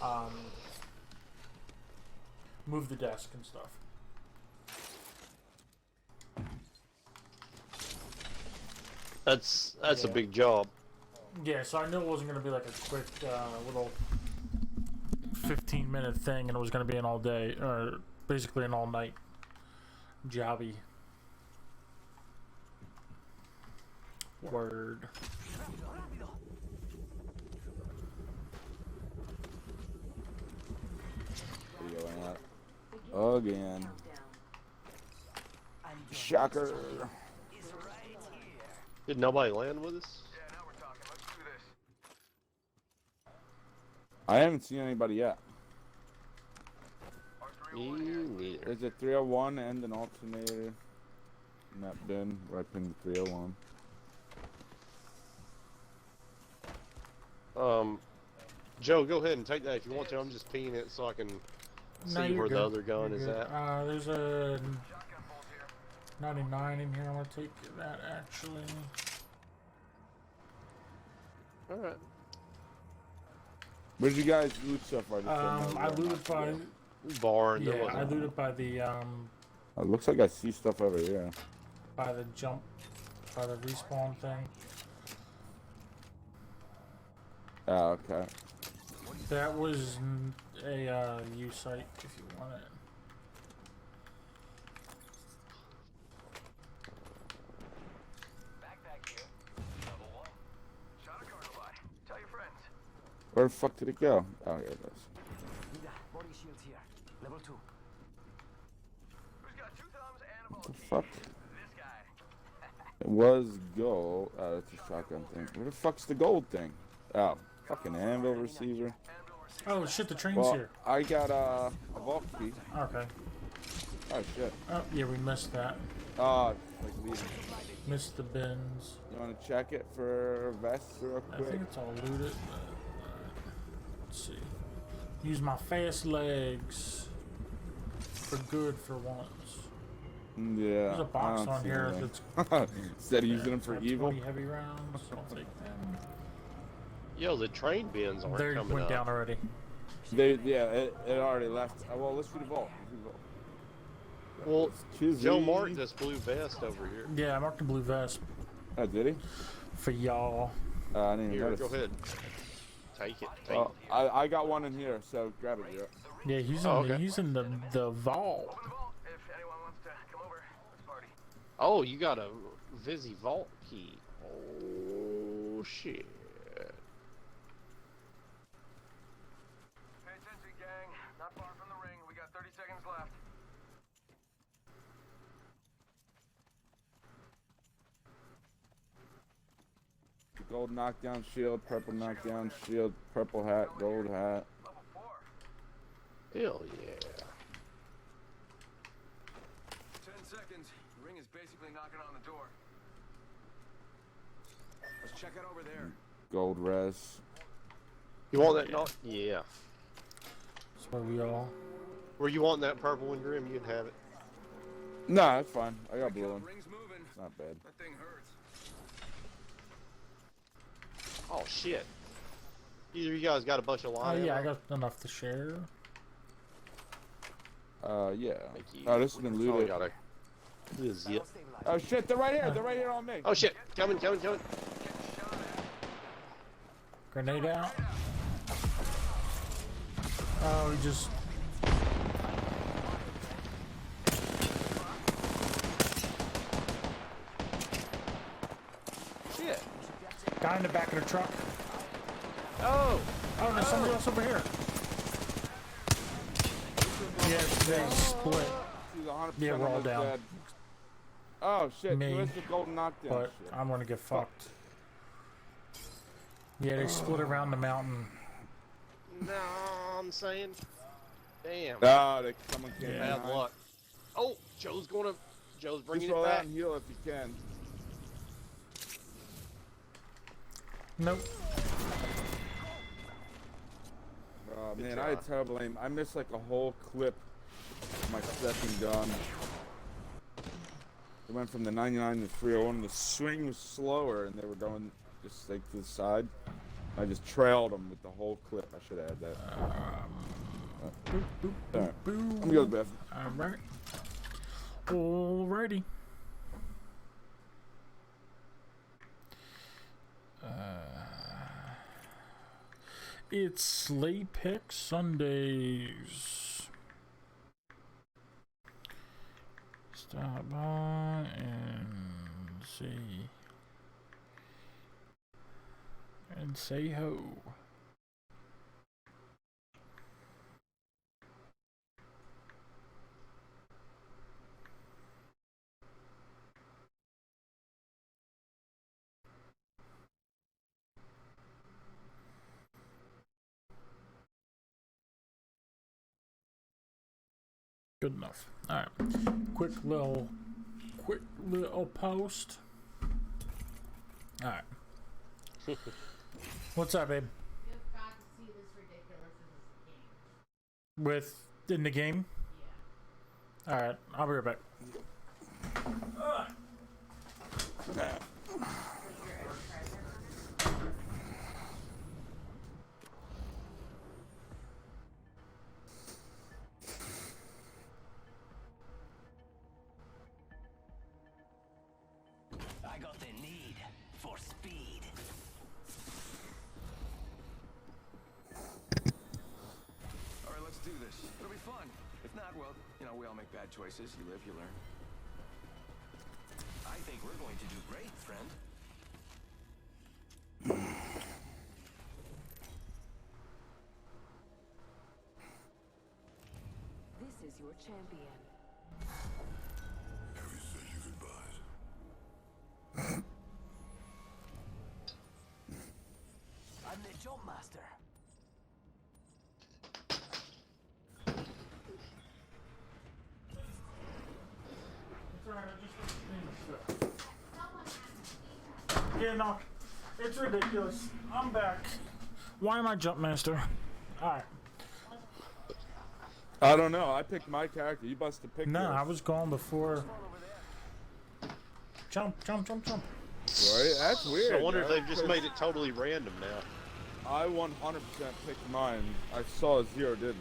um, move the desk and stuff. That's a Yeah. big job. Yeah, so I knew it wasn't going to be like a quick little 15-minute thing, and it was going to be an all day, or basically an all night jobby. Word. Going up again. Shocker. Did nobody land with us? Yeah, now we're talking. Let's do this. I haven't seen anybody yet. Me neither. There's a 301 and an alternator in that bin where I pinned the 301. Joe, go ahead and take that if you want to. I'm just peeing it so I can see you're where good. the other gun You're is good. at. There's a 99 in here. I'm gonna take that actually. Alright. Where did you guys loot so far? I looted by. Barn. Yeah, I looted by the It looks like I see stuff over here. by the jump, by the respawn thing. Oh, okay. That was a U site if you want it. Backpack here. Level 1. Shot a car by. Tell your friends. Where the fuck did it go? Oh, here it is. Body shield here. Level 2. Who's got 2 thumbs and a What the bullet? fuck? This guy. It was gold. Oh, that's a shotgun thing. Where the fuck's the gold thing? Oh, fucking anvil receiver. Oh shit, the train's Well, here. I got a vault key. Okay. Oh shit. Oh yeah, we missed that. Oh, like leaving. Missed the bins. You want to check it for vests real I quick? think it's all looted. Let's see. Use my fast legs for good for once. Yeah. There's a box I don't on see here anything. that's Instead of using them for got evil. 20 heavy rounds. I'll take them. Yo, the train bins aren't They coming went up. down already. Yeah, it already left. Well, let's do the vault. Well, Choose Joe these. marked this blue vest over here. Yeah, I marked the blue vest Oh, did he? for y'all. I didn't even Here, notice. go ahead. Take it. Take Oh, I got one in here, so grab it, Joe. Yeah, he's in, Oh, okay. he's in the vault. If anyone wants to come over, let's party. Oh, you got a Vizzy Vault key. Oh, shit. Pay attention, gang. Not far from the ring. We got 30 seconds left. Gold knockdown shield, purple knockdown shield, purple hat, gold hat. Level 4. Hell yeah. 10 seconds. The ring is basically knocking on the door. Let's check it over there. Gold res. You want that? Not? Yeah. That's where we all. Were you wanting that purple one, Grim? You can have it. No, that's fine. I got blue one. Ring's moving. It's not bad. That thing hurts. Oh, shit. Either of you guys got a bunch of Oh line yeah, I ammo? got enough to share. Yeah. Thank you. Oh, this has been Oh, looted. got a zip. Oh shit, they're right here. They're right here on me. Oh, shit. Coming, coming, coming. Grenade out. Oh, he just. Shit. Guy in the back of the truck. Oh. Oh, there's somebody else over here. Yeah, they split. She's 100% Yeah, we're all almost down. dead. Oh shit, Me. where's the golden knockdown But shit? I'm gonna get fucked. Yeah, they split around the mountain. No, I'm saying. Damn. Ah, someone came Yeah. Bad luck. Oh, Joe's bringing Just it roll out back. and heal if you can. Nope. Oh Good man, I had job. terrible aim. I missed like a whole clip of my second gun. It went from the 99 to 301. The swing was slower and they were going just like to the side. I just trailed them with the whole clip. I should have had that. Boop, boop, boop, Alright. boop. I'm gonna go to the bathroom. Alright. Alrighty. It's Sleigh Pick Sundays. Stop by and see. And say ho. Good enough. Alright. Quick little post. Alright. What's up, babe? Just got to see this ridiculous in this game. With in the game? Yeah. Alright, I'll be right back. I got the need for speed. All right, let's do this. It'll be fun. If not, well, you know, we all make bad choices. You live, you learn. I think we're going to do great, friend. This is your champion. Have you said your goodbyes? I'm the jump master. Yeah, no. It's ridiculous. I'm back. Why am I Jump Master? Alright. I don't know. I picked my character. You must have picked No, yours. I was gone before. Jump, jump, jump, jump. Right? That's weird. I wonder if yo, they've just 'cause made it totally random now. I 100% picked mine. I saw Zero didn't.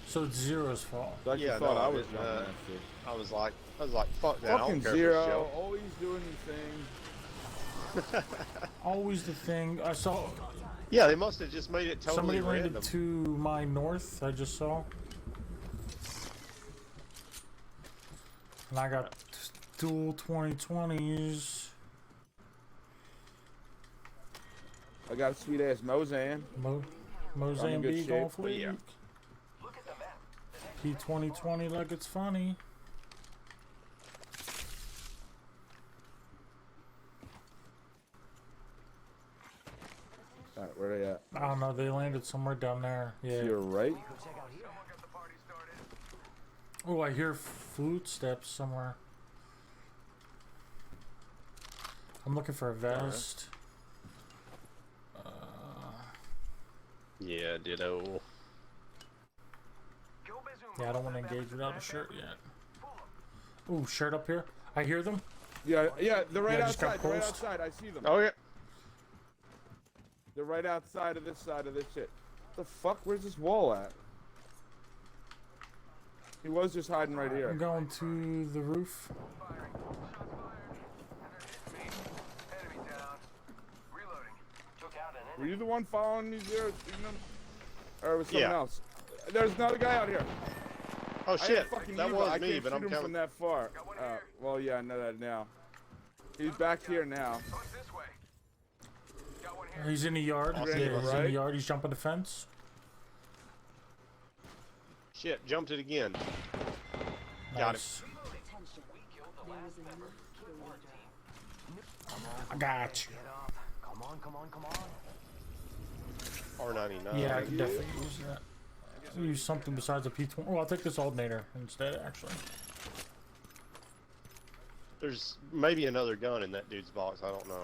So it's Zero's fault. So I actually Yeah, thought no, I I was didn't, Jump uh, Master. I was like, fuck that. I Fucking don't care Zero, if it's always doing the thing. Always the thing. I saw Yeah, they must have just made it somebody totally landed random. to my north. I just saw. And I got dual 2020s. I got a sweet ass Mozan. Mo I'm in good Mozambique shape, Golf but League. yeah. P2020 like it's funny. Alright, where they at? I don't know. They landed somewhere down there. Yeah. To your right? Check out here. Oh, I hear footsteps somewhere. I'm looking for a vest. Yeah, ditto. Yeah, I don't want to engage without a shirt yet. Ooh, shirt up here. I hear them. Yeah, yeah, they're right Yeah, I just got outside. They're right pulsed. outside. I see them. Oh yeah. They're right outside of this side of this shit. The fuck? Where's this wall at? He was just hiding right I'm here. going to the roof. Were you the one following me there? Or was someone Yeah. else? There's another guy out here. Oh I shit, ain't fucking that evil. was I me, can't but I'm shoot him from counting. that far. Well, yeah, I know that now. He's back here now. He's in the yard. I'll Yeah, see he's him, in the right? yard. He's jumping the fence. Shit, jumped it again. Got it. Nice. Attention. There is a new kill leader. I got you. Get up. Come on, come on, come on. R99. Yeah, I could definitely use that. Use something besides a P20. Oh, I'll take this alternator instead, actually. There's maybe another gun in that dude's box. I don't know.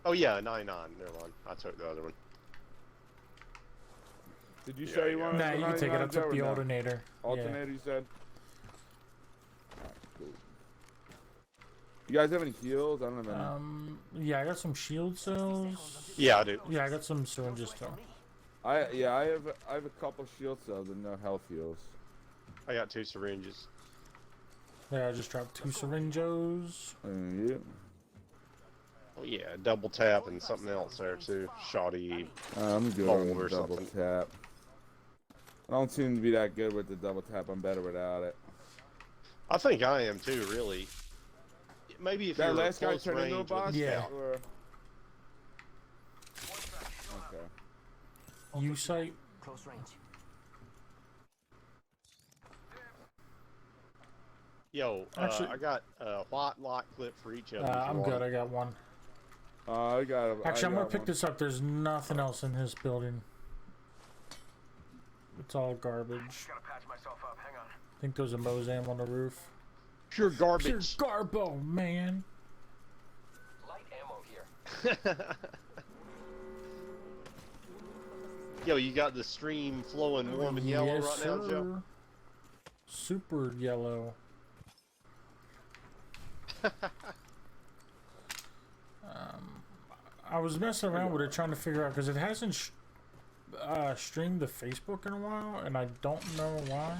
Oh yeah, 99. Never mind. I took the other one. Did you Yeah, say you yeah. wanted Nah, the you can take it. I 99 took or the no? alternator. Alternator, you said? Alright, cool. You guys have any heals? I don't have any. Yeah. Yeah, I got some shield cells. Yeah, I do. Yeah, I got some syringes too. I have a couple shield cells and no health heals. I got 2 syringes. Yeah, I just dropped 2 syringes. Yeah. Oh yeah, double tap and something else there too. Shoddy. I'm good Bowl on or the double something. tap. I don't seem to be that good with the double tap. I'm better without it. I think I am too, really. Maybe if That you're last guy close turned into a range with boss? Yeah. Or... Okay. U site. Close range. Yo, Actually- I got a white light clip for each of them. if you I'm want good. it. I got one. I got a, Actually, I'm I gonna got pick one. this up. There's nothing else in this building. It's all garbage. Gotta patch myself up. Hang on. I think there's a Mozam on the roof. Pure Pure garbage. garbo, man. Light ammo here. Yo, you got the stream flowing warm and yellow Yes, right now, Joe? sir. Super yellow. I was messing around with it trying to figure out because it hasn't streamed to Facebook in a while, and I don't know why.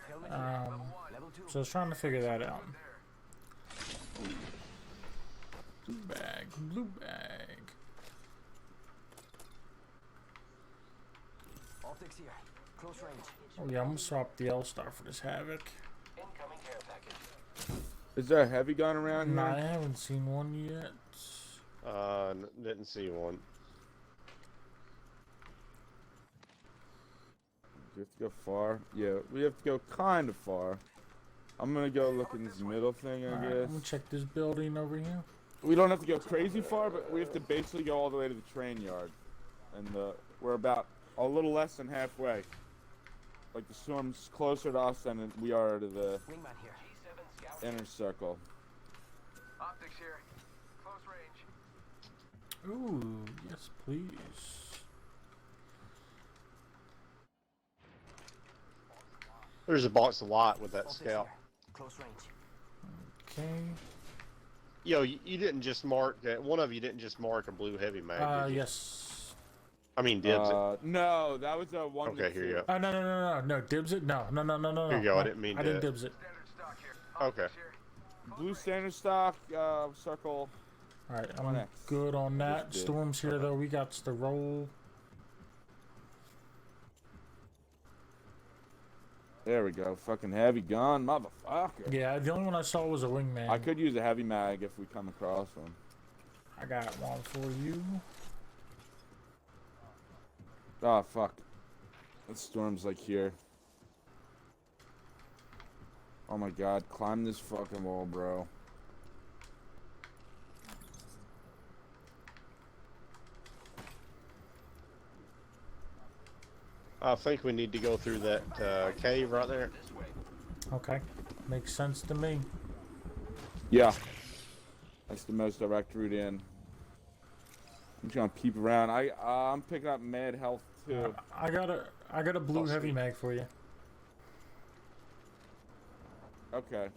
Helmet here. Level 2. So I was trying to figure that out. Blue bag, blue bag. Optics here. Close range. Oh yeah, I'm gonna swap the L-Star for this Havoc. Incoming care package. Is there a heavy gun around Nah, I here? haven't seen one yet. Didn't see one. We have to go far. Yeah, we have to go kind of far. I'm gonna go look in this middle thing, I Alright, I'm guess. gonna check this building over here. We don't have to go crazy far, but we have to basically go all the way to the train yard. And we're about a little less than halfway. Like the storm's closer to us than we are to the Wingman here. G7 scout. inner circle. Optics here. Close range. Ooh, yes please. There's a box of light with that Optics scout. here. Close range. Okay. Yo, you didn't just mark that. One of you didn't just mark a blue heavy mag. did you? Yes. I mean, dibs it. No, that was a one. Okay, here you go. Oh, no, dibs it? No. Here you go, I didn't mean I didn't to- dibs it. Standard stock here. Okay. Optics here. Blue standard stock, circle. Alright, I'm 1X. good on that. Just did. Storm's here though, we got to roll. There we go. Fucking heavy gun, motherfucker. Yeah, the only one I saw was a wingman. I could use a heavy mag if we come across one. I got one for you. Oh, fuck. That storm's like here. Oh my god, climb this fucking wall, bro. I think we need to go through that cave right there. Okay. Makes sense to me. Yeah. That's the most direct route in. I'm just gonna peep around. I'm picking up mad health too. I got a blue Oh, heavy sweet. mag for you. Okay.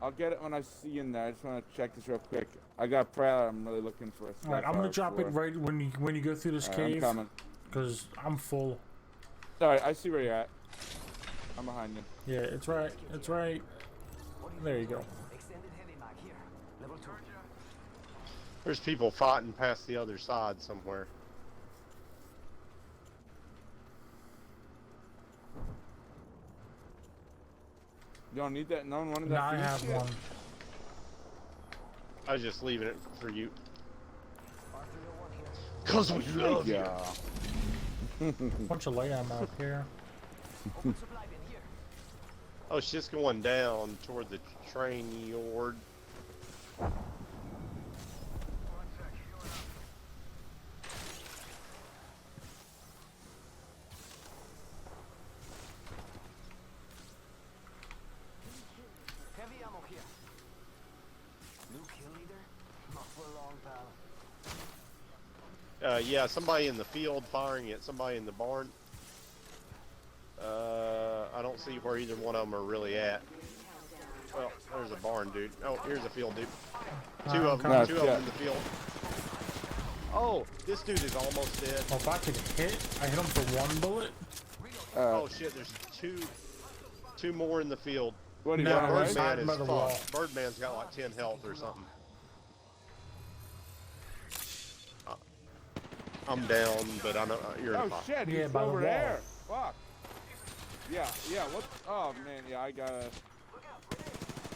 I'll get it when I see you in there. I just want to check this real quick. I got Prowler. I'm really looking for a scout Alright, I'm gonna power drop it for. right when you go through this Alright, I'm cave. coming. Cause I'm full. Alright, I see where you're at. I'm behind you. Yeah, it's right. It's right. There you go. Extended heavy mag here. Level 2. There's people fighting past the other side somewhere. You don't need that? No one wanted No, that I food have shit? one. I was just leaving it for you. R301 here. Cause we love you. Yeah. Bunch of light ammo up here. Open supply bin here. Oh, it's just going down toward the train yard. Heavy ammo here. New kill leader? Not for long, pal. Yeah, somebody in the field firing at somebody in the barn. I don't see where either one of them are really at. Well, there's a barn dude. Oh, here's a field dude. Two of them. No, Two of shit. them in the field. Oh, this dude is almost dead. Oh, if I could hit, I hit him for 1 bullet. Oh shit, there's two more in the field. What do you No, got, we're right? fine. Birdman by is the wall. fucked. Birdman's got like 10 health or something. I'm down, but I know you're in Oh fine. shit, Yeah, he's by the over wall. there. Fuck. Yeah, yeah, what? Oh man, yeah, I gotta.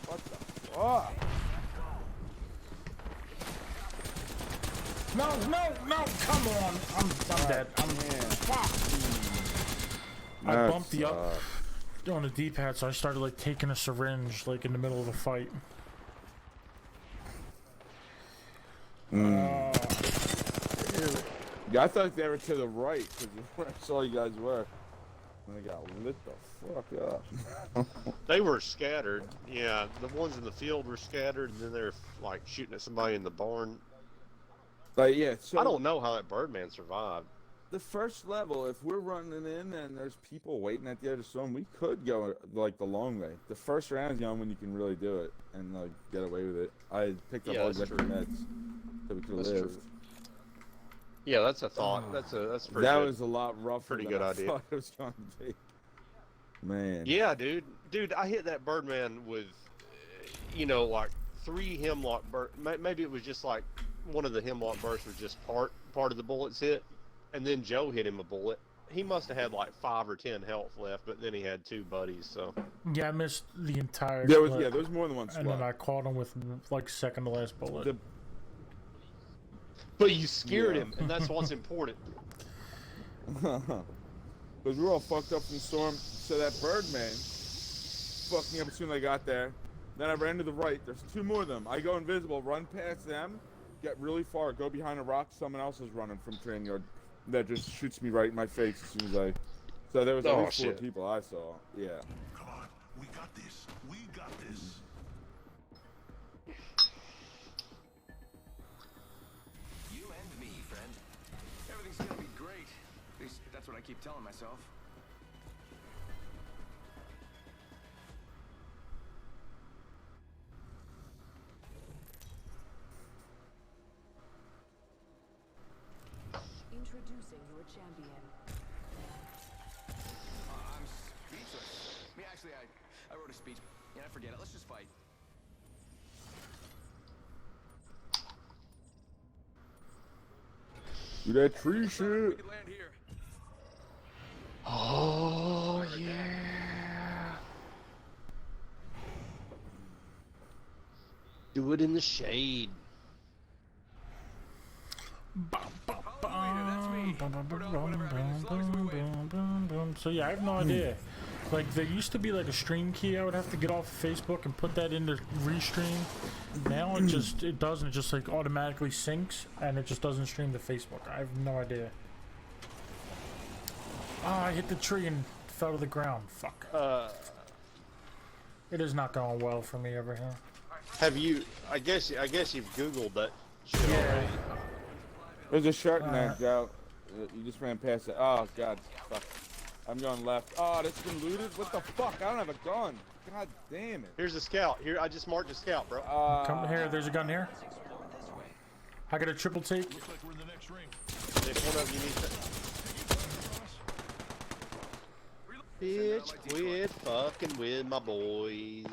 What the fuck? No, come on. I'm dead. I'm Man. fuck. I That bumped the up sucks. on the D-pad, so I started like taking a syringe like in the middle of the fight. Yeah, I thought they were to the right because I saw you guys were. And they got lit the fuck up. They were scattered. Yeah, the ones in the field were scattered, and then they're like shooting at somebody in the barn. Like yeah, so I don't know how that Birdman survived. the first level, if we're running in and there's people waiting at the other zone, we could go like the long way. The first round is the only when you can really do it and like get away with it. I picked up Yeah, all that's the true. meds so we could That's live. true. Yeah, that's a thought. That's pretty That good. was a lot rougher Pretty than good I idea. thought it was going to be. Man. Yeah, dude, I hit that Birdman with, you know, like 3 hemlock bursts. Maybe it was just like one of the hemlock bursts was just part of the bullets hit, and then Joe hit him a bullet. He must have had like 5 or 10 health left, but then he had 2 buddies. So Yeah, I missed the entire. There was clip, yeah, there was more than one and then squad. I caught him with like second to last bullet. The but you scared Yeah. him, and that's what's important. Because we were all fucked up from the storm. So that Birdman fucked me up as soon as I got there. Then I ran to the right. There's 2 more of them. I go invisible, run past them, get really far, go behind a rock. Someone else is running from train yard. That just shoots me right in my face as soon as I. So there was at Oh, least 4 shit. people I saw. Yeah. Come on, we got this. We got this. You and me, friend. Everything's gonna be great. At least that's what I keep telling myself. Introducing your champion. I'm speechless. I mean, actually, I wrote a speech. Yeah, I forget it. Let's just fight. Do that tree We shit. could land here. Oh yeah. Do it in the shade. So yeah, I have no idea. Like there used to be like a stream key I would have to get off of Facebook and put that into restream. Now it doesn't. It just like automatically syncs and it just doesn't stream to Facebook. I have no idea. Ah, I hit the tree and fell to the ground. Fuck. It is not going well for me over here. Have you? I guess you've Googled that shit already. There's a shark in there, Joe. You just ran past it. Oh god, fuck. I'm going left. Oh, that's been looted? What the fuck? I don't have a gun. God damn it. Here's a scout. Here, I just marked a scout, bro. Come here. There's a gun here. I got a triple take. Looks like we're in the next ring. If one of you need to. Bitch, quit fucking with my boys.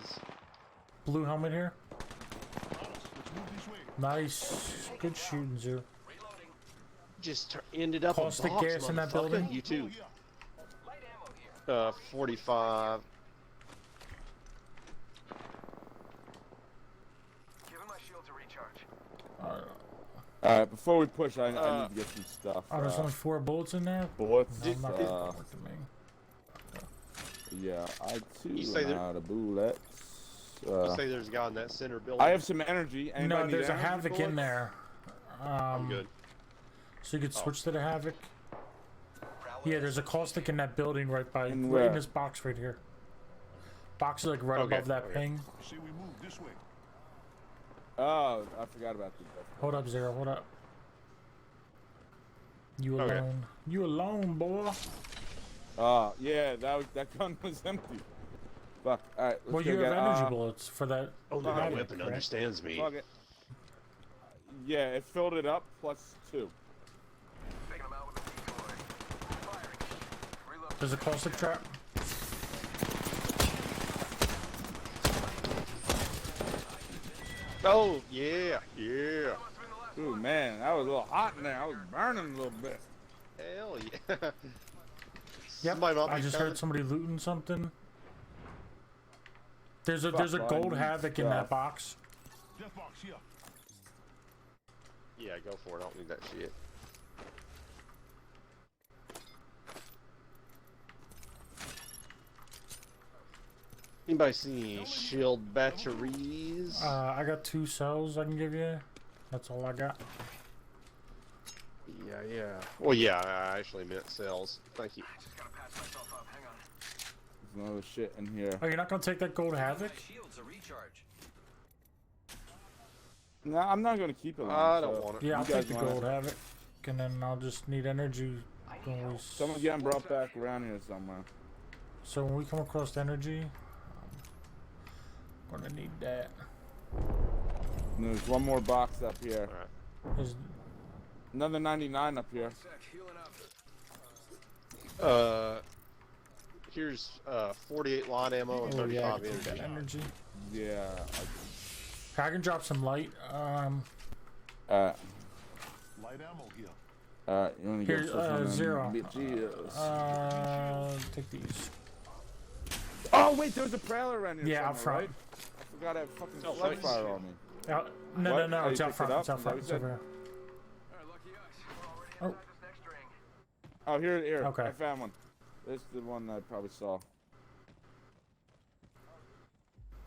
Blue helmet here. Let's move this way. Nice. Good shooting, Zoo. Just ended up Caustic a box, gas in that motherfucker. building? You too. Yeah. 45. Giving my shield to recharge. Alright, before we push, I need to get some stuff. Oh, there's only 4 bullets in there? bullets. No, I'm not gonna work to me. Yeah, I too You say am there- out of bullets. Let's say there's a guy in that center building. I have some energy. Anybody No, need there's a energy Havoc bullets? in there. I'm good. So you could switch to the Havoc. Yeah, there's a caustic in that building right by, In right where? in this box right here. Box is like right Okay, above that okay. ping. Say we move this way. Oh, I forgot about the. Hold up, Zero. Hold up. You Okay. alone. You alone, boy. Oh, yeah, that gun was empty. Fuck. Alright, let's Well, go you have get, energy bullets for that. Oh, no, that Havoc, weapon right? understands me. Fuck it. Yeah, it filled it up plus 2. Taking him out with a decoy. Firing. Reload. There's a caustic trap. Oh yeah, yeah. Must have been the last Ooh, one. man, that was a little hot in there. I was burning a little bit. Hell yeah. Yep. Somebody might I be just coming. heard somebody looting something. There's a Fuck, gold I need havoc in stuff. that box. Death box here. Yeah, go for it. I don't need that shit. Anybody see any shield batteries? I got 2 cells I can give you. That's all I got. Yeah. Well, yeah, I actually meant cells. Thank you. Just gotta patch myself up. Hang on. There's another shit in here. Oh, you're not gonna take that gold havoc? Shields a recharge. No, I'm not gonna keep it. Long, I don't so want it. Yeah, I'll you guys take the wanna- gold havoc, and then I'll just need energy. When we Someone's getting brought back around here somewhere. So when we come across energy, I'm gonna need that. And there's one more box up here. Alright. Is Another 99 up here. Sec, healing up. Here's 48 light ammo and oh yeah, I 35 can take that energy. energy. Yeah. I can drop some light. Alright. Light ammo here. Alright, you wanna Here, get something? 0. Bitches. Take these. Oh wait, there's a prowler around here. Yeah, out somewhere, front. Right? I forgot I have fucking Oh, slug nice. fire on me. Out, no, What? no, Oh, it's you out picked front. it up? It's out Is that front. what It's you over here. Alright, lucky us. We're already Oh. inside this next ring. Oh, here. Okay. I found one. This is the one that I probably saw.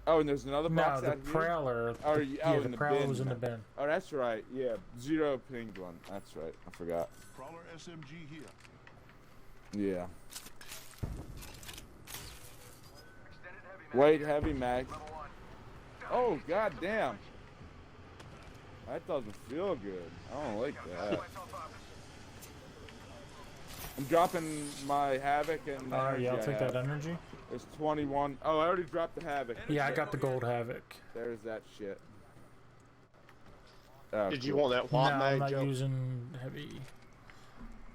Oh, and there's another No, box the out here. prowler. Oh, the, you- yeah, oh, the in the prowler bin. was in the bin. Oh, that's right. Yeah, 0 pinged one. That's right. I forgot. Prowler SMG here. Yeah. Extended heavy mag. White heavy mag. Level 1. Oh, god damn. That doesn't feel good. I don't like Patch that. myself up. I'm dropping my havoc and energy Yeah, I'll I take have. that energy. There's 21. Oh, I already dropped the havoc. Yeah, I got the gold havoc. There's that shit. Oh, Did you cool. want that No, white I'm mag, not Joe? using heavy.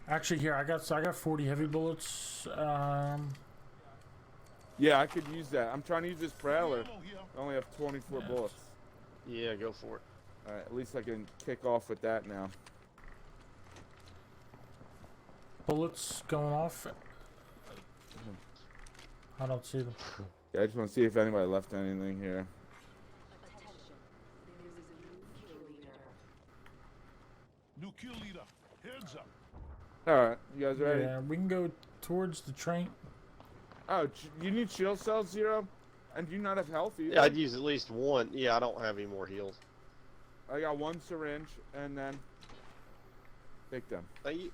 Actually, here I got 40 heavy bullets. Yeah, I could use that. I'm trying to use this prowler. Ammo here. I only have 24 Yes. bullets. Yeah, go for it. Alright, at least I can kick off with that now. bullets going off. I don't see them. Yeah, I just want to see if anybody left anything here. New kill leader. Heads up. Alright, you guys ready? Yeah, we can go towards the train. Oh, you need shield cells, 0? And do you not have health either? Yeah, I'd use at least one. Yeah, I don't have any more heals. I got 1 syringe, and then... Take them. Thank you.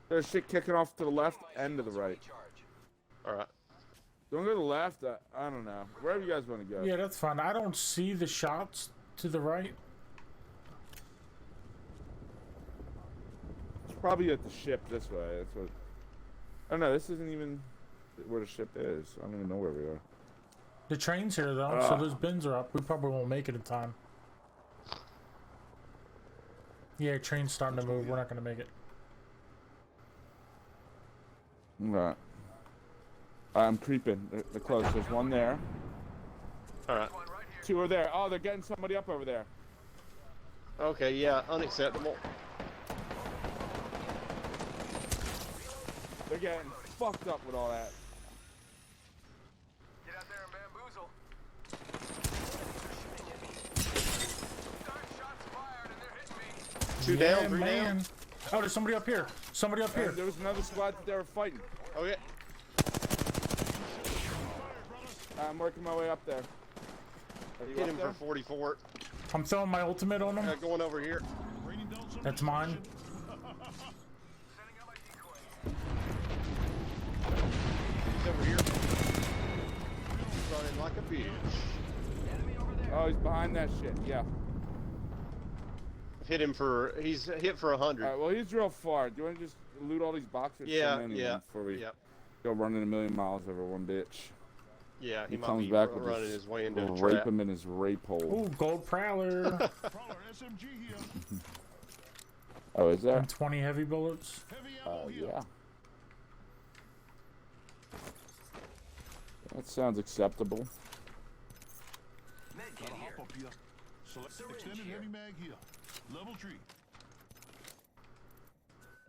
There's shit kicking off to the left and to the right. Alright. Don't go to the left, I don't know. Wherever you guys want to go. Yeah, that's fine. I don't see the shots to the right. It's probably at the ship this way. That's what... Oh no, this isn't even where the ship is. I don't even know where we are. The train's here though, so those bins are up. We probably won't make it in time. Yeah, train's starting to move. We're not gonna make it. Right. I'm creeping. They're close. There's one there. Alright. 2 are there. Oh, they're getting somebody up over there. Okay, yeah, unacceptable. They're getting fucked up with all that. Get out there and bamboozle. Shots fired and they're hitting me. Two Yeah, down, 3 man. down. Oh, there's somebody up here. Somebody up here. There was another squad that they were fighting. Oh yeah. I'm working my way up there. Are you Hit up him there? for 44. I'm throwing my ultimate on him. Going over here. Raining down some That's mine. Setting up my decoy. He's over here. Running like a bitch. Enemy over there. Oh, he's behind that shit. Yeah. Hit him for. He's hit for 100. All right. Well, he's real far. Do you want to just loot all these boxes? Yeah, From anyone yeah. Before we Yep. go running a million miles over one bitch. Yeah, he He might comes be back with running his- his way into a Rape trap. him in his rape hole. Ooh, gold prowler. Prowler SMG here. Oh, is there? And 20 heavy bullets. Heavy ammo here. Yeah. That sounds acceptable. Medkit Got a here. hop up here. Select Syringe extended here. heavy mag here. Level 3.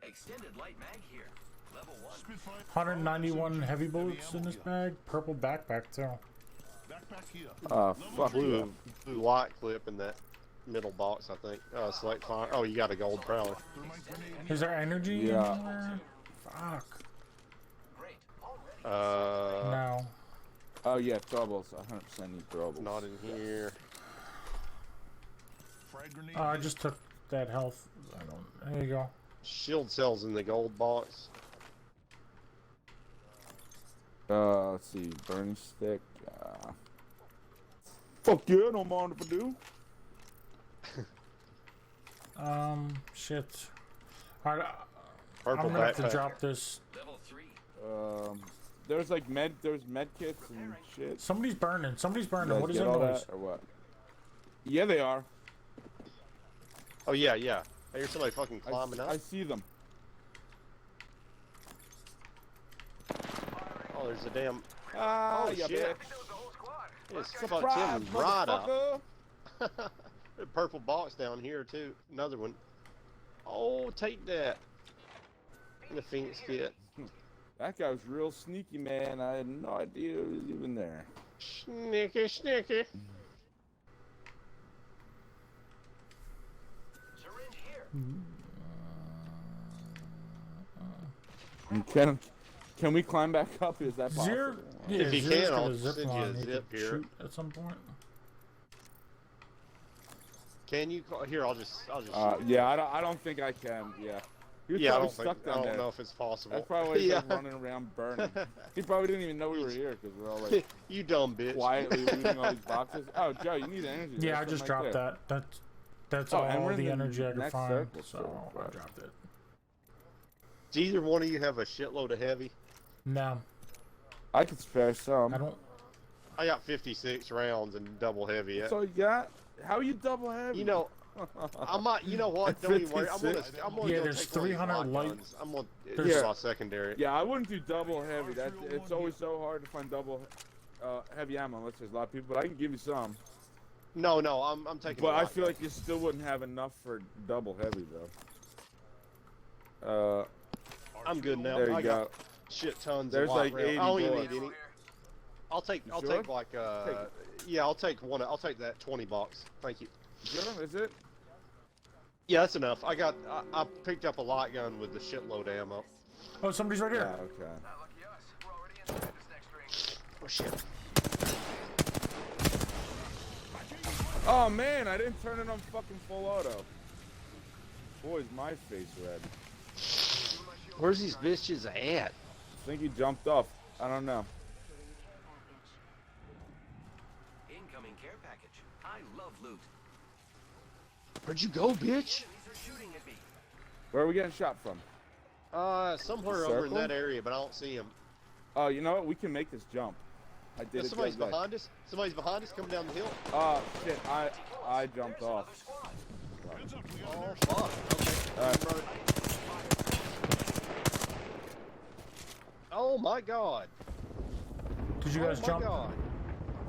Extended light mag here. Level 1. Spitfire. 191 SMG. heavy bullets in ammo this here. bag. Purple backpack too. Backpack here. Fuck yeah. Blue light clip in that middle box, I think. Select fire. Oh, you got a gold prowler. Thermite grenade here. Is there energy Yeah. anywhere? Fuck. Great. Already. No. Oh yeah, throwables. 100% need throwables. Not in here. Frag grenade. I here. just took that health. I don't. There you go. Shield cells in the gold box. Let's see. Burning stick. Fuck yeah, no mind if I do. Shit. Alright, Purple I'm gonna have to backpack. drop this. Level 3. There's like there's med kits and shit. Somebody's burning. Somebody's You burning. guys What is get that all noise? that or what? Yeah, they are. Oh yeah, yeah. I hear somebody fucking climbing up. I see them. Oh, there's a damn. Ah, Oh, yeah, shit. bitch. It's fucked Surprise, him right up. motherfucker. A purple box down here too. Another one. Oh, take that. The Phoenix kit. That guy was real sneaky, man. I had no idea he was even there. Sneaky, sneaky. Syringe here. And can we climb back up? Is that possible? Zero. Yeah, If you Zero's can, got I'll a zip send you a line. He zip could here. shoot at some point. Can you call here? I'll just. Yeah, I don't think I can. Yeah. He was Yeah, I probably don't stuck think. down I don't there. know if it's possible. That's probably why he's yeah. like running around burning. He probably didn't even know we were here because we're all like You dumb bitch. quietly looting all these boxes. Oh, Joe, you need energy. Yeah, I There's just some right dropped there. that. That's Oh, and all we're in the the energy I could next find. circle, So so- I dropped it. Do either one of you have a shitload of heavy? No, I could spare some. I don't. I got 56 rounds and double heavy. That's all you got? How are you double heavy? You know, I might. You know what? Don't even worry. I'm gonna. 56? I'm gonna Yeah, go there's take one of these 300 light light- guns. I'm gonna. there's- It's my secondary. Yeah, I wouldn't do double heavy. It's always so hard to find double heavy ammo unless there's a lot of people. But I can give you some. No, no, I'm taking. But the I light feel gun. like you still wouldn't have enough for double heavy though. I'm good now. There you I go. got shit tons. There's of light like rounds. 80 I don't even bullets. need any. I'll take. You I'll sure? take like yeah, I'll take one. I'll take that 20 box. Thank you. Sure, is it? Yeah, that's enough. I picked up a light gun with the shitload of ammo. Oh, somebody's right Yeah, here. okay. Not lucky us. We're already inside this next ring. Oh shit. Oh man, I didn't turn it on fucking full auto. Boy, is my face red. Where's these bitches at? I think he jumped off. I don't know. Incoming care package. I love loot. Where'd you go, bitch? Enemies are shooting at me. Where are we getting shot from? Somewhere over in Circle? that area, but I don't see him. Oh, you know what? We can make this jump. I did it. Somebody's the other day. behind us. Somebody's behind us coming down the hill. Oh shit! I jumped There's another off. squad. Heads up, we got Oh an fuck. Okay. Oh my god. Did you Oh guys my jump? god.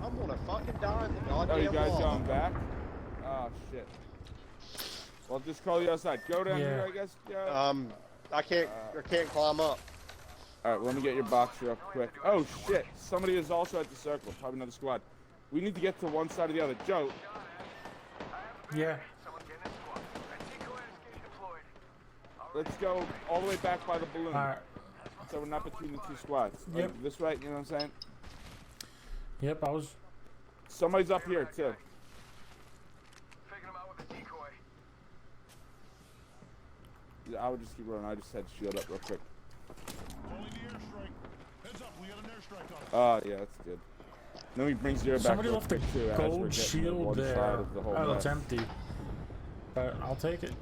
I'm gonna fucking die in the Oh, goddamn you guys wall. going back? Oh shit. Well, just call you outside. Go down Yeah. here, I guess. Yeah. I can't climb up. All right, let me get your box real quick. Oh shit! Somebody is also at the circle. Probably another squad. We need to get to one side or the other. Joe, Yeah. Someone get in squad. Decoy escape deployed. let's go all the way back by the balloon. All right. So we're not between the two squads. Yep. Like this way, you know what I'm saying? Yep. I was. Somebody's up here too. Faking them out with a decoy. Yeah, I would just keep running. I just had to shield up real quick. Calling the airstrike. Heads up, we got an airstrike on us. Oh yeah, that's good. Then we bring Zero back Somebody real left a quick too. as we're gold getting to shield one there. side of the whole Oh, it's mess. empty. But I'll take it.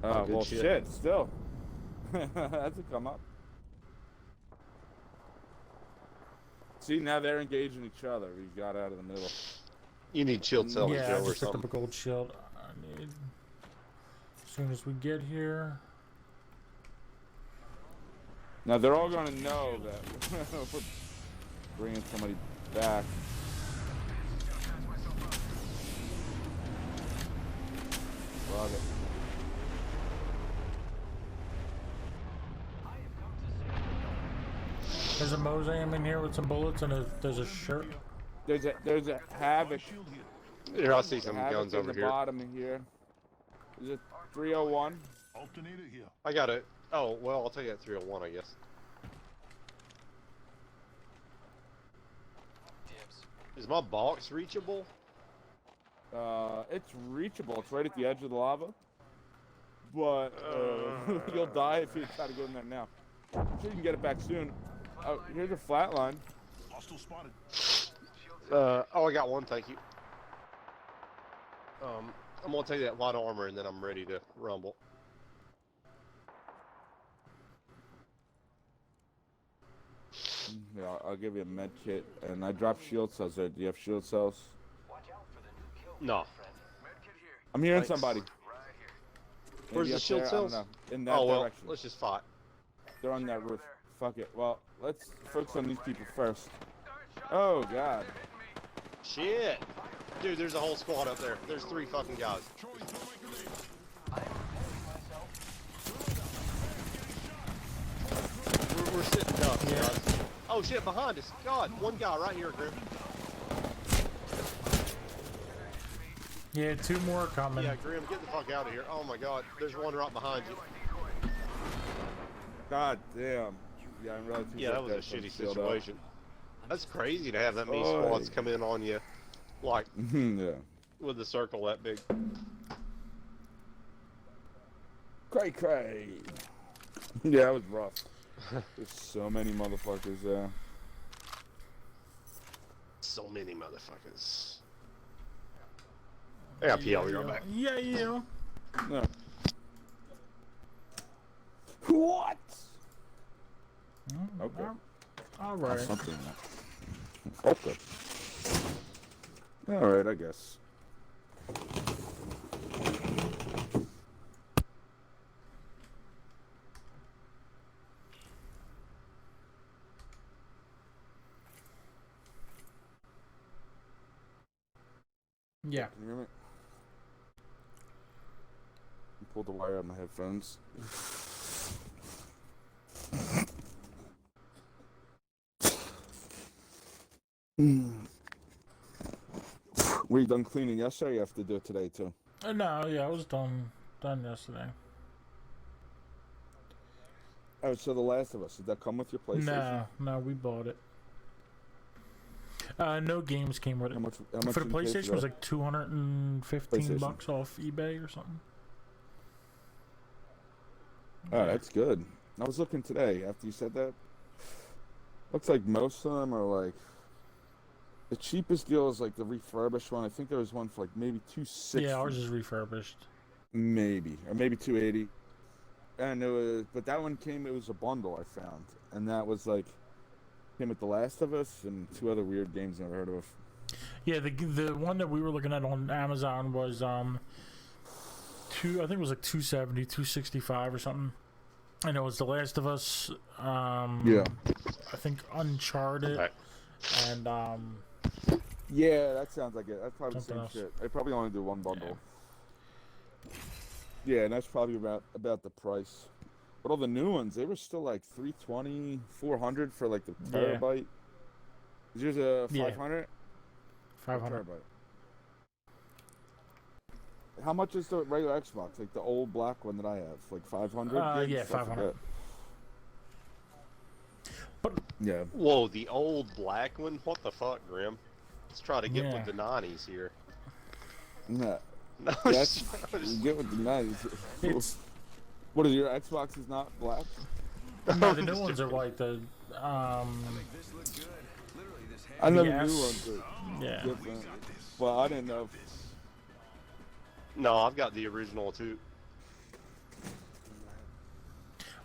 Oh good well, shit. shit. Still, that's a come up. See, now they're engaging each other. We got out of the middle. You need shield cells, Yeah, I Joe, or just picked up something. a gold shield. I need... As soon as we get here. Now they're all gonna know that we're bringing somebody back. Love it. There's a mosaic in here with some bullets, and there's a shirt. There's a havoc. Shield here. Here, I see some Havoc guns in over the here. bottom of here. Is it 301? Alternator here. I got it. Oh, well, I'll take that 301, I guess. Dibs. Is my box reachable? It's reachable. It's right at the edge of the lava. But you'll die if you try to go in there now. I'm sure you can get it back soon. Oh, here's a flat line. Hostile spotted. Oh, I got one, thank you. I'm gonna take that light armor and then I'm ready to rumble. Yeah, I'll give you a med kit. And I dropped shield cells there. Do you have shield cells? Watch out for the new kill. No. I'm hearing Thanks. somebody. Where's Maybe the up shield there? cells? I don't know. In that Oh, well, direction. let's just fight. They're on that roof. Fuck it. Well, let's focus on these people first. Oh, God. Shit! Dude, there's a whole squad up there. There's 3 fucking guys. Throwing thermite grenade. We're sitting ducks, guys. Oh shit, behind us. God, one guy right here, Grim. Yeah, 2 more coming. Yeah, Grim, get the fuck out of here. Oh my god, there's one right behind you. God damn. Yeah, I realized he Yeah, that was a got some shitty shield up. situation. That's crazy to have that many Oy. squads come in on you, like, Yeah. with the circle that big. Cray cray. Yeah, that was rough. There's so many motherfuckers there. So many motherfuckers. I got PL, we're going back. Yeah, yeah. No. What? Okay. All right. Something. Okay. All right, I guess. Yeah. Can you hear me? I pulled the wire out of my headphones. Were you done cleaning yesterday? Or you have to do it today too. No, yeah, I was done yesterday. Oh, so The Last of Us, did that come with your PlayStation? No, we bought it. No games came with it. How much For the did you pay PlayStation, it was like $215 PlayStation. off eBay or something. Oh, that's good. I was looking today after you said that. Looks like most of them are like the cheapest deal is like the refurbished one. I think there was one for like maybe $260. Yeah, ours is refurbished. Maybe or maybe $280. And it was, but that one came. It was a bundle I found, and that was like came with The Last of Us and 2 other weird games I never heard of. Yeah, the one that we were looking at on Amazon was I think it was like 270, 265 or something. I know it's The Last of Us. Yeah. I think Uncharted Okay. and Yeah, that sounds like it. That's probably Something the else. same shit. They probably only do one bundle. Yeah, and that's probably about the price. But all the new ones, they were still like 320, 400 for like the Yeah. terabyte. Is yours a Yeah. 500? 500. Terabyte. How much is the regular Xbox? Like the old black one that I have, like 500? Yeah, gigs? I 500. forget. But Yeah. Whoa, the old black one? What the fuck, Grim? Let's try to get Yeah. with the 90s here. Yeah. No, That's just- you get with the nice. it's What is your Xbox is not black? no, the new ones are like the I know the Yes. new ones are yeah. different. But I didn't know if No, I've got the original too.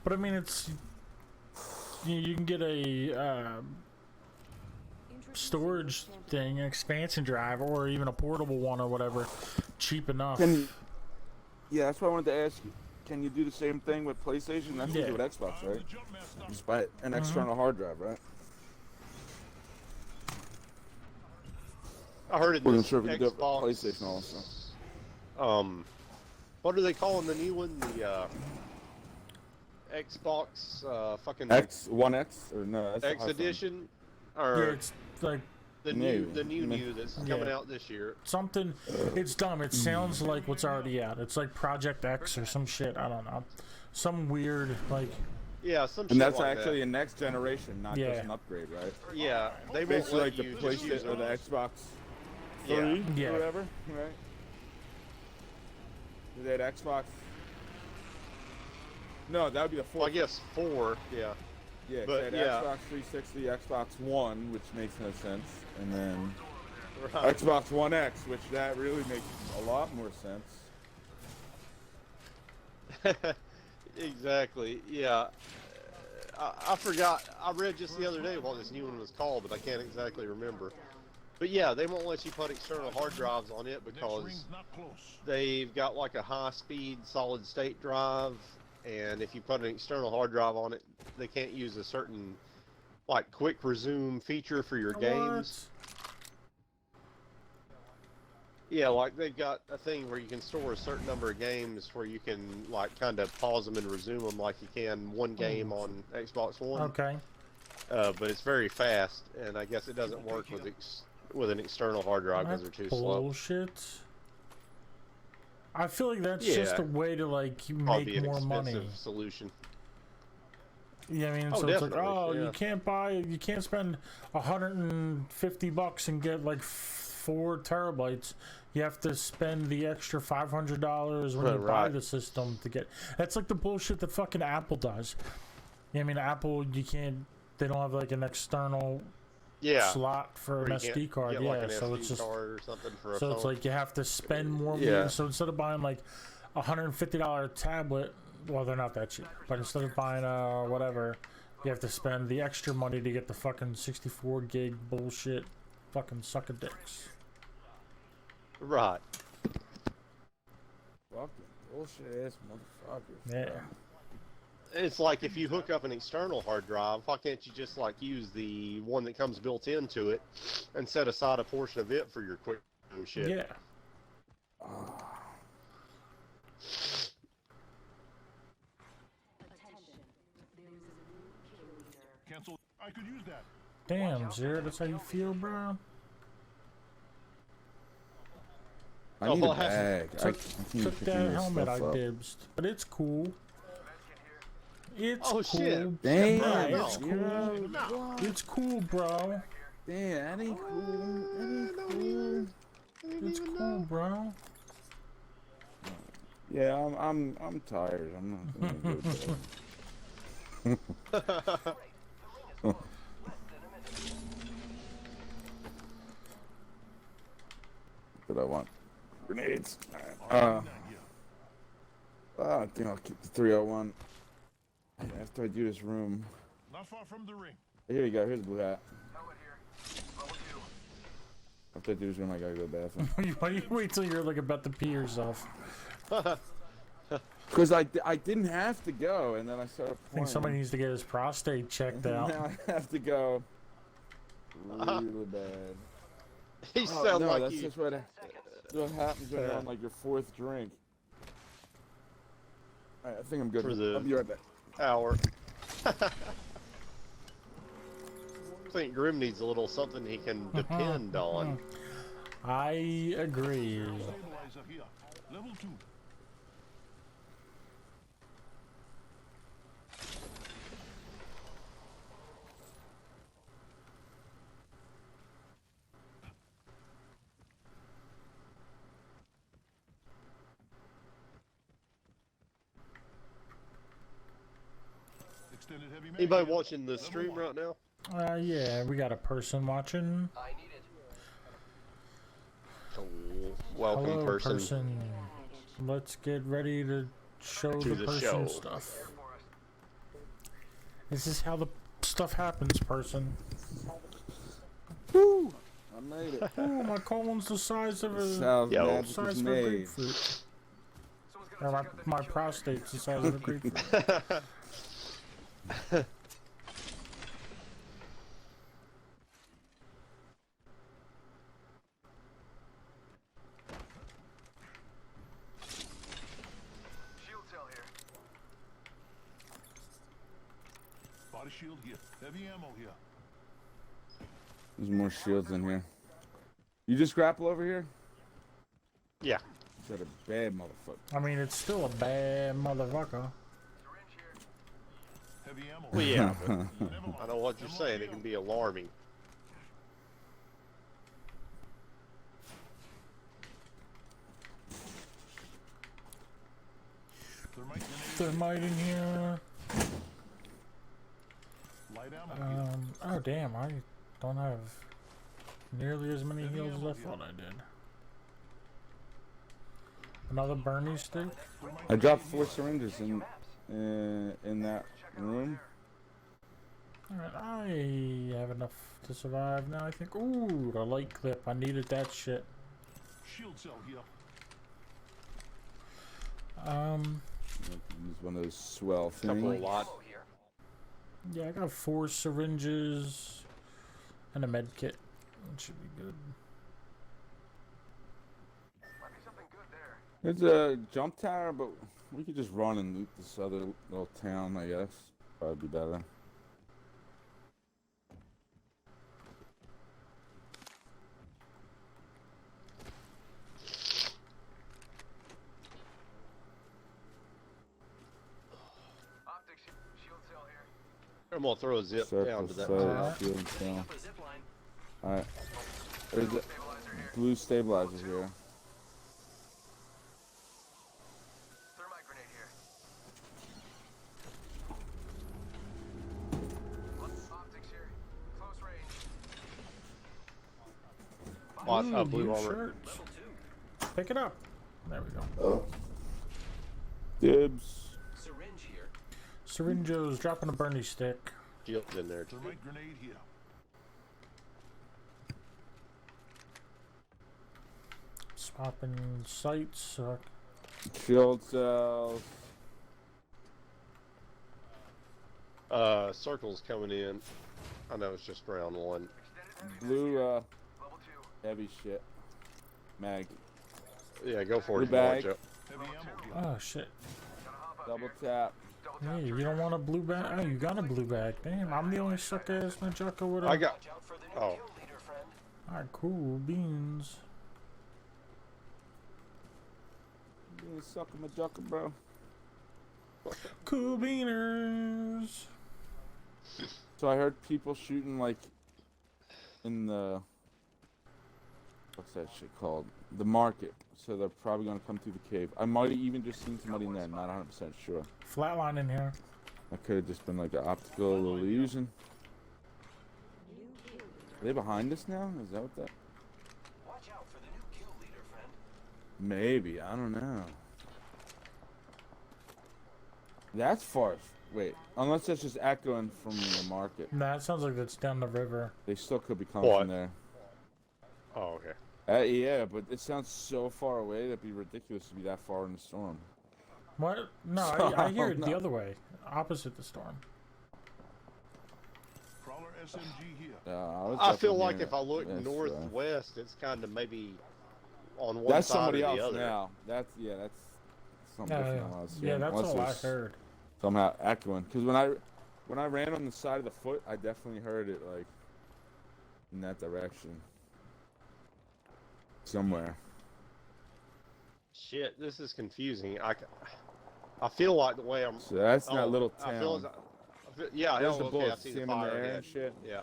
But I mean, it's you can get a storage thing, an expansion drive, or even a portable one or whatever, cheap enough. Yeah, that's what I wanted to ask you. Can you do the same thing with PlayStation? That's what you do with Xbox, right? Just buy an external hard drive, right? I heard it. Wasn't sure if we could do it with Xbox. PlayStation also. What are they calling the new one? The Xbox fucking One X or no? That's X the iPhone. edition, Yeah, or it's like the new that's coming out this year. something. It's dumb. It sounds like what's already out. It's like Project X or some shit. I don't know. Some weird like. Yeah, some. And shit that's like actually that. a next generation, not Yeah. just an upgrade, right? Yeah, they won't Basically let like the you just use PlayStation or the it. Xbox Yeah. 3 Yeah. or whatever, right? They had Xbox. No, that would be the Well, I 4th. guess 4. Yeah. Yeah, but they had yeah. Xbox 360, Xbox One, which makes no sense, and then Right. Xbox One X, which that really makes a lot more sense. Exactly. Yeah. I forgot. I read just the other day what this new one was called, but I can't exactly remember. But yeah, they won't let you put external hard drives on it Next because ring's not close. they've got like a high-speed solid-state drive, and if you put an external hard drive on it, they can't use a certain like quick resume feature for your games. Yeah, like they've got a thing where you can store a certain number of games where you can like kind of pause them and resume them like you can one game on Xbox One. Okay. But it's very fast, and I guess it doesn't work with an external hard drive because That's they're too slow. bullshit. I feel like that's Yeah. just a way to like Probably make an more expensive money. solution. Yeah, I mean, Oh, so it's like, definitely, oh, yeah. you can't spend $150 and get like 4 terabytes. You have to spend the extra $500 when you buy Right. the system to get. That's like the bullshit that fucking Apple does. Yeah, I mean, Apple, you can't. They don't have like an external Yeah. slot for Or an you SD can't card. get, Yeah, like, an so SD it's just. card or something for a So phone. it's like you have to spend more money. Yeah. So instead of buying like a $150 tablet, well, they're not that cheap. But instead of buying whatever, you have to spend the extra money to get the fucking 64 gig bullshit, fucking sucker dicks. Right. Fucking bullshit ass motherfuckers. Yeah. bro. It's like if you hook up an external hard drive, why can't you just like use the one that comes built into it and set aside a portion of it for your quick shit? Yeah. Cancel. I could use that. Damn, Zero, that's how you feel, bro? I Oh, need a well, I have- bag. I Took, can't took pick that this helmet I stuff up. dibsed. But it's cool. It's Oh, cool. shit. Damn, Yeah, it's Zero. cool. It's cool, bro. Damn, that ain't cool. That ain't cool. It's cool, bro. Yeah, I'm tired. I'm not gonna go to bed. What I want? Grenades. Alright. I think I'll keep the 301. After I do this room. Not far from the ring. Here you go. Here's the blue hat. After I do this room, I gotta go to the bathroom. Why do you wait till you're like about to pee yourself? Because I didn't have to go, and then I started I think playing. somebody needs to get his prostate checked And out. now I have to go really bad. He Oh, sound no, like that's you. just what happens when you're on like your 4th drink. Alright, I think I'm good. For the- I'll be right back. Hour. I think Grim needs a little something he can depend on. I agree. Stabilizer here. Level 2. Extended heavy mag Anybody here. watching the Level stream 1. right now? Yeah, we got a person watching. I need it. Oh, welcome, Hello, person. Let's get ready to show To the the person show. stuff. This is how the stuff happens, person. Woo! I made it. Oh, my colon's the size of That's a how Yo. magic size is of a made. grapefruit. Or my prostate's the size of a grapefruit. Shield cell here. Body shield here. Heavy ammo here. There's more shields in here. You just grapple over here? Yeah. Is that a bad motherfucker? I mean, it's still a bad motherfucker. Syringe here. Heavy ammo. Well, yeah, but Never mind. I know what you're saying. It can be alarming. Thermite grenade. Thermite in here. Light ammo here. Oh damn, I don't have nearly as many heals as I thought I did. Another Bernie stick? I dropped 4 syringes in that room. Alright, I have enough to survive now, I think. Ooh, the light clip. I needed that shit. Shield cell here. Use one of those swell Couple of things. lot. Ammo here. Yeah, I got 4 syringes and a med kit. That should be good. Might be something good there. There's a jump tower, but we could just run and loot this other little town, I guess. Probably be better. Optics here. Shield cell here. I'm gonna throw a zip down to that. Alright. shield and Setting cell. up a zip line. Alright. There's a Stabilizer here. blue stabilizer here. Thermite grenade here. Optics here. Close range. Blue new armor. shirts. Level 2. Pick it up. There we go. Oh. Dibs. Syringe here. Syringes, dropping a Bernie stick. Shield's in there too. Thermite grenade here. Swapping sights. Shield cells. Circle's coming in. I know it's just round 1. Extended heavy Blue, Level 2. heavy shit. Mag. Yeah, go for Blue it. If you want, bag. Joe. Heavy ammo here. Oh shit. Gotta hop up Double here. tap. Double Hey, tap you trigger. don't want a blue bag? Oh, you got a blue bag. Damn, I'm the only suck ass Majuka with a. I got. Watch out for the new Oh. kill leader, friend. Alright, cool beans. You gonna suck my jucker, bro? Cool beaners. So I heard people shooting like in the what's that shit called? The market. So they're probably gonna come through the cave. I might have even just seen somebody in there. Not 100% sure. Flatline in here. That could have just been like an optical illusion. Are they behind us now? Is that what that? Watch out for the new kill leader, friend. Maybe. I don't know. That's far. Wait. Unless that's just echoing from the market. Nah, it sounds like that's down the river. They still could be coming What? from there. Oh, okay. Yeah, but it sounds so far away that'd be ridiculous to be that far in the storm. What? No, I hear it the other way. Opposite the storm. Prowler SMG here. I feel definitely like hearing if I it. look That's, northwest, it's kind of maybe on one that's side somebody or else the other. now. That's something Yeah, different. than what I was yeah, hearing. that's Unless all I there's heard. Somehow echoing, because when I ran on the side of the foot, I definitely heard it like in that direction. Somewhere. Shit, this is confusing. I feel like the way I'm. So that's oh, that little I feel town. yeah, There's oh, the okay, I bullets. see See the them in the fire. air Yeah. and shit. Yeah.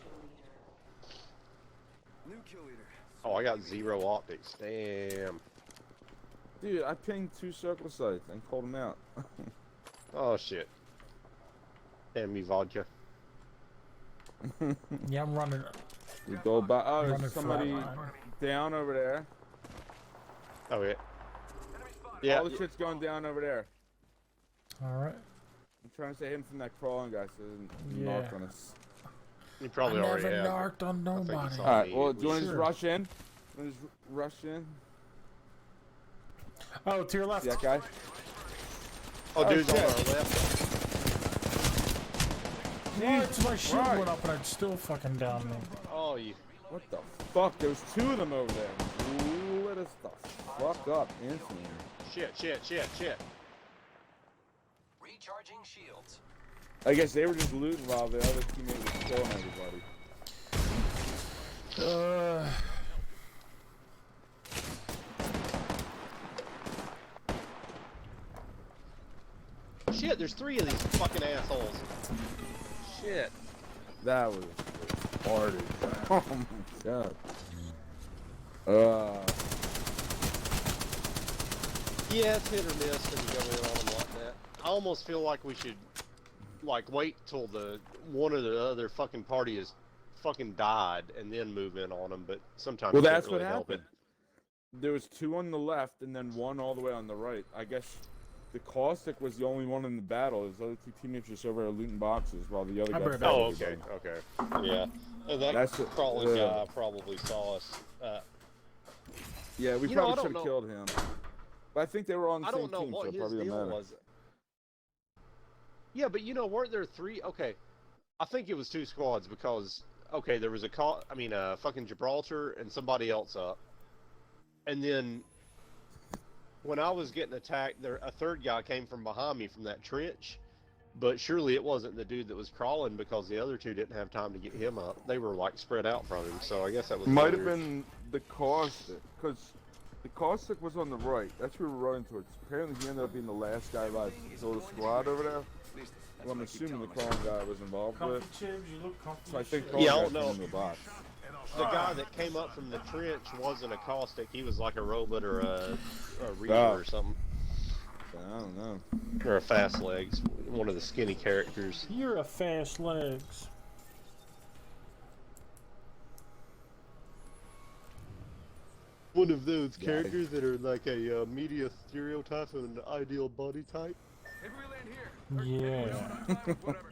New kill leader. Oh, I got 0 optics. Damn. Dude, I pinged 2 circle sites and called them out. Oh shit. Damn me, vodka. Yeah, I'm running. We go by. Oh, running there's somebody flatline. down over there. Oh yeah. Enemy spotted. Yeah. All the shit's going down over there. All right. I'm trying to stay hidden from that crawling guy so it doesn't Yeah. knock on us. You probably I already never have. narked on I think nobody. it's All right. me. Well, do you want to just Sure. rush in? You want to just rush in? Oh, to your left. See that guy? Oh, dude's on shit. our left. Jeez, my shield Right. went up and I'd still fucking down me. Oh, you. What the fuck? There's two of them over there. Lit us the fuck up instantly. Shit. Recharging shields. I guess they were just looting while the other teammate was killing everybody. Shit, there's 3 of these fucking assholes. Shit. That was retarded. Oh my god. Yeah, it's hit or miss when you go in on them like that. I almost feel like we should, like, wait till the one or the other fucking party is fucking died and then move in on them. But sometimes Well, you can't that's what really help happened. There was 2 on the left and then 1 all the way on the right. I guess the Caustic was the only one in the battle. His other 2 teammates were just over there looting boxes while the other I'll guy. be right killed back. Oh, okay, everybody. okay. Yeah. And that That's it. crawling guy probably saw us. Yeah, we You know, I probably don't should have know. killed him. But I think they were on the I same don't know team, so what it his probably deal doesn't matter. was. Yeah, but you know, weren't there 3? Okay, I think it was 2 squads because okay, there was a fucking Gibraltar and somebody else up, and then when I was getting attacked, there a 3rd guy came from behind me from that trench, but surely it wasn't the dude that was crawling because the other 2 didn't have time to get him up. They were like spread out from him, so I guess that was Might have another- been the Caustic, because the Caustic was on the right. That's who we were running towards. Apparently, he ended up being the last guy by his little squad over there. Well, I'm assuming the crawling guy was involved Comfy with. Chibs, you look comfy. So I as think shit. crawling Yeah, I guy don't know. came in the box. The guy that came up from the trench wasn't a caustic. He was like a robot or a reaver Oh. or something. I don't know. Or a fast legs. One of the skinny characters. You're a fast legs. One of those Yeah. characters that are like a media stereotype of an ideal body type. Maybe we land here. Yeah. Whatever.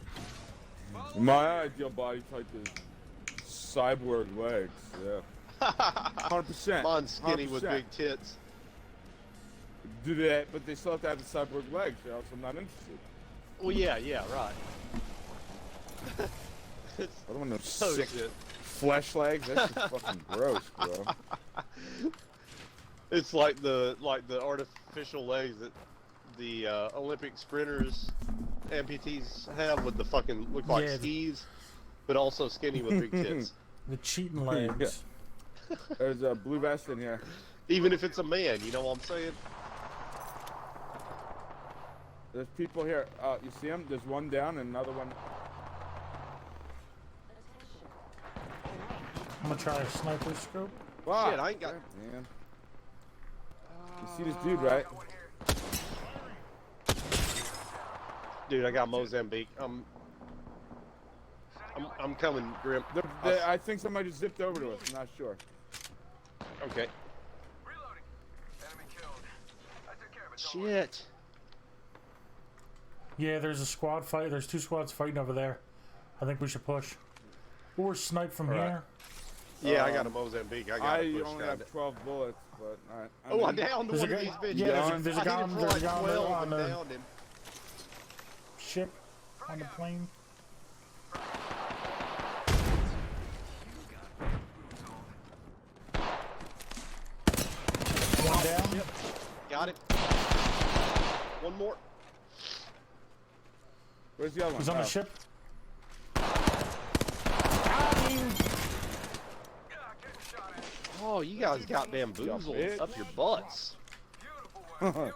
My ideal body type is cyborg legs. Yeah. 100%. Mine's skinny with 100%. big tits. Do that, but they still have to have the cyborg legs, or else I'm not interested. Well, yeah, right. I don't want no So sick shit. flesh legs. That's just fucking gross, bro. It's like the artificial legs that the Olympic sprinters amputees have with the fucking look like Yeah. skis, but also skinny with big tits. The cheating legs. There's a blue vest in here. Even if it's a man, you know what I'm saying? There's people here. You see them? There's one down and another one. I'm gonna try a sniper scope. Wow. Shit, I ain't got- Man. You see this dude, right? Dude, I got Mozambique. I'm coming, Grim. I think somebody just zipped over to us. I'm not sure. Okay. Reloading. Enemy killed. I took care of it. Don't worry. Shit. Yeah, there's a squad fight. There's 2 squads fighting over there. I think we should push. Or snipe from Alright. here. Yeah, I got a Mozambique. I got I to push only down have it. 12 bullets, but alright. Oh, I downed There's one a of guy- these bitches. yeah, there's a I guy hit on- him for there's a like guy on the- 12 on and the- downed him. Ship on the plane. One down. Got it. One more. Where's the other one? He's on Oh. the ship. Oh, you guys got bamboozled bitch. up your butts. Oh,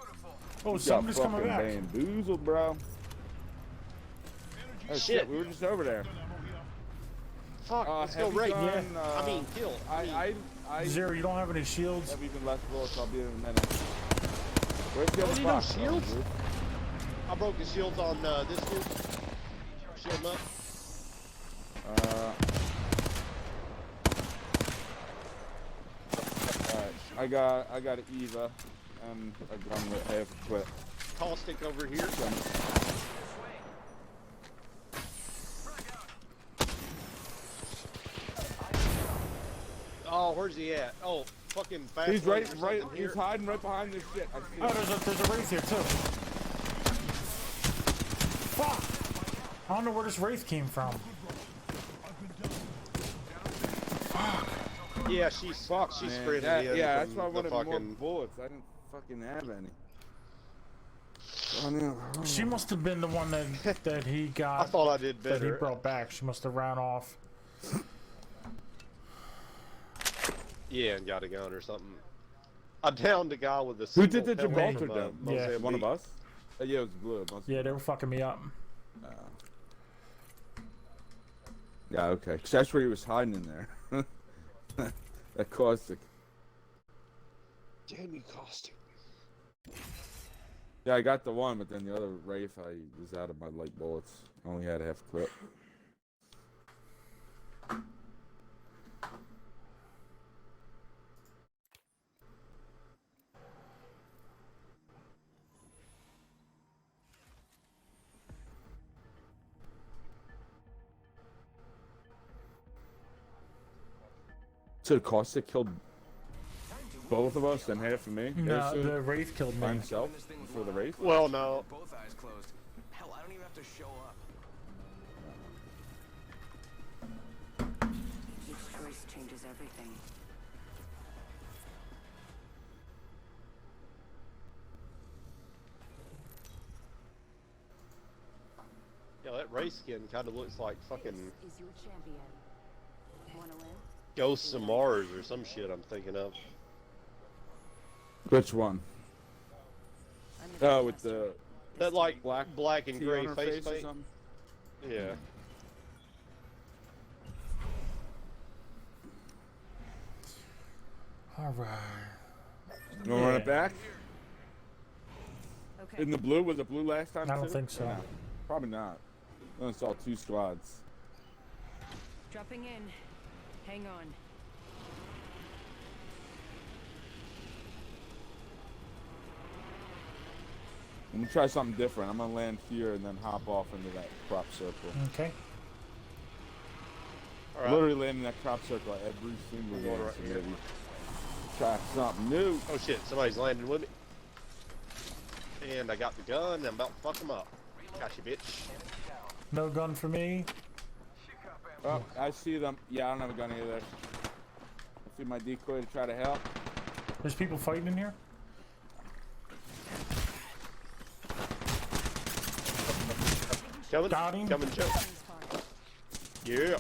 Got somebody's coming fucking back. bamboozled, bro. Oh, shit, we were just over there. Fuck, let's go heavy right. gun, I mean, kill. I Zero, you don't have any shields. have even less bullets. I'll be in a minute. Where's the Oh, other you know box? shields? I broke the shields on this dude. Shield him up. Alright, I got an Eva and a gun with half a clip. Caustic over here. Oh, where's he at? Oh, fucking fast. He's lane right, or right. something He's here. hiding right behind this shit. I see Oh, him. there's a wraith here too. Fuck! I don't know where this wraith came from. Yeah, she's Fuck, man. sprinting That- in. yeah, from that's why I the wanted fucking... more bullets. I didn't fucking have any. Oh, no. She must have been the one that he I got. thought I did That he better. brought back. She must have ran off. Yeah, and got a gun or something. I downed a guy with a. Who did the single pellet Gibraltar from, dump? Yeah. One of us? Yeah, it was blue. It must Yeah, they were fucking me up. Yeah, okay. 'Cause that's where he was hiding in there. That caustic. Damn you, caustic. Yeah, I got the one, but then the other Wraith, I was out of my light bullets. I only had half a clip. So caustic killed both of us and half of me? No, Harrison, the wraith killed by me. himself for the Wraith? Well, no. Both eyes closed. Hell, I don't even have to show up. Each choice changes everything. Yeah, that race skin kind of looks like fucking Is your champion. Wanna win? Ghosts of Mars or some shit I'm thinking of. Which one? I'm the Oh, with master. the That like black black and T gray on her face or paint. something? Yeah. All right. You want to run it back? Okay. In the blue? Was it blue last time? I don't too? think so. No, probably not. I only saw 2 squads. Dropping in. Hang on. I'm gonna try something different. I'm gonna land here and then hop off into that crop circle. Okay. All right. Literally land in that crop circle every single Going game. right So here. maybe try something new. Oh shit! Somebody's landing with me. And I got the gun. And I'm about to fuck him up. Got you, bitch. No gun for me. Oh, I see them. Yeah, I don't have a gun either. I see my decoy to try to help. There's people fighting in here. Coming. Got him. Coming, Joe. Yeah.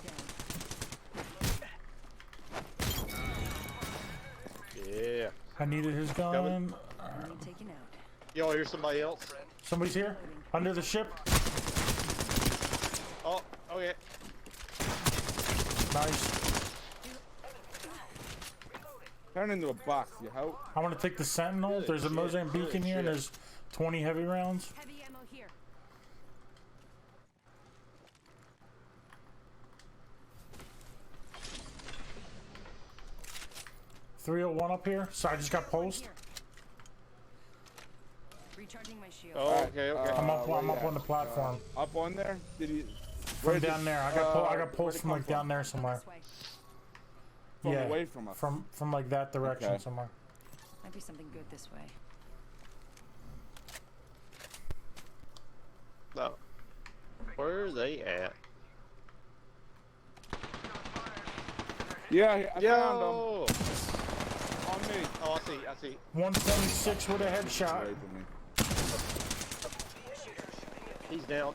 Yeah. I needed his gun. Coming. Enemy taken out. Y'all hear somebody else? Somebody's here. Under the ship. Oh, yeah. Nice. Turn into a box, you hoe. I want to take the Sentinel. There's a shit, Mozambique in good here, and shit. there's 20 heavy rounds. Heavy ammo here. .301 up here. So I just got pulsed. Here. Recharging my shield. Oh, okay. I'm up. where I'm you up at? on the platform. Up on there? Did he? From where'd down you- there. I got I got where'd pulsed it from come like down there somewhere. This way. From Yeah. away from us. From like that direction Okay. somewhere. Might be something good this way. No. Where are they at? Yeah, I found Yo! him. On me. Oh, I see. 126 with a headshot. Away from me. He's down.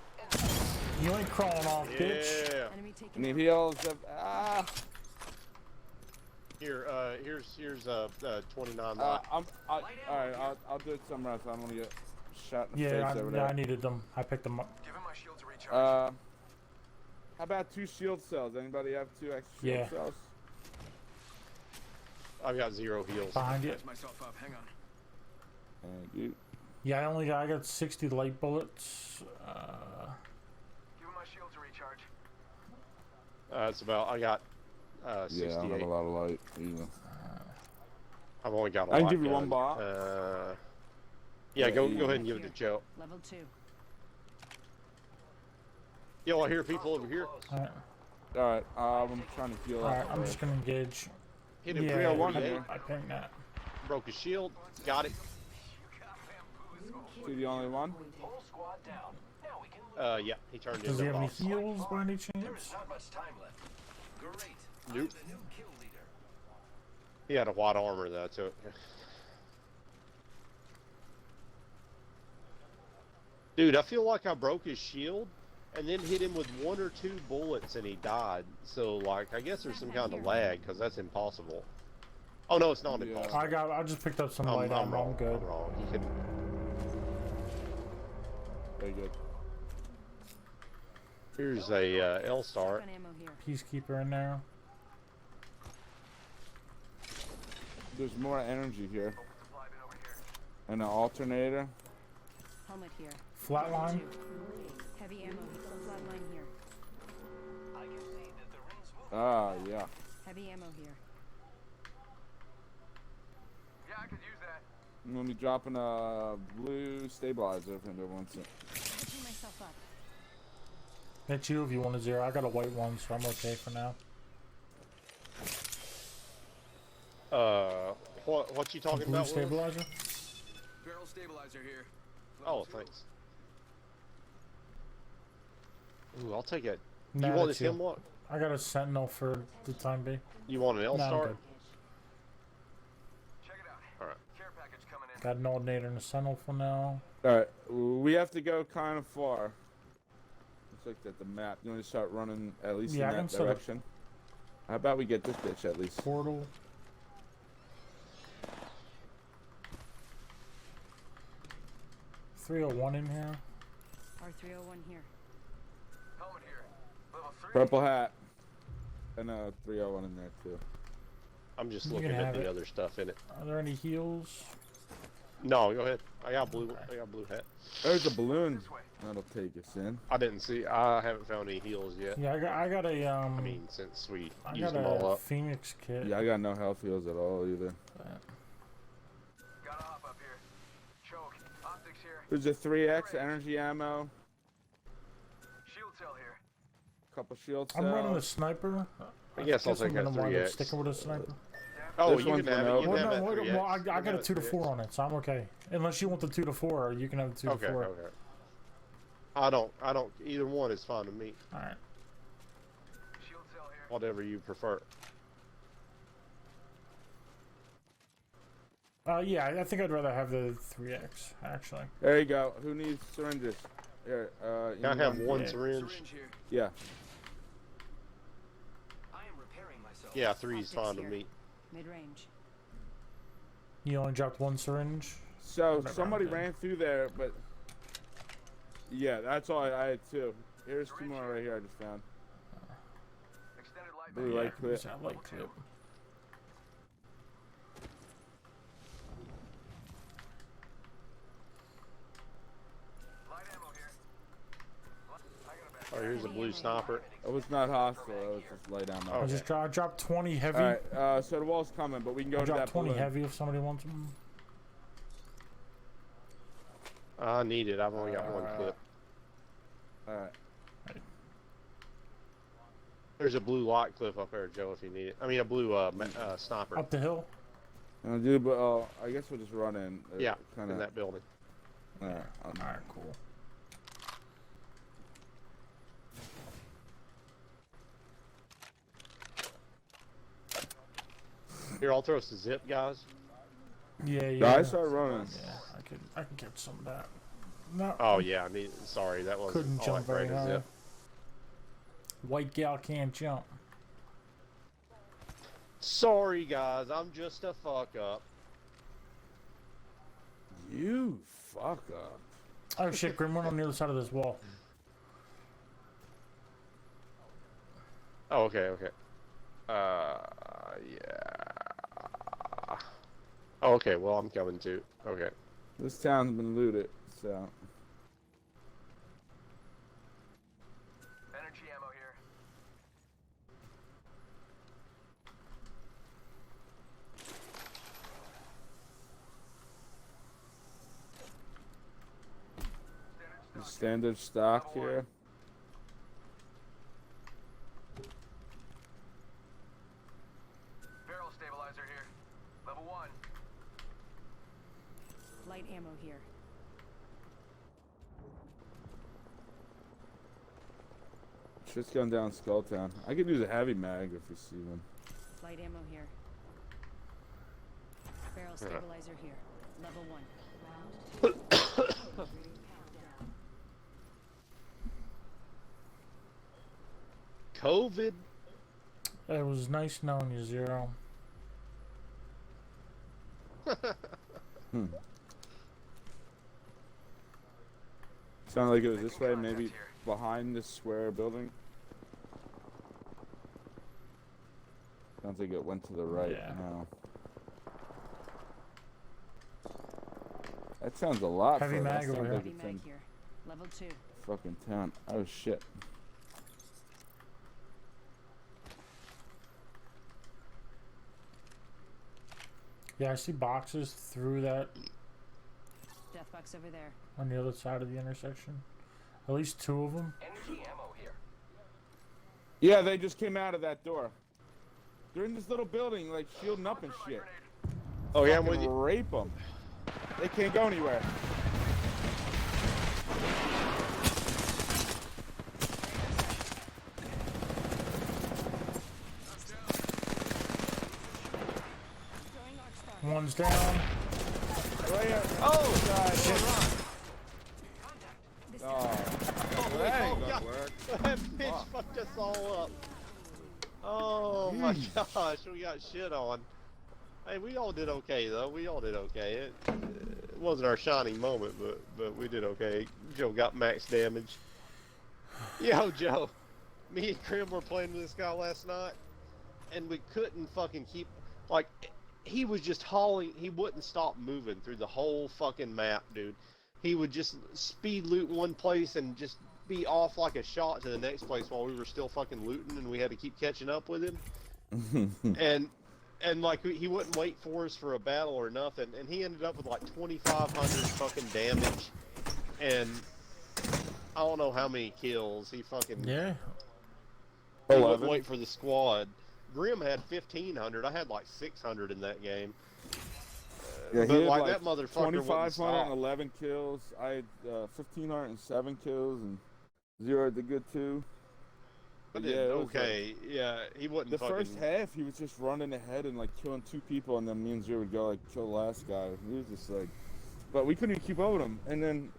You ain't crawling off, bitch. Yeah. Enemy taken Need out. heals. Here, here's 29 lot. Alright, I'll do it somewhere else. I don't want to get shot in the Yeah, face over I there. needed them. I picked them up. Give him my shield to recharge. How about 2 shield cells? Anybody have 2 extra shield Yeah. cells? I've got 0 heals. Behind you. Patch myself up. Hang on. Thank you. Yeah, I got 60 light bullets. Give him my shield to recharge. It's about, I got Yeah, I don't 68. have a lot of light either. I've only got a I can lot give you gun. one bot. Yeah, go Yeah. ahead and give it to Joe. Level 2. Yo, I hear people over here. Alright, Alright, I'm trying to heal up. I'm just gonna engage. Hit him. Yeah, 301 I, here. I pinged that. Broke his shield. Got it. You the only one? Whole squad down. Now we can Yeah, he turned Does into he have any boss. heals by any There is chance? not much time left. Great. Nope. I'm the new kill leader. He had a white armor that I took. Dude, I feel like I broke his shield and then hit him with 1 or 2 bullets and he died. So, like, I guess there's some kind of lag because that's impossible. Oh, no, it's not Yeah. impossible. I just picked up some I'm light ammo. I'm wrong. good. I'm wrong. You can... Very good. Here's a L-Star. Gun ammo here. Peacekeeper in there. There's more energy here. And an alternator. Helmet here. Flatline. Heavy ammo here. Flatline here. I can see that the ring's moving. Ah, yeah. Heavy ammo here. Yeah, I could use that. I'm gonna be dropping a blue stabilizer if anybody wants it. Catching myself up. Hit you if you want a 0. I got a white one, so I'm okay for now. What you talking Blue about? Willis? stabilizer? Barrel stabilizer here. Oh, thanks. Ooh, I'll take it. Nah, You want that's this hemlock? I got a sentinel for the time being. You want an Nah, I'm L-Star? good. Check it out. Alright. Care package coming in. Got an alternator and a sentinel for now. Alright, we have to go kind of far. Let's look at the map. You want to start running at least Yeah, I in can that set up- direction? How about we get this bitch at least? Portal. .301 in here. R301 here. Helmet here. Level 3. Purple hat. And a 301 in there too. I'm just You looking can at have the it. other stuff in it. Are there any heals? No, go ahead. I got blue. Okay. I got blue hat. There's a balloon. That'll take us in. I didn't see. I haven't found any heals yet. Yeah, I got a I mean, since we I used got them all a up. Phoenix kit. Yeah, I got no health heals at all either. Gotta hop up here. Choke. Optics here. There's a 3x energy ammo. Shield cell here. Couple shield I'm running a cells. sniper. I guess I'll take I'm that gonna wind up 3X. sticking with a sniper. Oh, This you one's can have one it. You over. can Well, have no, that 3X. well, I You can got a have 2 to 3X. 4 on it, so I'm okay. Unless you want the 2 to 4, you can have the 2 Okay, to 4. okay. I don't. Either one is fine to me. All right. Shield cell here. Whatever you prefer. Yeah, I think I'd rather have the 3X actually. There you go. Who needs syringes? Here, you Can I need have one Yeah. syringe? Syringe here. Yeah. I am repairing myself. Yeah, 3's fine Optics to here. me. Mid-range. You only dropped 1 syringe. So Whatever, somebody I'm good. ran through there, but yeah, that's all I had too. Here's 2 more right here I just found. Extended light Blue mag. light clip. use that light clip. Light ammo here. I got a back. Oh, here's a blue sniper. It was not hostile. It was just lay down Oh, there. I dropped 20 heavy. All right. So the wall's coming, but we can go I to dropped that 20 balloon. heavy if somebody wants them. I need it. I've only got one clip. All right. There's a blue light clip up there, Joe, if you need it. I mean, a blue sniper. Up the hill. Dude, but I guess we'll just run in. Yeah, Kind in of. Uh, that building. All right. All right, cool. Here, I'll throw us a zip, guys. Yeah, yeah. Guys, start running. Yeah, I can catch some of that. No, Oh yeah, I need. Sorry, that wasn't couldn't all jump that very great a high. zip. White gal can't jump. Sorry, guys. I'm just a fuck up. You fuck up. Oh shit, Grim went on the other side of this wall. Oh, okay, okay. Yeah. Oh, okay. Well, I'm coming too. Okay. This town's been looted, so. Energy ammo here. Standard stock here. Barrel stabilizer. Light ammo here. Shit's going down Skulltown. I could use a heavy mag if you see one. Light ammo here. Barrel stabilizer here. Level 1. COVID. It was nice knowing you, Zero. Sounded like it was this way, maybe behind this square building. Sounds like it went to the right Yeah. now. That sounds a lot Heavy further. That mag over sounds here. like Heavy it's mag in here. Level 2. fucking town. Oh shit. Yeah, I see boxes through that Death box over there. on the other side of the intersection. At least 2 of them. Energy ammo here. Yeah, they just came out of that door. They're in this little building, like shielding up and shit. Oh yeah, I'm Fucking with you. rape them. They can't go anywhere. Throwing Arcstar. One's down. Right here. Oh, God. This Oh, that ain't God. gonna work. that bitch fucked us all up. Oh my gosh, we got shit on. Hey, we all did okay though. We all did okay. It wasn't our shining moment, but we did okay. Joe got max damage. Yo, Joe, me and Krim were playing with this guy last night, and we couldn't fucking keep like. He was just hauling. He wouldn't stop moving through the whole fucking map, dude. He would just speed loot one place and just be off like a shot to the next place while we were still fucking looting, and we had to keep catching up with him. and like he wouldn't wait for us for a battle or nothing, and he ended up with like 2,500 fucking damage, and I don't know how many kills. He fucking Yeah. he 11. wouldn't wait for the squad. Grim had 1,500. I had like 600 in that game. Yeah, But he had like that motherfucker wouldn't 2,511 kills. I had 1,507 kills and 0 did good too. I But did it was, okay. Yeah, he wouldn't the fucking. first half, he was just running ahead and like killing 2 people, and then me and Zero would go like kill the last guy. He was just like, but we couldn't even keep up with him. And then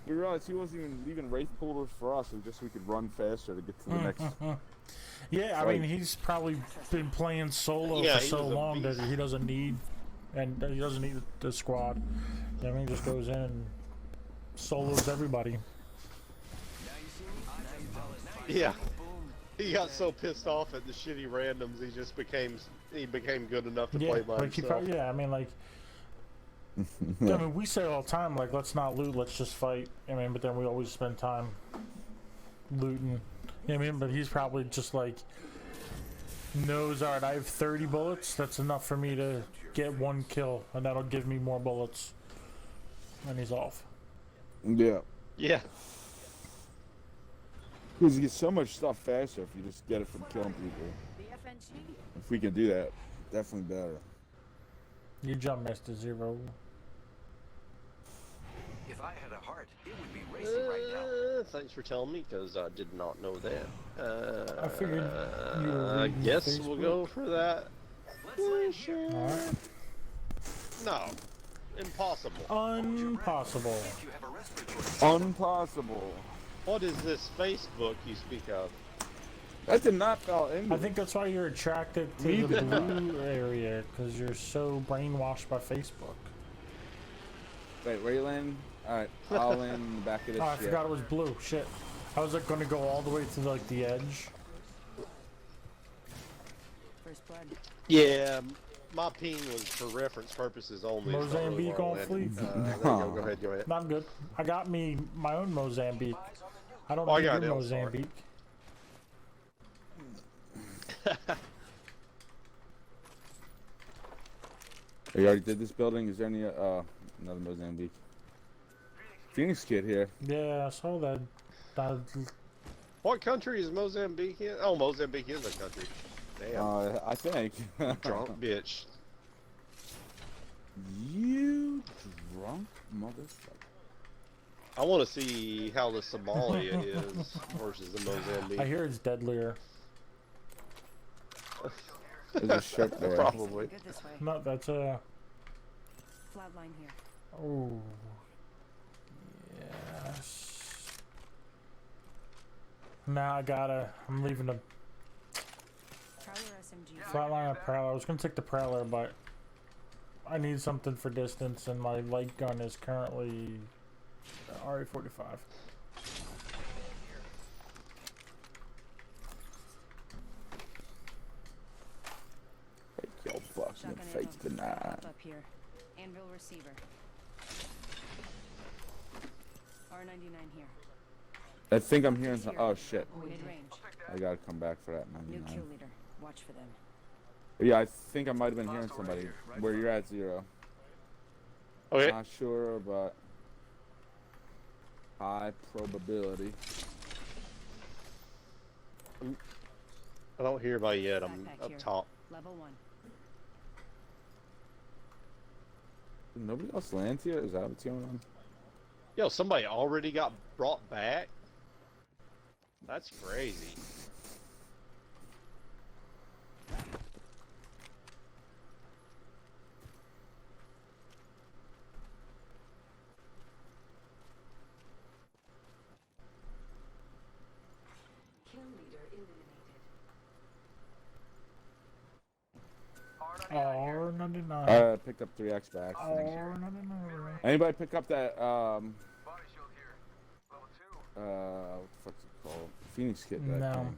we realized he wasn't even leaving wraith poolers for us, so just we could run faster to get to the next. Yeah, I Like- mean, he's probably been playing solo Yeah, for he so was a long that beast. he doesn't need, and he doesn't need the squad. I mean, he just goes in and solos everybody. Yeah, he got so pissed off at the shitty randoms, he became good enough to Yeah, play by like he himself. probably, yeah, I mean, like, I mean, we say all the time, like, let's not loot, let's just fight. I mean, but then we always spend time looting. You know what I mean? But he's probably just like knows, all right, I have 30 bullets. That's enough for me to get 1 kill, and that'll give me more bullets. And he's off. Yeah. Yeah, Because you get so much stuff faster if you just get it from killing people. The FNG. If we can do that, definitely better. You jump, Mr. Zero. If I had a heart, it would be racing right now. thanks for telling me, because I did not know that. I figured you were I reading guess we'll Facebook. go for that. Let's land here. Alright. No, impossible. Impossible. If you have a respiratory Impossible. What is this Facebook you speak of? That did not fall into I think that's why you're attracted to Me the either. blue area, because you're so brainwashed by Facebook. Wait, where you landing? Alright, I'll land in the back of this Oh, I shit. forgot it was blue. Shit. I was like going to go all the way to like the edge. First blood. Yeah, my ping was for reference purposes only. It's not really Mozambique where I on landed. fleek? There you go. Go ahead. Go ahead. I'm good. I got me my own Mozambique. I don't Oh, I need got your it, I'm sorry. Mozambique. Oh, you already did this building? Is there any, another Mozambique? Phoenix kid here. Yeah, I saw that. that What country is Mozambique in? Oh, Mozambique is a country. Damn, I think. drunk bitch. You drunk drunk motherfucker. I want to see how the Somalia is versus the Mozambique. I hear it's deadlier. There's a ship there. Probably. Good this way. No, that's a. Flatline here. Oh. Yes. Now I gotta. I'm leaving the Prowler SMG. flatline or prowler. I was gonna take the prowler, but I need something for distance, and my light gun is currently RA-45. Take your fucking Shotgun face ammo. tonight. Pop up here. Anvil receiver. R99 here. I think I'm hearing some. Oh shit. Mid range. I gotta come back for that New 99. kill leader. Watch for them. Yeah, I think I might have been hearing somebody. Where you're at, 0. Okay. Not sure, but high probability. I don't hear anybody yet. I'm Backpack up here. top. Level 1. Did nobody else land here? Is that what's going on? Yo, somebody already got brought back? That's crazy. Kill leader eliminated. R99. I picked up 3x back. R99. Anybody pick up that Body shield here. Level 2. what the fuck's it called? Phoenix kit back. No.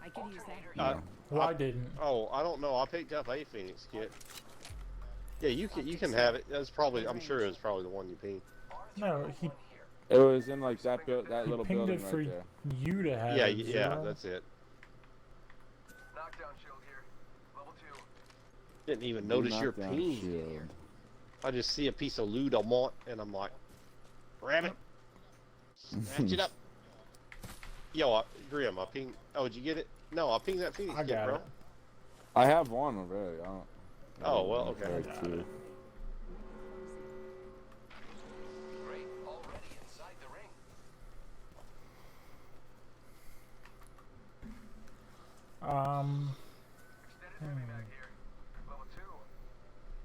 I could use that. No. Well, I didn't. Oh, I don't know. I picked up a Phoenix kit. Yeah, you can have it. That's probably. I'm sure it was probably the one you pinged. No, he It was in like that that little pinged building it for right there. you to have. Yeah, it, yeah, Zero. that's it. Knockdown shield here. Level 2. Didn't even notice your Knockdown ping. shield. I just see a piece of loot I want, and I'm like, grab it, snatch it up. Yo, Grim, I ping. Oh, did you get it? No, I pinged that Phoenix I kit, got bro. it. I have one already. I don't, Oh, well, okay. Like two. Great. Already inside the ring. Extended heavy mag here. Level 2.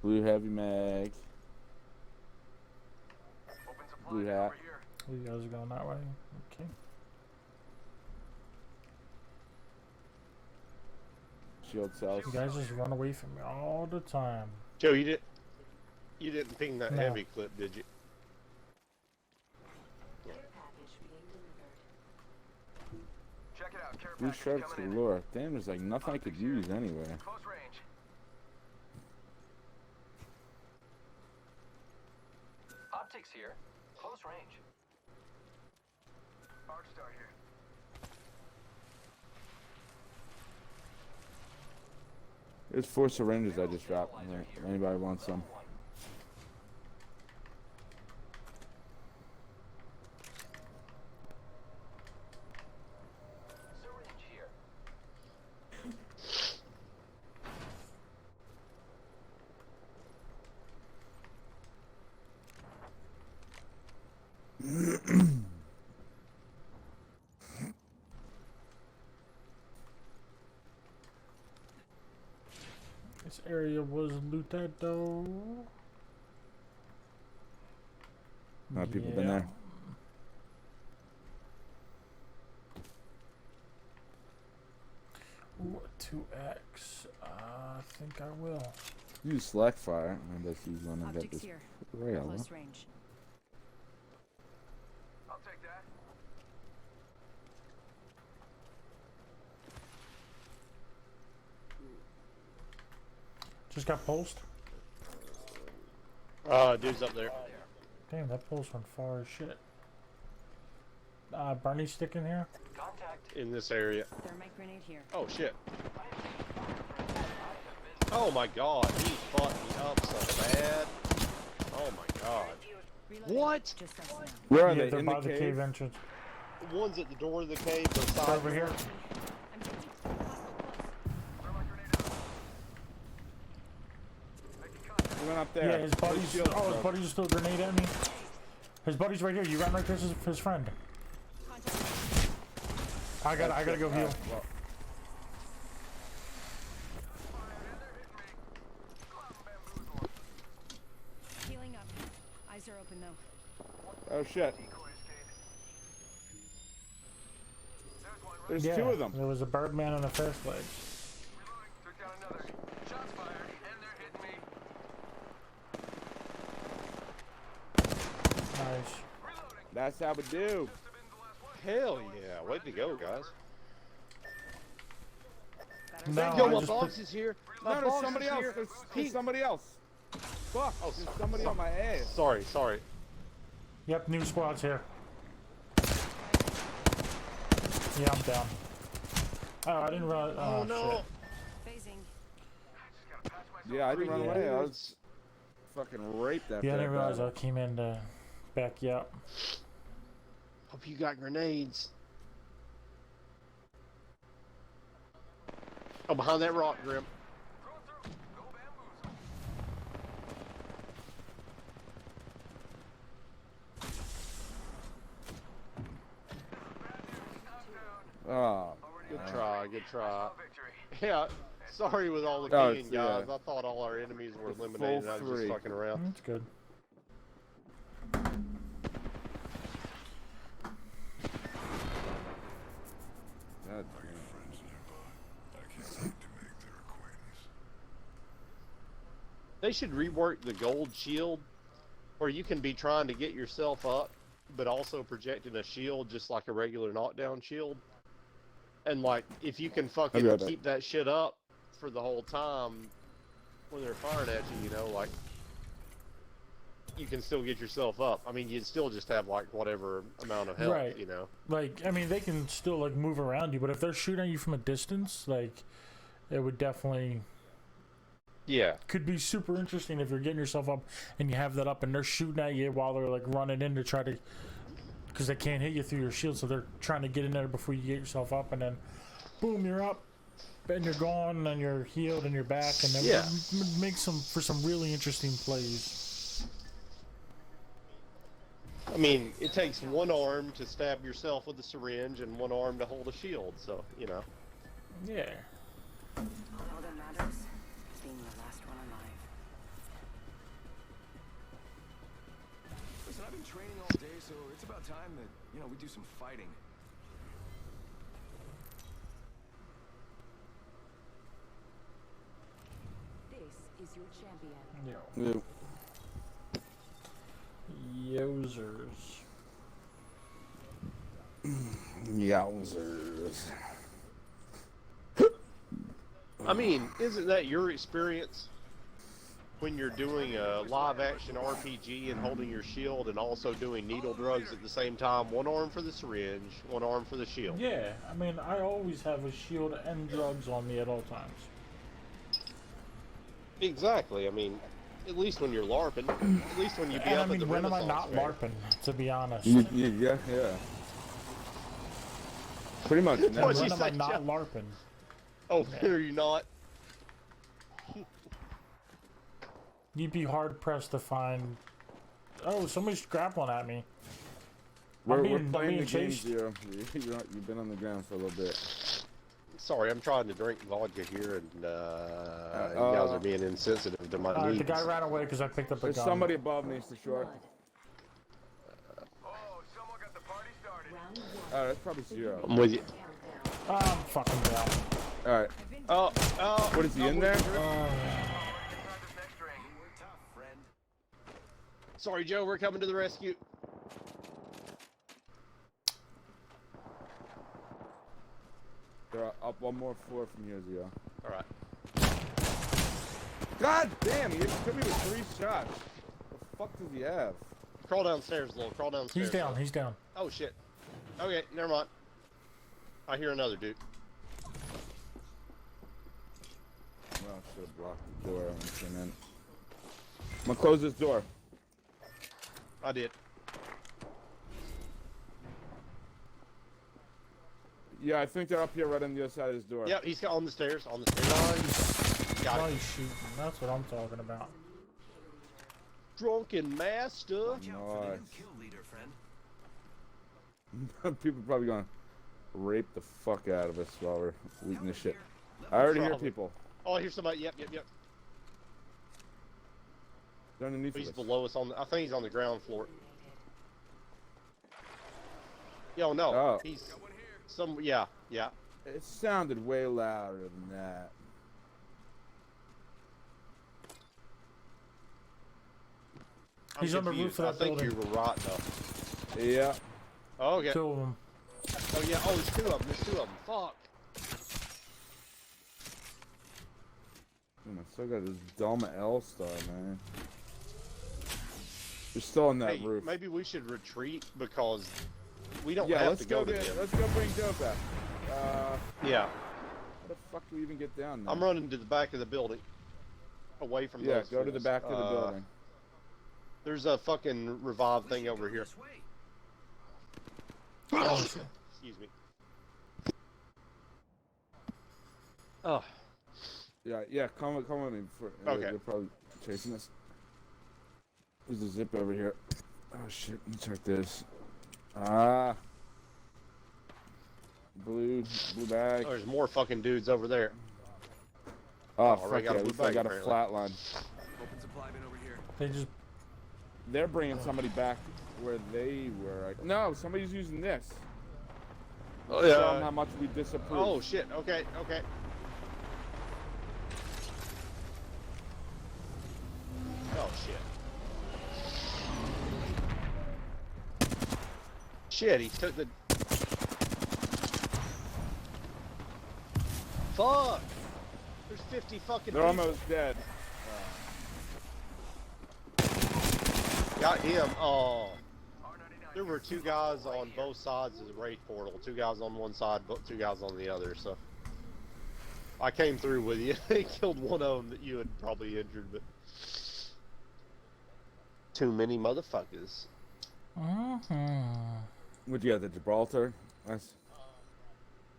Blue heavy mag. Open supply Blue bin hat. over here. You guys are going that way. Okay. Shield cells. You guys just run away from me all the time. Joe, you didn't ping that No. heavy clip, did you? Care package being delivered. Check it out. Care Blue package sharks coming in. galore. Damn, there's like nothing I could use anyway. Close range. Optics here. Close range. Arcstar here. There's 4 syringes I just dropped. Anybody want some? Syringe here. This area was looted though. A lot of people been there. Ooh, 2x. I think I will. Use select fire. And let's use one and get Optics this here. rail. Close range. I'll take that. Just got pulsed. Dude's up there. Damn, that pulse went far as shit. Bernie stick in here. Contact. In this area. Thermite grenade here. Oh shit. Oh my god, he fucked me up so bad. Oh my god. Reloading. What? Just us now. Where are Yeah, they? they're In by the the cave? cave entrance. The one's at the door of the cave, the It's side over here. I'm changing. Hostile close. Thermite grenade out. Making contact. We're went up there. Yeah, his buddy's. shield Oh, his broke. buddy just threw a grenade at me. His buddy's right here. You ran right past his friend. I gotta go heal. Well, Healing up. Eyes are open though. oh shit. There's Yeah, two of them. there was a Birdman and a Fast Legs. Took down another. Shots fired, and they're hitting me. Nice. Reloading. That's how we do. Hell yeah! Way to go, guys. No, Yo, I my just box is here. My No, there's box somebody is else. here. There's Pete. somebody else. Fuck. Oh, There's sorry, somebody on my ass. Sorry, sorry. Yep, new squad's here. Yeah, I'm down. Oh, I didn't realize. Oh, no. Shit. Phasing. Yeah, I didn't run away. I was Yes. fucking raped after Yeah, I that didn't realize battle. I came in to back you up. Hope you got grenades. Oh, behind that rock, Grim. Oh, Good try, good try. Yeah, sorry with all the Oh, killing, it's, yeah. guys. I thought all our enemies were The eliminated and I full was just three. fucking around. That's good. God Friends nearby. I can't wait to make their acquaintance. They should rework the gold shield where you can be trying to get yourself up, but also projecting a shield just like a regular knockdown shield. And like, if you can fucking got that. keep that shit up for the whole time when they're firing at you, you know, like, you can still get yourself up. I mean, you'd still just have like whatever amount of health, Right. you know. Like, I mean, they can still like move around you, but if they're shooting at you from a distance, like, it would definitely Yeah. could be super interesting if you're getting yourself up and you have that up and they're shooting at you while they're like running in to try to, because they can't hit you through your shield, so they're trying to get in there before you get yourself up, and then boom, you're up and you're gone and you're healed and you're back, and then Yeah. make some really interesting plays. I mean, it takes one arm to stab yourself with a syringe and one arm to hold a shield, so, you know. Yeah. All that matters is being the last one alive. Listen, I've been training all day, so it's about time that, you know, we do some fighting. This is your champion. Yeah. damn. Yozers. Yowzers. I mean, isn't that your experience when you're doing a live action RPG and holding your shield and also doing needle drugs at the same time? One arm for the syringe, one arm for the shield. Yeah, I mean, I always have a shield and drugs on me at all times. Exactly. I mean, at least when you're LARPing, at least when you be And I up mean, at the when am I Renaissance not Fair. LARPing, to be honest? Yeah. Pretty much. What'd never. you When am I say, not John? LARPing? Oh, are you not? You'd be hard pressed to find. Oh, somebody's grappling at me. We're being playing the game, chased. Zero. You've been on the ground for a little bit. Sorry, I'm trying to drink vodka here, and you guys are being insensitive to my needs. The guy ran away because I picked up a There's gun. somebody above me for sure. Oh, someone got the party started. Alright, that's probably Zero. I'm with you. I'm fucking down. Alright. Oh, What is he in there? Inside this next ring. We're tough, friend. sorry, Joe. We're coming to the rescue. They're up one more floor from here, Zero. All right. God damn, he hit me with 3 shots. The fuck does he have? Crawl downstairs, Lil. Crawl downstairs. He's down. Lil. He's down. Oh shit. Okay, never mind. I hear another dude. Well, I should have blocked the door when he came in. I'm gonna close this door. I did. Yeah, I think they're up here right on the other side of this door. Yep, he's on the stairs. On the stairs. Nice. Got it. Nice shooting. That's what I'm talking about. drunken master. Watch out for the new Nice. kill leader, friend. People are probably gonna rape the fuck out of us while we're looting this shit. I already hear Probably. people. Oh, here's somebody. Yep. They're underneath He's of us. below us on the, I think he's on the ground floor. Yo, no. Oh. He's yeah. It sounded way louder than that. He's on the roof of that I think building. you were right though. Yeah. Oh, okay. Two of them. Oh yeah. Oh, there's two of them. Fuck. I still got this dumb L star, man. They're still on that Hey, roof. maybe we should retreat because we don't Yeah, have let's to go go. to them. Let's go bring Joe back. Yeah. How the fuck do we even get down there? I'm running to the back of the building. Away from Yeah, those go to the fools. back of the building. There's a fucking revive thing over here. This way. Excuse me. Oh. Yeah, come with me. Okay. They're probably chasing us. There's a zip over here. Oh shit, let me check this. Ah. Blue bag. Oh, there's more fucking dudes over there. Oh, I fuck already yeah, got a at blue least I bag, got a apparently. flat line. Open supply bin over here. They just They're bringing somebody back where they were. No, somebody's using this. Oh, Show yeah. them how much we disapprove. Oh shit. Okay. Oh shit. Shit, he took the. Fuck! There's 50 fucking They're people. almost dead. Got him. Oh. There were two guys on both sides of the raid portal. Two guys on one side, but two guys on the other, so. I came through with you. He killed one of them that you had probably injured, but. Too many motherfuckers. What'd you got, the Gibraltar? That's...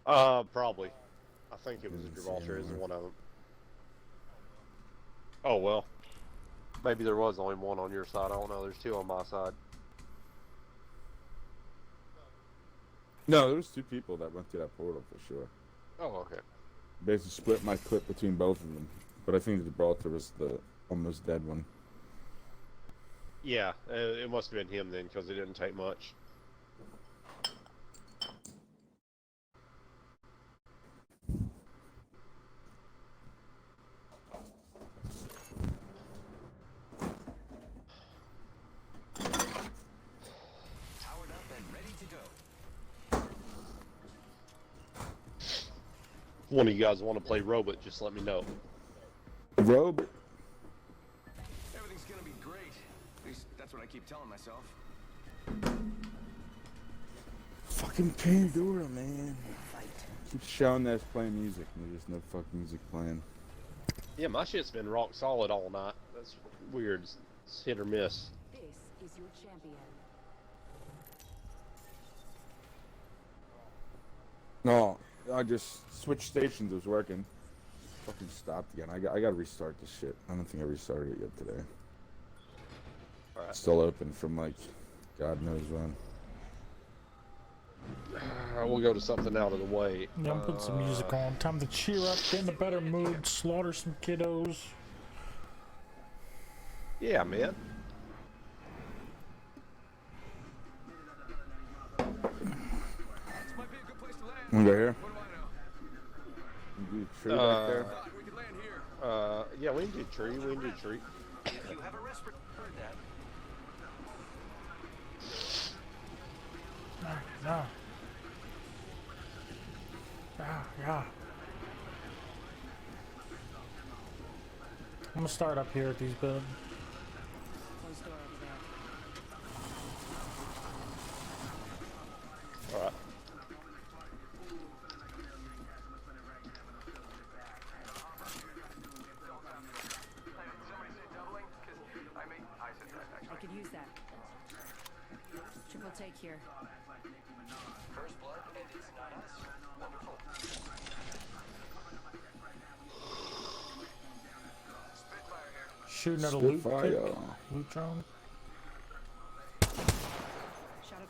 Probably. I think it was a Didn't see Gibraltar is anywhere. one of them. Oh well. Maybe there was only one on your side. I don't know. There's two on my side. No, there was two people that went through that portal for sure. Oh, okay. Basically split my clip between both of them. But I think the Gibraltar was the almost dead one. Yeah, it must have been him then, because it didn't take much. Powered up and ready to go. If one of you guys want to play Robot, just let me know. Robe? Everything's gonna be great. At least that's what I keep telling myself. Fucking Pandora, man. Keeps showing that it's playing music, and there's just no fucking music playing. Yeah, my shit's been rock solid all night. That's weird. It's hit or miss. This is your champion. No, I just switched stations. It was working. Fucking stopped again. I gotta restart this shit. I don't think I restarted it yet today. Alright. Still open from like, God knows when. We'll go to something out of the way. yeah, I'm putting some music on. Time to cheer up, get in a better mood, slaughter some kiddos. Yeah, man. This might be a good place to land. Wanna go here? What do I know? You do a tree back there? Thought we could land here. Yeah, we can do tree. We can do tree. If you have a respirator, heard that. Yeah. Yeah. I'm gonna start up here at these builds. Closed door over there. Alright. I could use that. Triple take here. First blood, and it's not us. Wonderful. Spitfire here. shooting at a loot Spitfire. kick. Loot drone. Shadow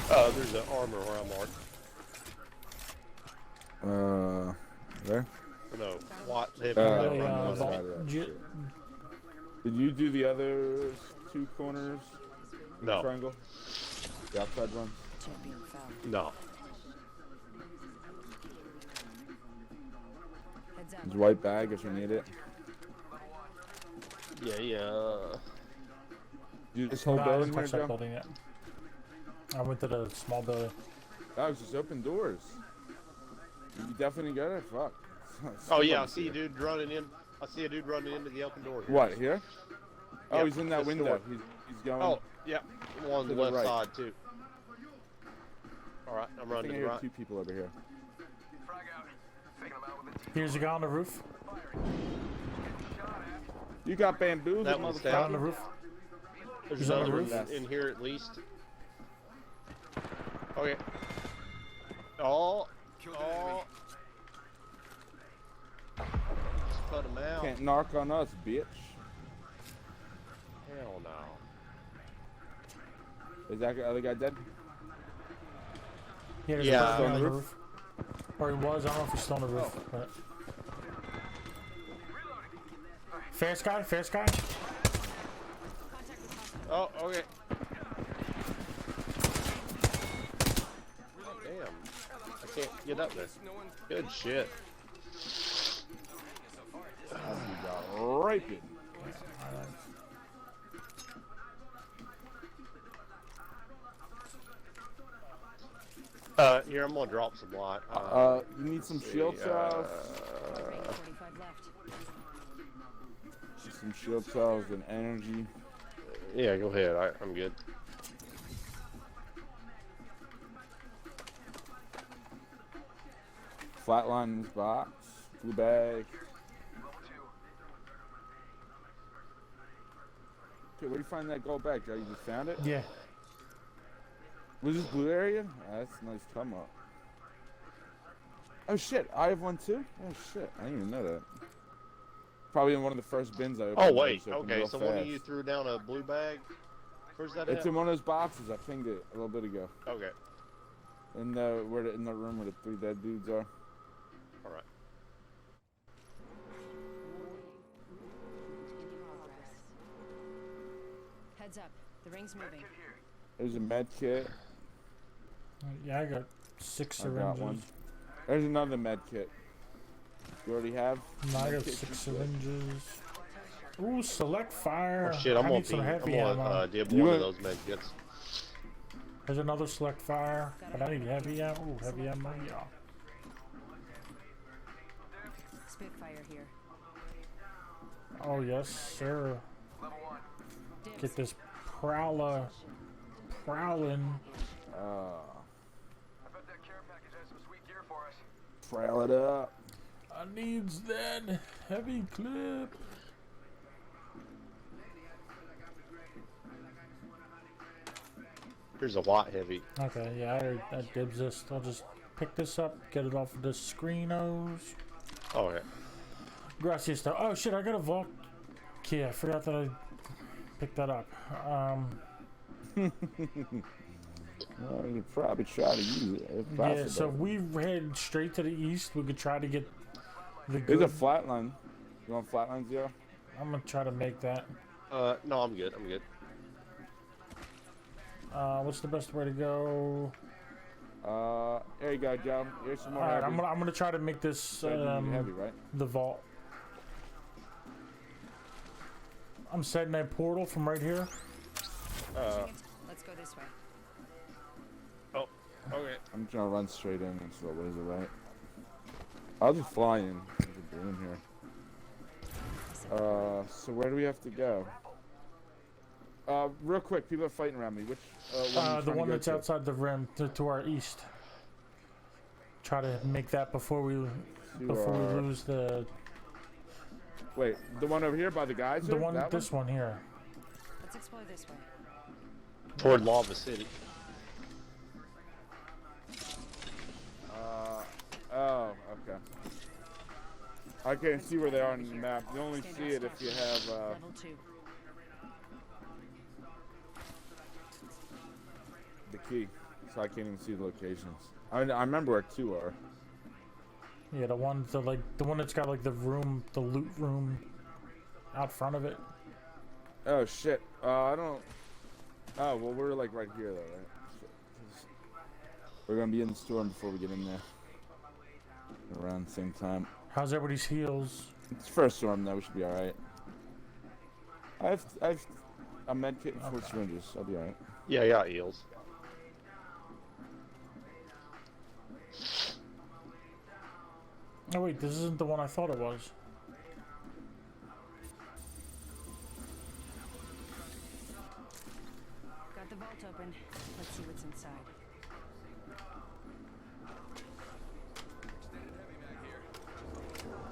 cargo. There's an armor where I'm marked. There? No, what? Oh, Yeah, that's vault. right, right. J- Did you do the other 2 corners? No. Triangle? The outside one? Champion fell. No. Heads up. There's a white bag if you need it. Yeah. Do this whole Nah, I building didn't here, touch that Joe? building yet. I went to the small building. Oh, it's just open doors. You definitely got it? Fuck. Oh yeah, I see a dude running in. I see a dude running into the open door. What, here? Oh, Yep, he's in that this window. door. He's going. Oh, yeah. One on To the the left right. side too. All right, I'm I running think to I the hear right. 2 people over here. Frag out. Taking them out with a Here's a guy on the roof. You got bamboozled, That one's Guy motherfucker. on the roof. There's He's on the another roof? one in here at least. Okay. Oh. Oh. Just put him out. Can't narc on us, bitch. Hell no. Is that other guy dead? Yeah, there's Yeah. a guy Still on on the the roof. Or he was. I don't know if he's still on the roof. But... Fast guy. Fast guy. Oh, okay. Damn. I can't get up there. Good shit. You got raped. Here, I'm gonna drop some light. You need some let's shield see, cells. Ring 45 left. Some shield cells and energy. Yeah, go ahead. I'm good. Flatline this box. Blue bag. Okay, where do you find that gold bag, Joe? You just found it? Yeah. Was this blue area? Ah, that's a nice come up. Oh shit, I have one too? Oh shit, I didn't even know that. Probably in one of the first bins I opened. Oh I wait, just opened okay. real So one of fast. you threw down a blue bag. Where's that It's at? in one of those boxes. I pinged it a little bit ago. Okay. In the in the room where the 3 dead dudes are. All right. Heads up. The ring's moving. There's a med kit. Yeah, I got 6 I got syringes. one. There's another med kit. You already have? No, I med got kit? 6 syringes. Ooh, select fire. Oh shit, I'm I gonna need some heavy I'm ammo. gonna dib You one of want- those med kits. There's another select fire, but I need heavy ammo. Ooh, heavy ammo, yeah. Spitfire here. Oh yes, sir. Dibs. Get this prowler prowling. I bet that care package has some sweet gear for us. Trail it up. I needs that heavy clip. Here's a lot heavy. Okay, yeah, I dibs this. I'll just pick this up, get it off of the screenos. Oh yeah. Gracias. Oh shit, I got a vault key. I forgot that I picked that up. Well, you could probably try to use it if Yeah, possible. so if we head straight to the east, we could try to get the There's good. a flatline. You want flatlines, Zero? I'm gonna try to make that. No, I'm good. I'm good. What's the best way to go? There you go, Joe. Here's some more Alright, heavy. I'm gonna try to make this So you need heavy, right? the vault. I'm setting a portal from right here. Let's go this way. Oh, okay. I'm trying to run straight in. So what is it, right? I'll just fly in. What's it doing here? So where do we have to go? Real quick, people are fighting around me. Which one are you The trying to one go that's to? outside the rim to our east. Try to make that before we our- lose the Wait, the one over here by the guys? the here? one That this one here. Let's explore this way. Toward Lava City. Oh, okay. I can't see where they are on the map. You only see it if you have Level 2. the key, so I can't even see the locations. I remember where 2 are. Yeah, the one that's got like the loot room out front of it. Oh shit. I don't. Oh well, we're like right here though, right? We're gonna be in the storm before we get in there. Around the same time. How's everybody's heals? It's first storm though. We should be all right. I've a med kit and 4 syringes. I'll be all right. Yeah, I got eels. Oh wait, this isn't the one I thought it was. Got the vault open. Let's see what's inside.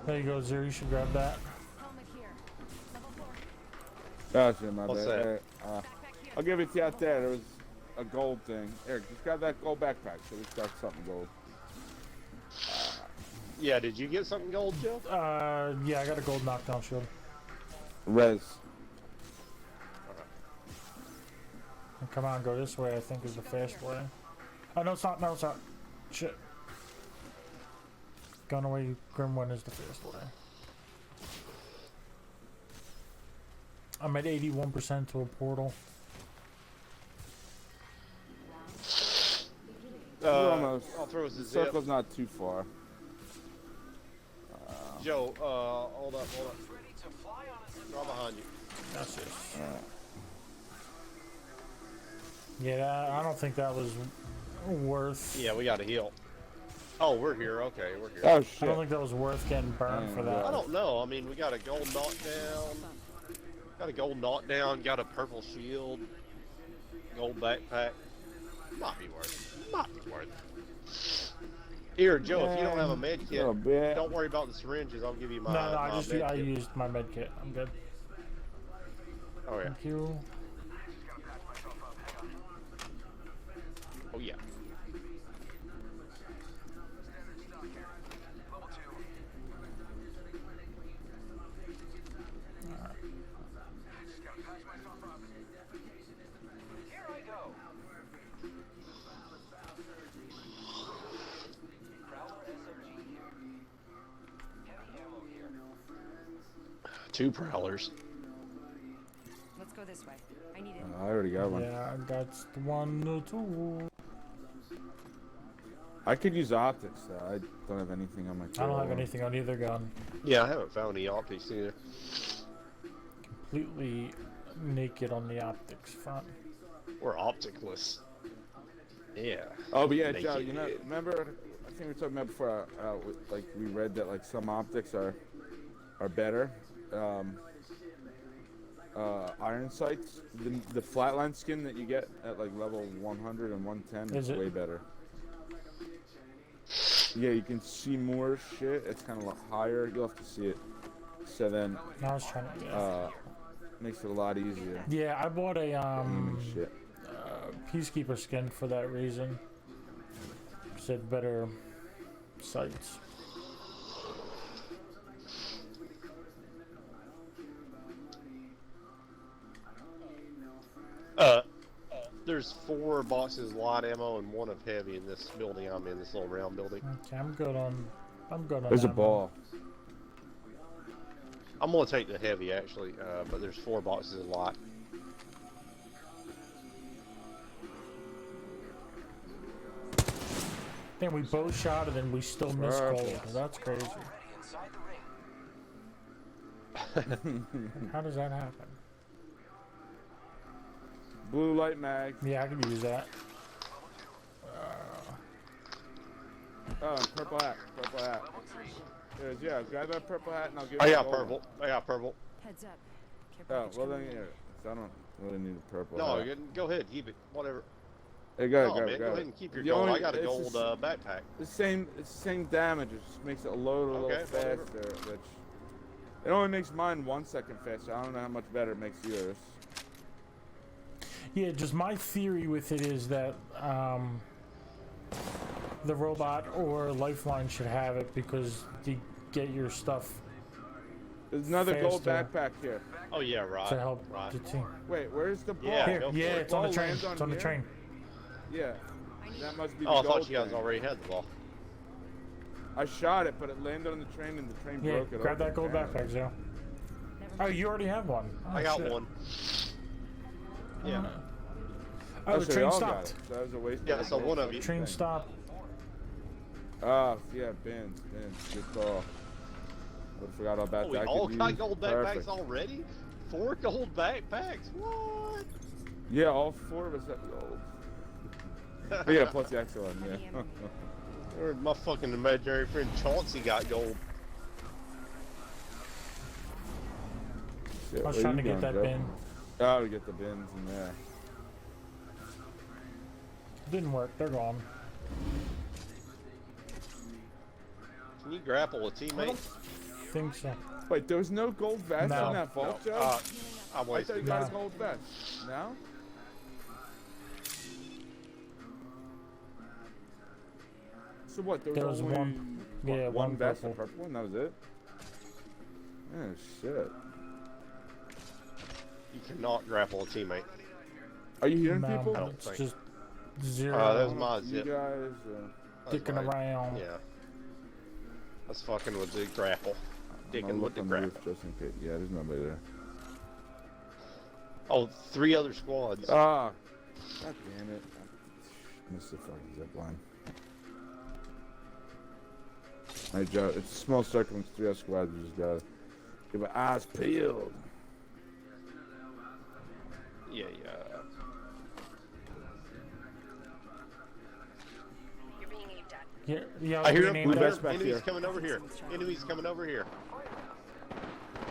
There you go, Zero. You should grab that. Helmet here. Level 4. Gotcha, my What's bad. that? There, I'll give it to you out there. There was a gold thing. Eric, just grab that gold backpack so we got something gold. Yeah, did you get something gold, Joe? Yeah, I got a gold knockdown shield. Res. And come on, go this way. I think is the fast way. Oh no, it's not. No, it's not. Shit. Going away, Grimwin is the fast way. I'm at 81% to a portal. Almost. I'll throw us a The zip. circle's not too far. Joe, hold up. Draw behind you. That's it. Yeah, I don't think that was worth. Yeah, we got to heal. Oh, we're here. Okay, we're here. Oh I shit. don't think that was worth getting burned for that. I don't know. I mean, we got a gold knockdown. Got a gold knockdown. Got a purple shield. Gold backpack. Might be worth it. Might be worth it. Here, Joe, if you don't have a med kit, little bit. don't worry about the syringes. I'll give you my. No, my I med kit. used my med kit. I'm good. Oh yeah. Thank you. Oh yeah. Here I go. Prowler SMG here. Heavy ammo here. 2 prowlers. Let's go this way. I need it. I already got one. Yeah, that's the one, the two. I could use optics though. I don't have anything on my. I don't have anything on either gun. Yeah, I haven't found any optics either. Completely naked on the optics front. We're opticless. Yeah. Oh, but yeah, Naked. Joe. You know, remember? I think we were talking about before. Like we read that like some optics are better. Iron sights. The flatline skin that you get at like level 100 and 110 Is is it? way better. Yeah, you can see more shit. It's kind of higher. You'll have to see it. So then, I was trying to. makes it a lot easier. Yeah, I bought a Aiming shit. Peacekeeper skin for that reason. Said better sights. There's 4 boxes of light ammo and 1 of heavy in this building I'm in, this little round building. Okay, I'm good on. There's a ammo. ball. I'm gonna take the heavy actually, but there's 4 boxes of light. Then we both shot and then we still missed gold. That's crazy. Already inside the ring. How does that happen? Blue light mag. Yeah, I can use that. Oh, purple hat. Purple hat. There's, yeah, grab that purple hat and I'll give I you got the gold purple. I got purple. Heads up. Care one. Oh, package well coming then, in. yeah. So I don't really need a purple No, hat. go ahead, keep it. Whatever. Hey, go No, ahead, man, grab go it. ahead and keep your The gold. only- I got a it's gold backpack. It's the same damage. It just makes it load a little Okay, whatever. faster, which it only makes mine 1 second faster. I don't know how much better it makes yours. Yeah, just my theory with it is that the robot or Lifeline should have it because you get your stuff There's another gold faster backpack here. Oh yeah, right. to help Right. the team. Wait, where's the ball? Yeah, Here, go for yeah, it. it's on the Ball train. lands It's on the here? train. Yeah. That must be the Oh, I gold thought you guys train. already had the ball. I shot it, but it landed on the train and the train Yeah, broke it grab open. that gold Damn. backpack, Joe. Oh, you already have one. Oh, I got shit. one. Yeah. Oh, the so train y'all got stopped. it. So that was a waste Yeah, of so gold one of fucking you- Train thing. stopped. Oh, yeah, bins. Good call. I forgot all about Oh, we that. I all could got use- gold backpacks Perfect. already? 4 gold backpacks? What? Yeah, all 4 of us have gold. But yeah, plus the extra one, Heavy yeah. ammo. Or my fucking imaginary friend Chauncey got gold. Shit, I was where trying you to get going, that Joe? bin. Oh, to get the bins in there. Didn't work. They're gone. Can you grapple a teammate? Think so. Wait, there was no gold vest No. in that vault, Joe? I I thought you wasted. got No. a gold vest. No? So what? There was only one- what, yeah, one one vest, a purple. purple one. That was it. Oh shit! You cannot grapple a teammate. Are you hearing No, people? I don't it's think. just zero. That was my You zip. guys. That's dicking right. around. Yeah. That's fucking with the grapple. I'm gonna Dicking with look the on the roof grapple. just in case. Yeah, there's nobody there. Oh, 3 other squads. Ah, god damn it! Missed the fucking zip line. Hey Joe, it's a small circle. It's 3 other squads. You just gotta keep my eyes peeled. Yeah. You're being aimed at. Yeah, I hear we him. named Blue that. vest back Enemies here. coming over here. Enemies coming over here.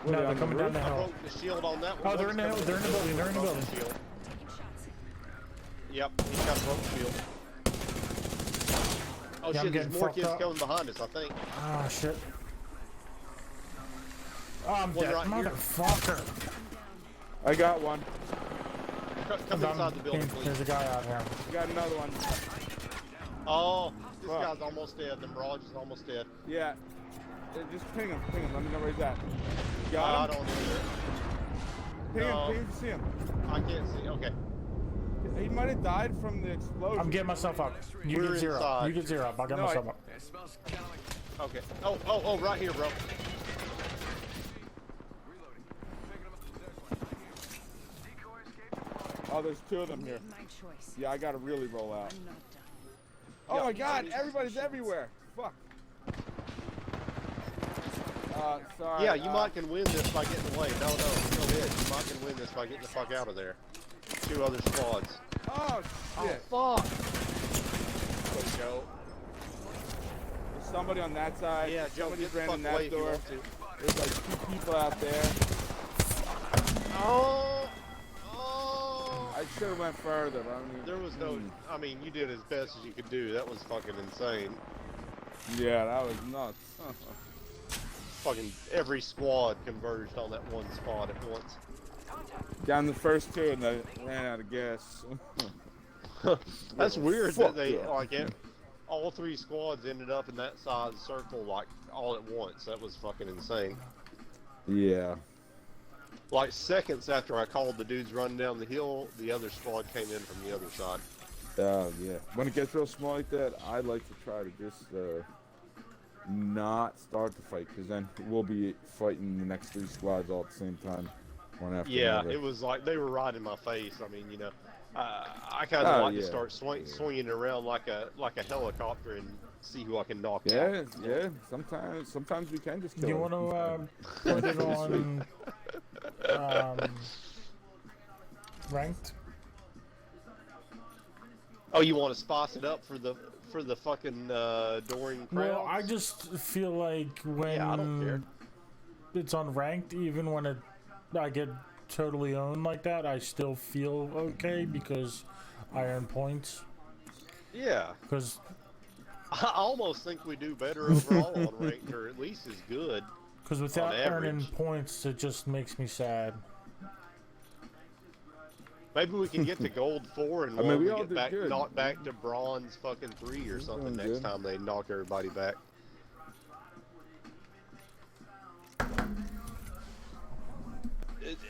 What, No, are they they're on the coming down roof? the I hill. broke the shield on that one. Oh, they're in the One's hill. They're in the building. They're in the broke building. shield. Taking shots. Yep, he's got a broke shield. Oh Yeah, I'm shit, getting there's more fucked kids up. coming behind us, I think. Ah, shit. Oh, I'm One dead. right here. Motherfucker. I got one. Come inside the building, There's please. a guy out here. Got another one. Oh, this Fuck. guy's almost dead. The Mirage is almost dead. Yeah. Just ping him. Let me know where he's at. You I got him? don't either. Ping No. him. Ping him to see him. I can't see. Okay. He might have died from the explosion. I'm getting myself up. You We're get 0. inside. You get 0 up. I'll get No, myself up. Okay. Oh, right here, bro. Oh, there's 2 of them here. My choice. Yeah, I gotta really roll out. I'm not done. Oh Yeah. my god, everybody's everywhere. Fuck. Sorry. Yeah, you might can win this by getting away. No, go ahead. You might can win this by getting the fuck out of there. 2 other squads. Oh shit. Fuck. Let's go. There's somebody on that side. Yeah, Joe, Somebody's get the ran fuck in away that if you door. want to. There's like 2 people out there. Oh. I should have went further, but I mean. There was no. I mean, you did as best as you could do. That was fucking insane. Yeah, that was nuts. Fucking every squad converged on that one spot at once. Down the first 2 and they ran out of gas. That's weird Fuck that they yeah. like it. All 3 squads ended up in that size circle like all at once. That was fucking insane. Yeah. Like seconds after I called the dudes running down the hill, the other squad came in from the other side. Yeah. When it gets real small like that, I like to try to just not start the fight, because then we'll be fighting the next 3 squads all at the same time. One after Yeah, another. it was like they were right in my face. I mean, you know, I kind of Oh, like yeah. to start swinging around like a helicopter and see who I can knock out. Yeah. Sometimes we can just kill You him. want to put it on ranked? Oh, you want to spice it up for the fucking Doring crowds? Well, I just feel like when Yeah, I don't care. it's on ranked, even when I get totally owned like that, I still feel okay because I earn points. Yeah, Because I almost think we do better overall on ranked, or at least as good. without earning average. points, it just makes me sad. Maybe we can get to gold 4 and I mean, one we we all get did back, good. knocked back to bronze fucking 3 or something doing next good. time they knock everybody back.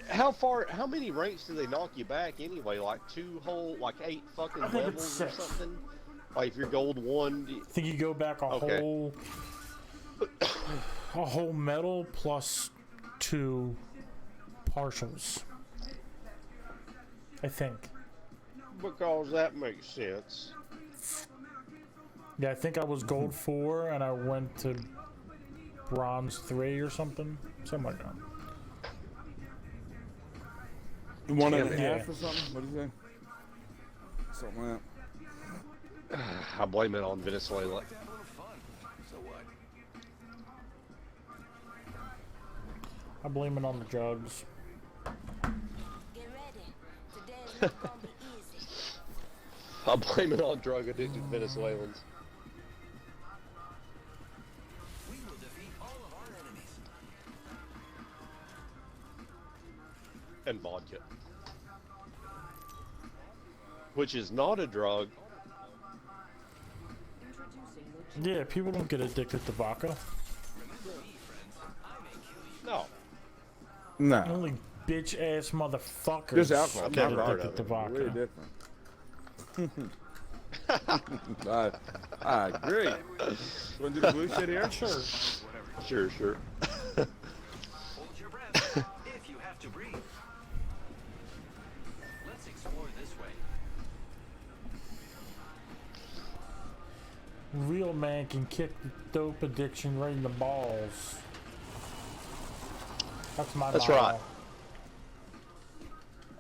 How many ranks do they knock you back anyway? Like 8 fucking I think it's levels or 6. something? Like if you're gold 1, I think you go back Okay. a whole medal plus 2 partials. I think. because that makes sense. Yeah, I think I was gold 4 and I went to bronze 3 or something. Something like that. 1.5 Yeah. or something? What do you say? Something like that. I blame it on Venezuela. Have a little fun. So what? I blame it on the drugs. Get ready. Today's not gonna be easy. I blame it on drug addicted Venezuelans. We will defeat all of our enemies. And vodka. Which is not a drug. Yeah, people don't get addicted to vodka. No. No. Only bitch ass motherfuckers There's alcohol. I've get never heard addicted of to it. Way vodka. different. I agree. Want to do the blue shit here? Sure. Sure. Hold your breath if you have to breathe. Let's explore this way. Real man can kick the dope addiction right in the balls. That's my That's motto. right.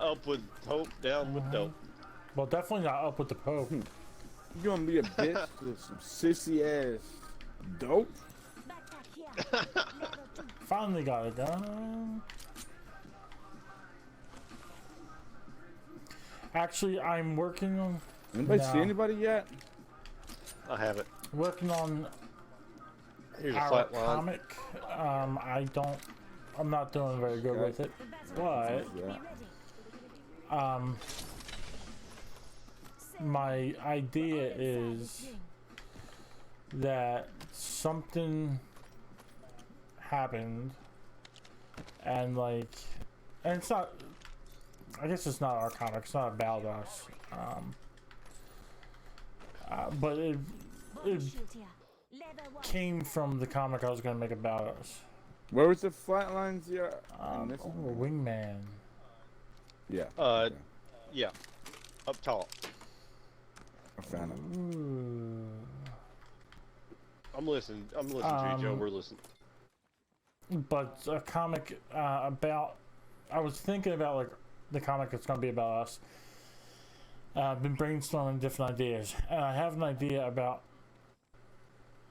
Up with hope, down with dope. Well, definitely not up with the Pope. You gonna be a bitch with some sissy ass dope? Backpack here. Level 2. Finally got it done. Actually, I'm working on Anybody No. see anybody yet? I haven't. on Here's a our flat line. comic. I'm not doing very good with it, but Yeah. my idea is that something happened and it's not, I guess it's not our comic, it's not about us, but it Body shield here. Level 1. came from the comic I was going to make about us. Where was the flatlines here? This Wingman. yeah. Yeah. Up top. I found it. Ooh. I'm listening to you, Joe. We're listening. But a comic about, I was thinking about the comic that's going to be about us. I've been brainstorming different ideas, and I have an idea about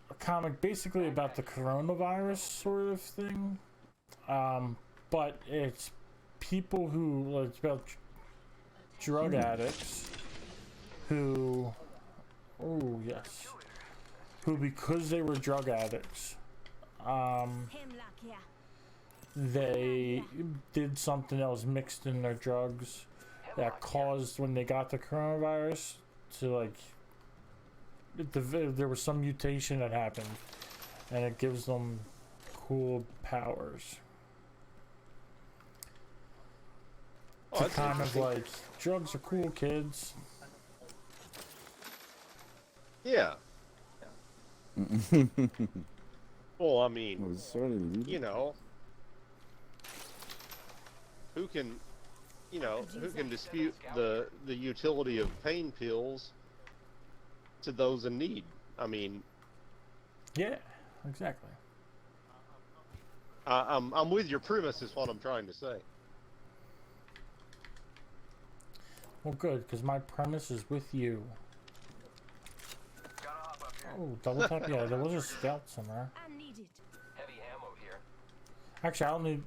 a comic basically about the coronavirus sort of thing, but it's people who, it's about drug addicts who, oh yes, who because they were drug addicts, Hemlock here. they did something that was mixed in their drugs that caused, when they got the coronavirus, to there was some mutation that happened and it gives them cool powers. Oh, To that's kind of interesting. drugs are cool, kids. Yeah. Well, I mean, It was sort of you know, who can dispute the utility of pain pills to those in need? I mean, Yeah, exactly. I'm with your premise. Is what I'm trying to say. Well, good, because my premise is with you. Gotta hop up here. Oh, double tap. Yeah, there was a scout somewhere. I need it. Heavy ammo here. Actually, I don't need.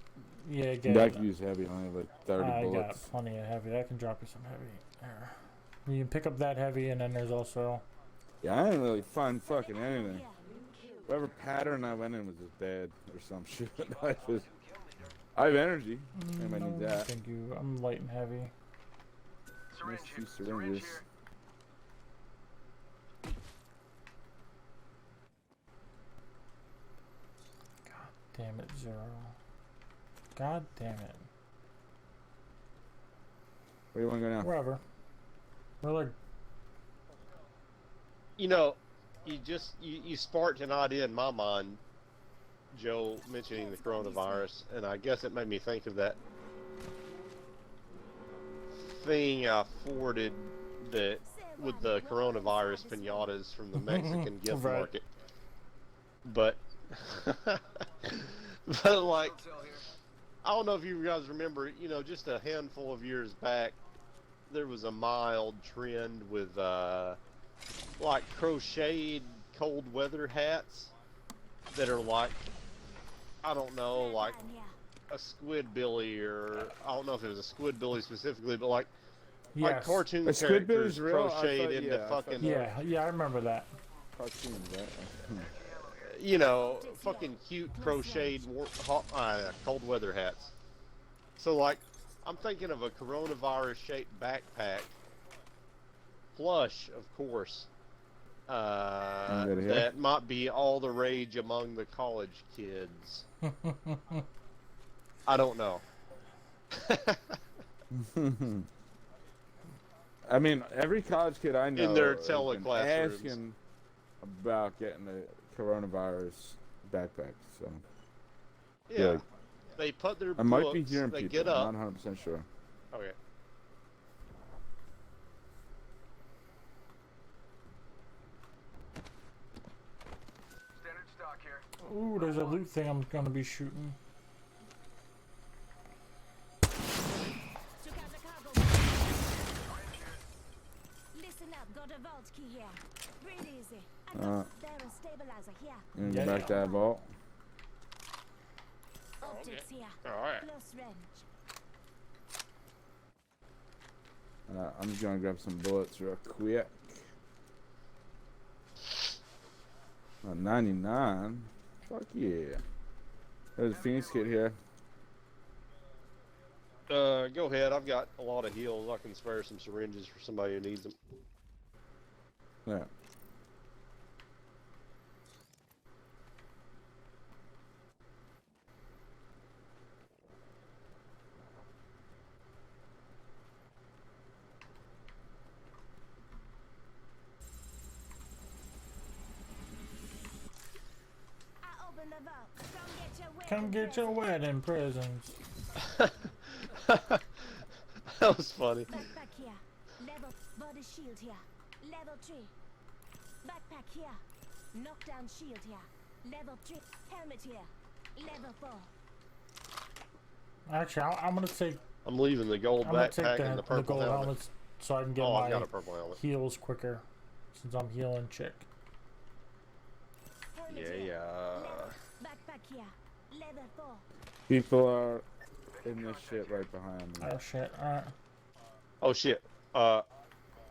Yeah, get I it. could use heavy. I only have like 30 I got bullets. plenty of heavy. I can drop you some heavy. There. You can pick up that heavy, and then there's also. Yeah, I didn't really find fucking anything. Here. Whatever pattern I went in was just bad or some shit. I have energy. Anybody need No, that? thank you. I'm light and heavy. Nice Syringe, few syringe syringes. here. Damn it, Zero. God damn it. Where do you want to go now? Wherever. We're like, You know, you sparked an idea in my mind, Joe, mentioning the coronavirus, and I guess it made me think of that thing I forwarded that with the coronavirus pinatas from the Mexican gift Right. market. But, but like, I don't know if you guys remember, you know, just a handful of years back, there was a mild trend with, like crocheted cold weather hats that are like, I don't know, like a Squidbilly, or I don't know if it was a Squidbilly specifically, but like yes. cartoon A Squidbilly's characters real? I crocheted thought- into yeah, I thought fucking, Yeah, I remember that. Cartoons, right? you know, fucking cute crocheted cold weather hats. So like, I'm thinking of a coronavirus shaped backpack, plush, of course. Good here. That might be all the rage among the college kids. I don't know. I mean, every college kid I know their has been teleclassrooms. asking about getting a coronavirus backpack. So Yeah. Yeah. They put their I might be books, hearing they people. get up. I'm not 100% sure. Okay. Standard stock here. Ooh, there's a loot thing I'm gonna be shooting. Took out the cargo. Listen up, got a vault key here. Breathe easy. I got barrel stabilizer here. And Yeah, go back to that vault. Optics here. Alright. Close range. I'm just gonna grab some bullets real quick. 99. Fuck yeah. There's a Phoenix kit here. Go ahead. I've got a lot of heals. I can spare some syringes for somebody who needs them. Yeah. I open the vault. Come get your wedding presents. That was funny. Backpack here. Level body shield here. Level 3. Backpack here. Knockdown shield here. Level 3. Helmet here. Level 4. Actually, I'm gonna take I'm leaving the gold I'm gonna take backpack and the the purple gold helmet. helmets so I can get Oh, I've my got a purple helmet. heals quicker, since I'm healing chick. Helmet Yeah, here. yeah. Backpack here. Level 4. People are in this shit right behind me. Oh shit! Alright. Oh shit.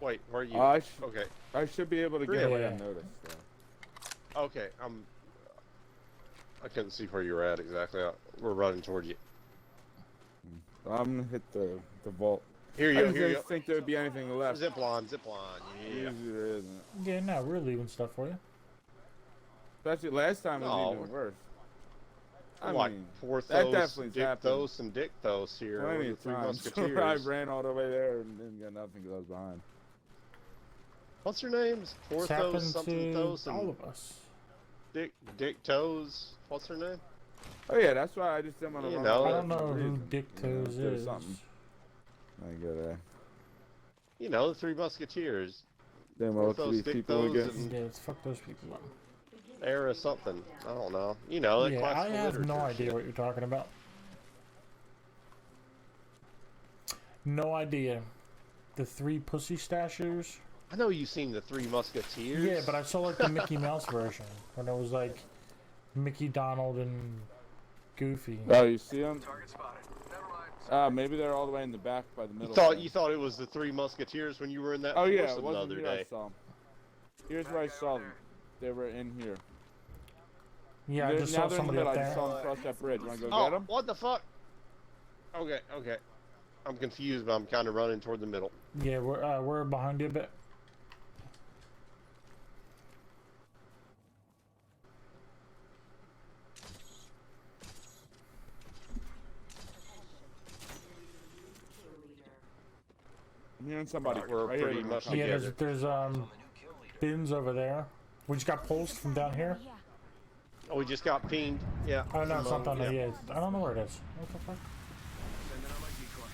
Wait, where are you? Okay. I should be able to get Really? away unnoticed. So. Okay, I couldn't see where you were at exactly. We're running toward you. I'm gonna hit the vault. Here I you go, just here you didn't go. think there would be anything left. Zip line, yeah. Usually there isn't. Yeah, no, we're leaving stuff for you. Especially last time it No, was even worse. I like mean, Porthos, that definitely Dictos, and Dictos here. plenty We're the of Three times Musketeers. where I ran all the way there and didn't get nothing because I was behind. What's their names? It's Porthos, happened something to Thos, all and of us. Dictos. What's her name? Oh yeah, that's why I just didn't want to You run. know, all I the don't way know for who some reason. Dictos there's is. something. I gotta. You know, the Three Musketeers. Then what else Porthos, these people Dictos, again? and Yeah, let's fuck those people up. Era something. I don't know. You know, that Yeah, I classical have no literature idea shit. what you're talking about. No idea. The Three Pussy Stashers? I know you've seen the Three Musketeers. Yeah, but I saw like the Mickey Mouse version when it was like Mickey, Donald, and Goofy. Oh, you see them? Target spotted. Never mind. Maybe they're all the way in the back by the middle. You thought it was the Three Musketeers when you were in that Oh yeah, foursome it the wasn't other here I day. saw them. Here's where I saw them. They were in here. Yeah, I They're- just now saw they're in the somebody middle. up I just there. saw them cross that bridge. Wanna go Oh, get them? what the fuck? Okay, okay. I'm confused, but I'm kind of running toward the middle. Yeah, we're behind you a bit. hearing somebody. We're right here. pretty they're much coming. Yeah, together. there's bins over there. We just got pulls from down here. Oh, we just got pinged. Yeah. Oh no, it's from, not down there. yeah. Yeah, I don't know where it is. What the fuck? Sending out my decoy.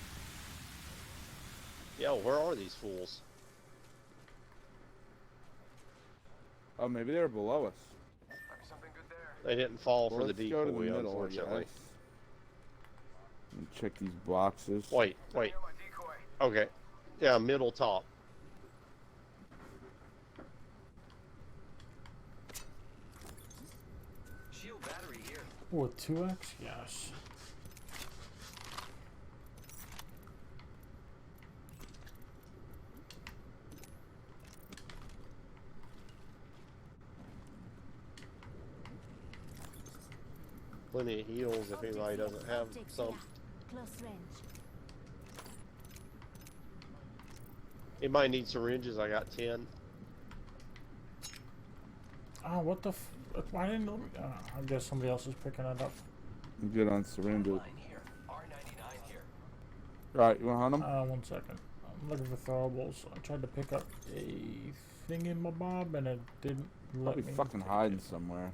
Yo, where are these fools? Oh, maybe they're below us. Might be something good there. They didn't fall Well, for the let's go to the decoy, middle, I unfortunately. guess. Let me check these boxes. Wait. Sending out my decoy. Okay. Yeah, middle top. Shield battery here. Oh, a 2x? Yes. Plenty of heals if anybody doesn't have some. Close range. Anybody need syringes? I got 10. Oh, what the f... I didn't know... I guess somebody else is picking it up. I'm good on syringes. Line here. R99 here. Right, you want them? 1 second. I'm looking for throwables. I tried to pick up a thing in my bob and it didn't let Probably me. fucking hiding somewhere.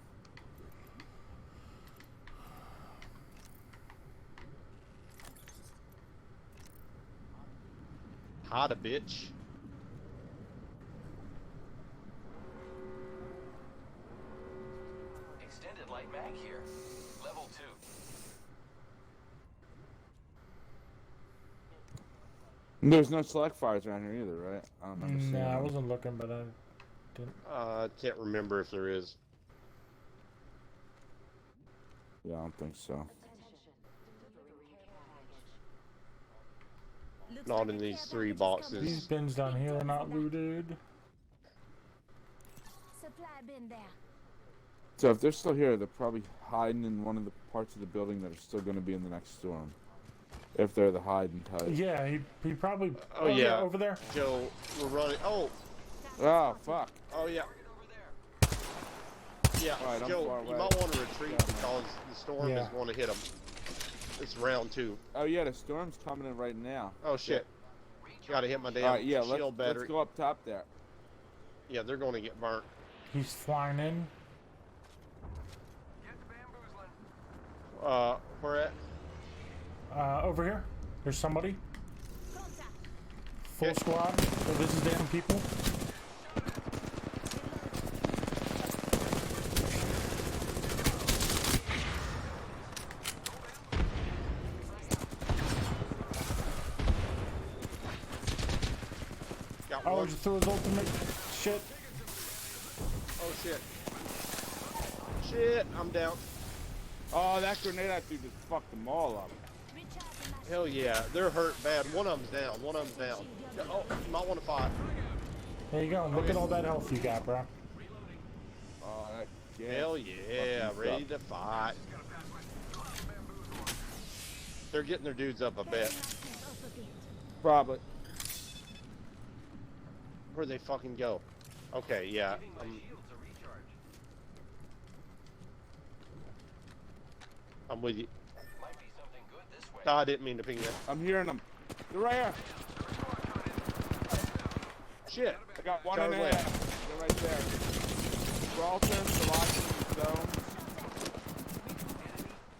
Hot a bitch. Extended light mag here. Level 2. There's no select fires around here either, right? I don't remember seeing Nah, I them. wasn't looking, but I didn't. I can't remember if there is. Yeah, I don't think so. Looks Not like in a these care 3 package is coming. These boxes. bins down here are not looted. Supply bin there. So if they're still here, they're probably hiding in one of the parts of the building that are still going to be in the next storm. If they're the hiding type. Yeah, he probably. Oh, yeah. over there. Joe, we're running. Oh, Oh, fuck. oh yeah. Yeah, Alright, I'm Joe, far you away. might want to retreat because the storm Yeah. is going to hit them. It's round 2. Oh, yeah, the storm's coming in right now. Oh shit. Gotta hit my damn Alright, yeah, shield let's battery. go up top there. Yeah, they're going to get burnt. He's flying in. Get the bamboozling. Where at? Over here. There's somebody. Contact. Full Okay. squad. So this is damn people. Got Oh, one. just threw his ultimate shit. Oh shit. Shit, I'm down. Oh, that grenade I threw just fucked them all up. Recharge the Hell yeah, they're hurt bad. One of them's down. One of them's down. Oh, you might want to fight. There you go. Look at all that health you got, bro. Oh, that gas. Hell yeah, fucking ready stuff. to fight. They're getting their dudes up, I bet. Probably. Where'd they fucking go? Okay, yeah. Giving my shields a recharge. I'm with you. Might be something good this way. No, I didn't mean to ping that. I'm hearing them. They're right here. Shit. I got one Charge and a left. half. They're right there. Gibraltar, Slovakia, zone.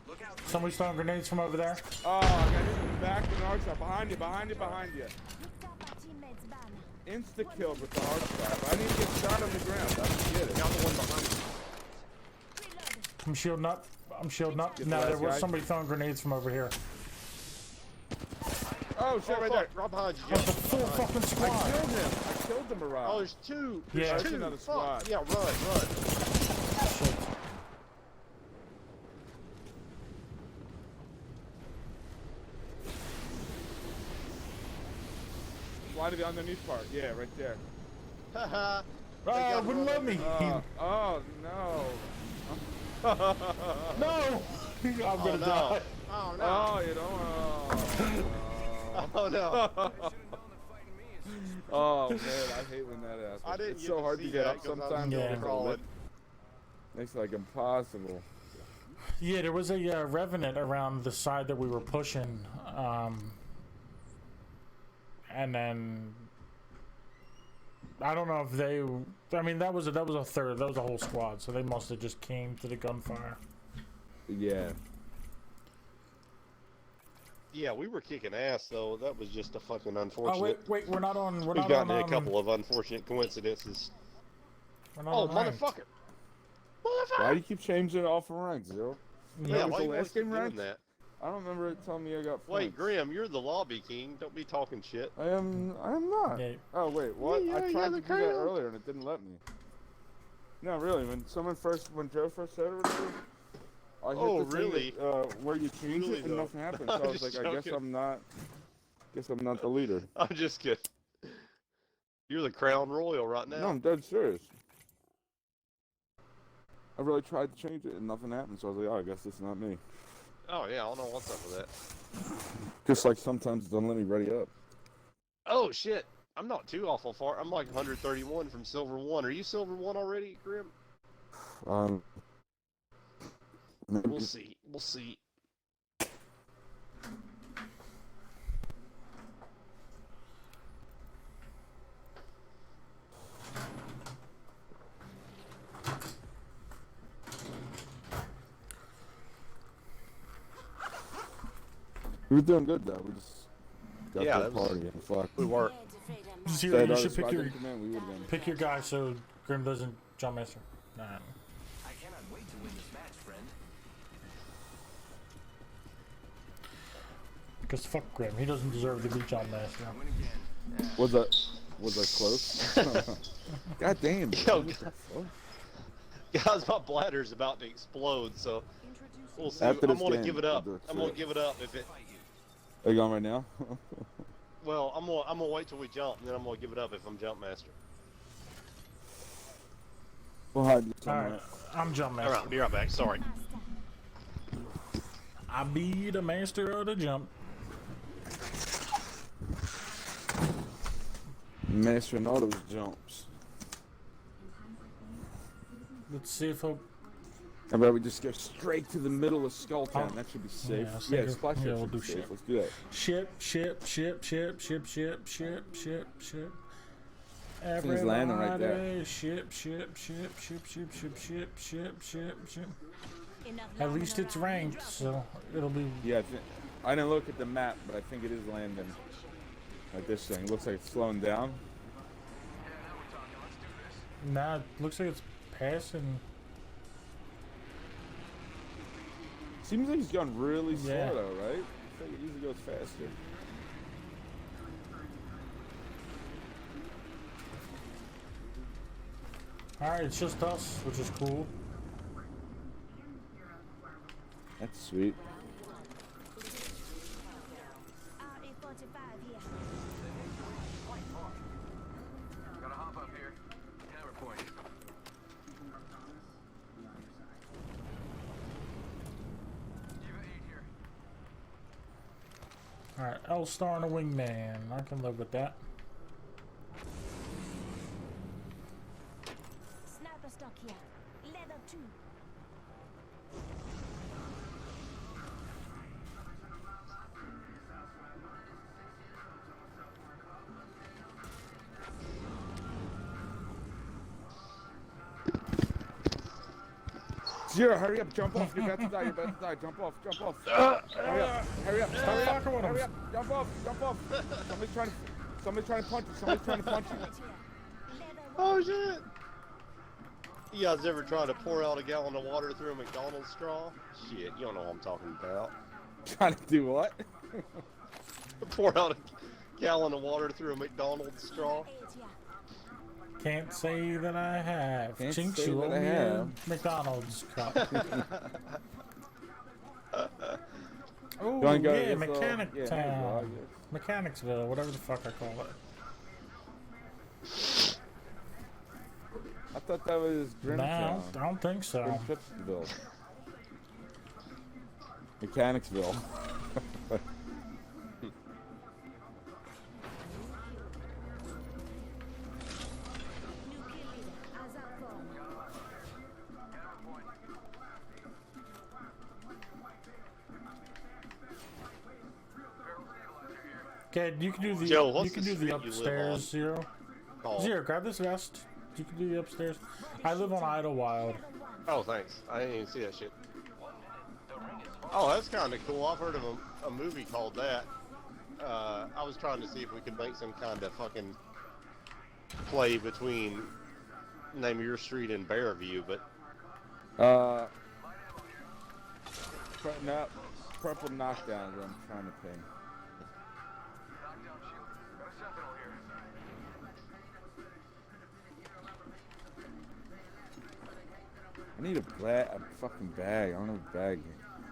Look out. Somebody's throwing grenades from over there. Oh, I got hit in the back with an arch shot. Behind you, behind you, behind you. Looked up our teammates' banner. Insta-killed with the arch shot. I need to get shot on the ground. I don't get it. Got the one behind me. Reload. I'm shielding up. I'm shielding up. Get the No, there last was guy. somebody throwing grenades from over here. Oh, shit, Oh, right fuck, there. right behind you. That's a full fucking I squad. killed him. I killed the Mirage. Oh, there's 2. Yeah. There's There's 2. another Fuck. squad. Yeah, run. Shit. Fly to the underneath part. Yeah, right there. Haha. Oh, wouldn't let me. Oh, no. No! I'm Oh gonna no. die. Oh no. Oh, you don't. Oh no. Oh, man, I hate when that happens. I didn't It's get so to hard to see get that up 'cause I was sometimes. Yeah. over the crawling. lip. Makes it like impossible. Yeah, there was a Revenant around the side that we were pushing. and then I don't know if they. I mean, that was a third. That was a whole squad. So they must have just came to the gunfire. Yeah. Yeah, we were kicking ass though. That was just a fucking unfortunate. Oh wait, we're not on. We're We've not gotten on. in a couple of unfortunate coincidences. We're not Oh, on ranked. motherfucker! Why do you keep changing it off from rank, Zero? Yeah, was why the you always last keep game doing ranked? that? I don't remember it telling me I got points. Wait, Grim, you're the lobby king. Don't be talking shit. I am not. Yeah. Oh wait, what? Yeah, I yeah, tried the to do that crown. earlier and it didn't let me. No, really. When Joe first said it, or whatever, I hit Oh, the thing really? that, where you change Really, it and though? nothing happened. So I'm I was just like, I guess joking. I'm not the leader. I'm just kidding. You're the crown royal right now. No, I'm dead serious. I really tried to change it and nothing happened. So I was like, oh, I guess it's not me. Oh yeah, I don't know what's up with that. Just like sometimes it doesn't let me ready up. Oh shit, I'm not too awful far. I'm like 131 from silver 1. Are you silver 1 already, Grim? Maybe. We'll see. We'll see. We were doing good though. We just got Yeah, to that the was- party and fuck. We were. Zero, That you other should squad pick your didn't come in, we would've been. pick your guy so Grim doesn't jump master. Nah. I cannot wait to win this match, friend. Because fuck Grim, he doesn't deserve to be jump master. Win again. Was that close? God damn. Yo, what the fuck? Guys, my bladder's about to explode, so we'll see. After I'm this gonna game, give it up. we'll do it I'm gonna straight. give it up if it. Are you going right now? Well, I'm gonna wait till we jump, and then I'm gonna give it up if I'm jump master. We'll hide you somewhere. Alright, I'm jump All master. right, be right back. Sorry. I be the master of the jump. Mastering all those jumps. Let's see if I. How about we just go straight to the middle of Skulltown? Oh. That should be safe. Yeah, I was Yeah, thinking- splash yeah, pad we'll should be do safe. ship. Let's do that. Ship. Thing's landing right there. Everybody, ship. At least it's ranked, so it'll be. Yeah, I didn't look at the map, but I think it is landing. Like this thing. Looks like it's slowing down. Nah, it looks like it's passing. Seems like he's going really slow Yeah. though, right? I think it usually goes faster. Alright, it's just us, which is cool. That's sweet. RE45 here. Gotta hop up here. Hammer point. Diva 8 here. Alright, L-Star and a wingman. I can live with that. Sniper stock here. Level 2. Zero, hurry up, jump off. You're about to die. Jump off. Hurry up. fucking with Hurry him. up. Jump off. Somebody's trying to punch you. Level Oh shit! You guys ever try to pour out a gallon of water through a McDonald's straw? Shit, you don't know what I'm talking about. Trying to do what? Pour out a gallon of water through a McDonald's straw? 8 here. Can't say that I have. Can't Chinks say you that owe I me a have. McDonald's cup. Oh, You wanna go yeah, to this, Mechanic yeah, Town. I guess. Mechanicsville, whatever the fuck I call it. I thought that was No, Grimtown. I don't think so. Grimshippsville. Mechanicsville. New kill leader. As up form. Okay, you can do the Joe, what's you can the do the street you live on? upstairs, Zero. Oh. Zero, grab this vest. You can do the upstairs. I live on Idlewild. Level 1. Oh, thanks. I didn't even see that shit. Oh, that's kind of cool. I've heard of a movie called that. I was trying to see if we could make some kind of fucking play between Name Your Street and Bearview, but No, purple knockdowns I'm trying to ping. Knockdown shield. Got a sentinel here. I need a fucking bag. I don't have a bag.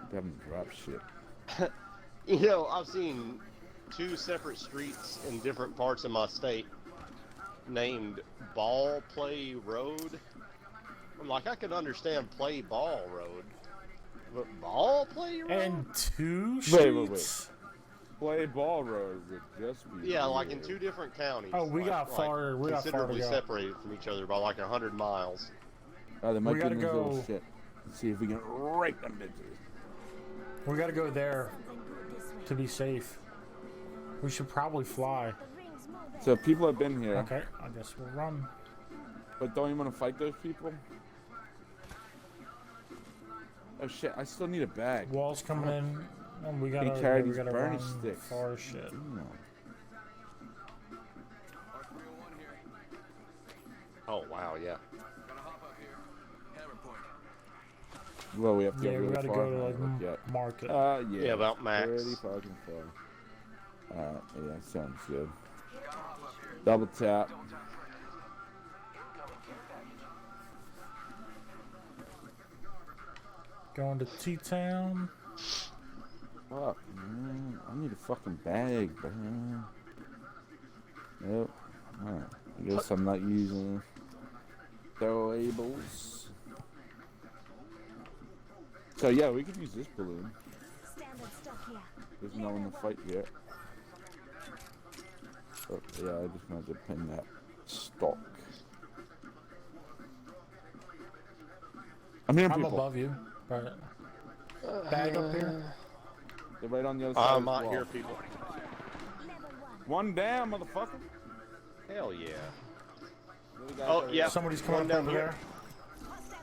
I'm having to drop shit. you know, I've seen 2 separate streets in different parts of my state named Ball Play Road. I'm like, I could understand Play Ball Road, but Ball Play Road? And 2 Wait, streets. Play ball road would just be Yeah, like in weird. 2 different counties. Oh, we got far. We got far to considerably go. separated from each other by like 100 miles. Oh, they might We be gotta in this little go- shit. Let's see if we can rake them bitches. We gotta go there Something good this way. to be safe. We should probably fly. The ring's moving. So people have been here, Okay, I guess we'll run. but don't you want to fight those people? Oh shit! I still need a bag. Walls coming in, and we gotta. carry we these gotta Bernie run sticks. far as shit. No. R301 here. Oh, wow, yeah. Gotta hop up here. Hammer point. Well, we have to Yeah, go we really gotta far. go to like Yeah. market. Yeah. Yeah, about max. Pretty fucking far. Yeah, sounds good. Gotta hop up here. Double tap. Double tap friendly. Incoming care package. Going to T-Town. Fuck, man. I need a fucking bag, man. Nope. Alright. I guess I'm not using throwables. So yeah, we could use this balloon. Standard stock here. There's no one to fight yet. Oh, yeah, I just wanted to pin that stock. I'm hearing I'm people. above you. Right. Bag up here. They're right on the other side. I of the might wall. hear people. Level 1. One down, motherfucker. Hell yeah. The other guy's Oh, over yeah. Somebody's One coming up down over here. there. Hostile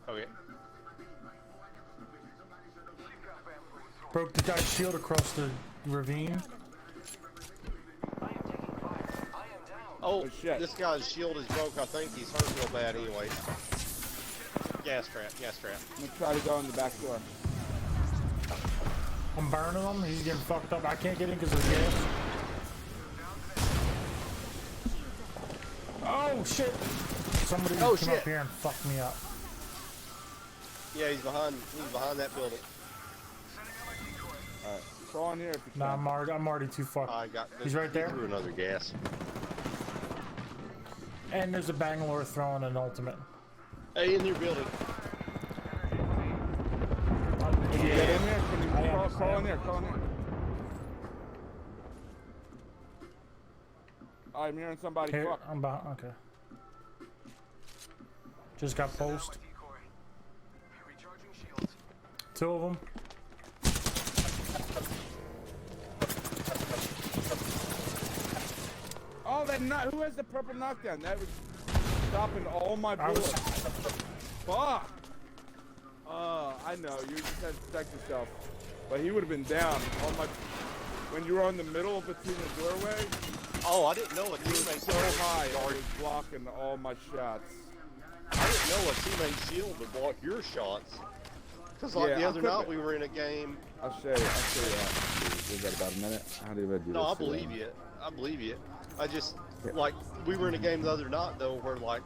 close. Okay. Broke the guy's shield across the ravine. I am taking fire. I am down. Oh, shit. this guy's shield is broke. I think he's hurt real bad anyway. Gas trap, gas trap. I'm gonna try to go in the back door. I'm burning him. He's getting fucked up. I can't get in because of the gas. Oh shit! Somebody Oh, came shit. up here and fucked me up. Yeah, he's behind that building. Alright. Crawl in here if you can. Nah, I'm already too fucked. I got this. He's right there? He threw another gas. And there's a Bangalore throwing an ultimate. Hey, in your building. Can you get in here? Can you I am, crawl I in am. here? Crawl in here. I'm hearing somebody Here, fuck. I'm behind. Okay. Just got pulsed. Decoy. Recharging shields. 2 of them. Oh, who has the purple knockdown? That was stopping all my I was- bullets. Fuck. I know. You just had to protect yourself. But he would have been down. When you were in the middle between the doorway, Oh, I didn't know a he was teammate so shield high, would I block- was blocking all my shots. I didn't know a teammate shield would block your shots. Because like Yeah, the I other could've- night we were in a game. I'll show you. Was that about a minute? How did I do No, this? I believe you. I believe you. I just like we were in a game the other night though where like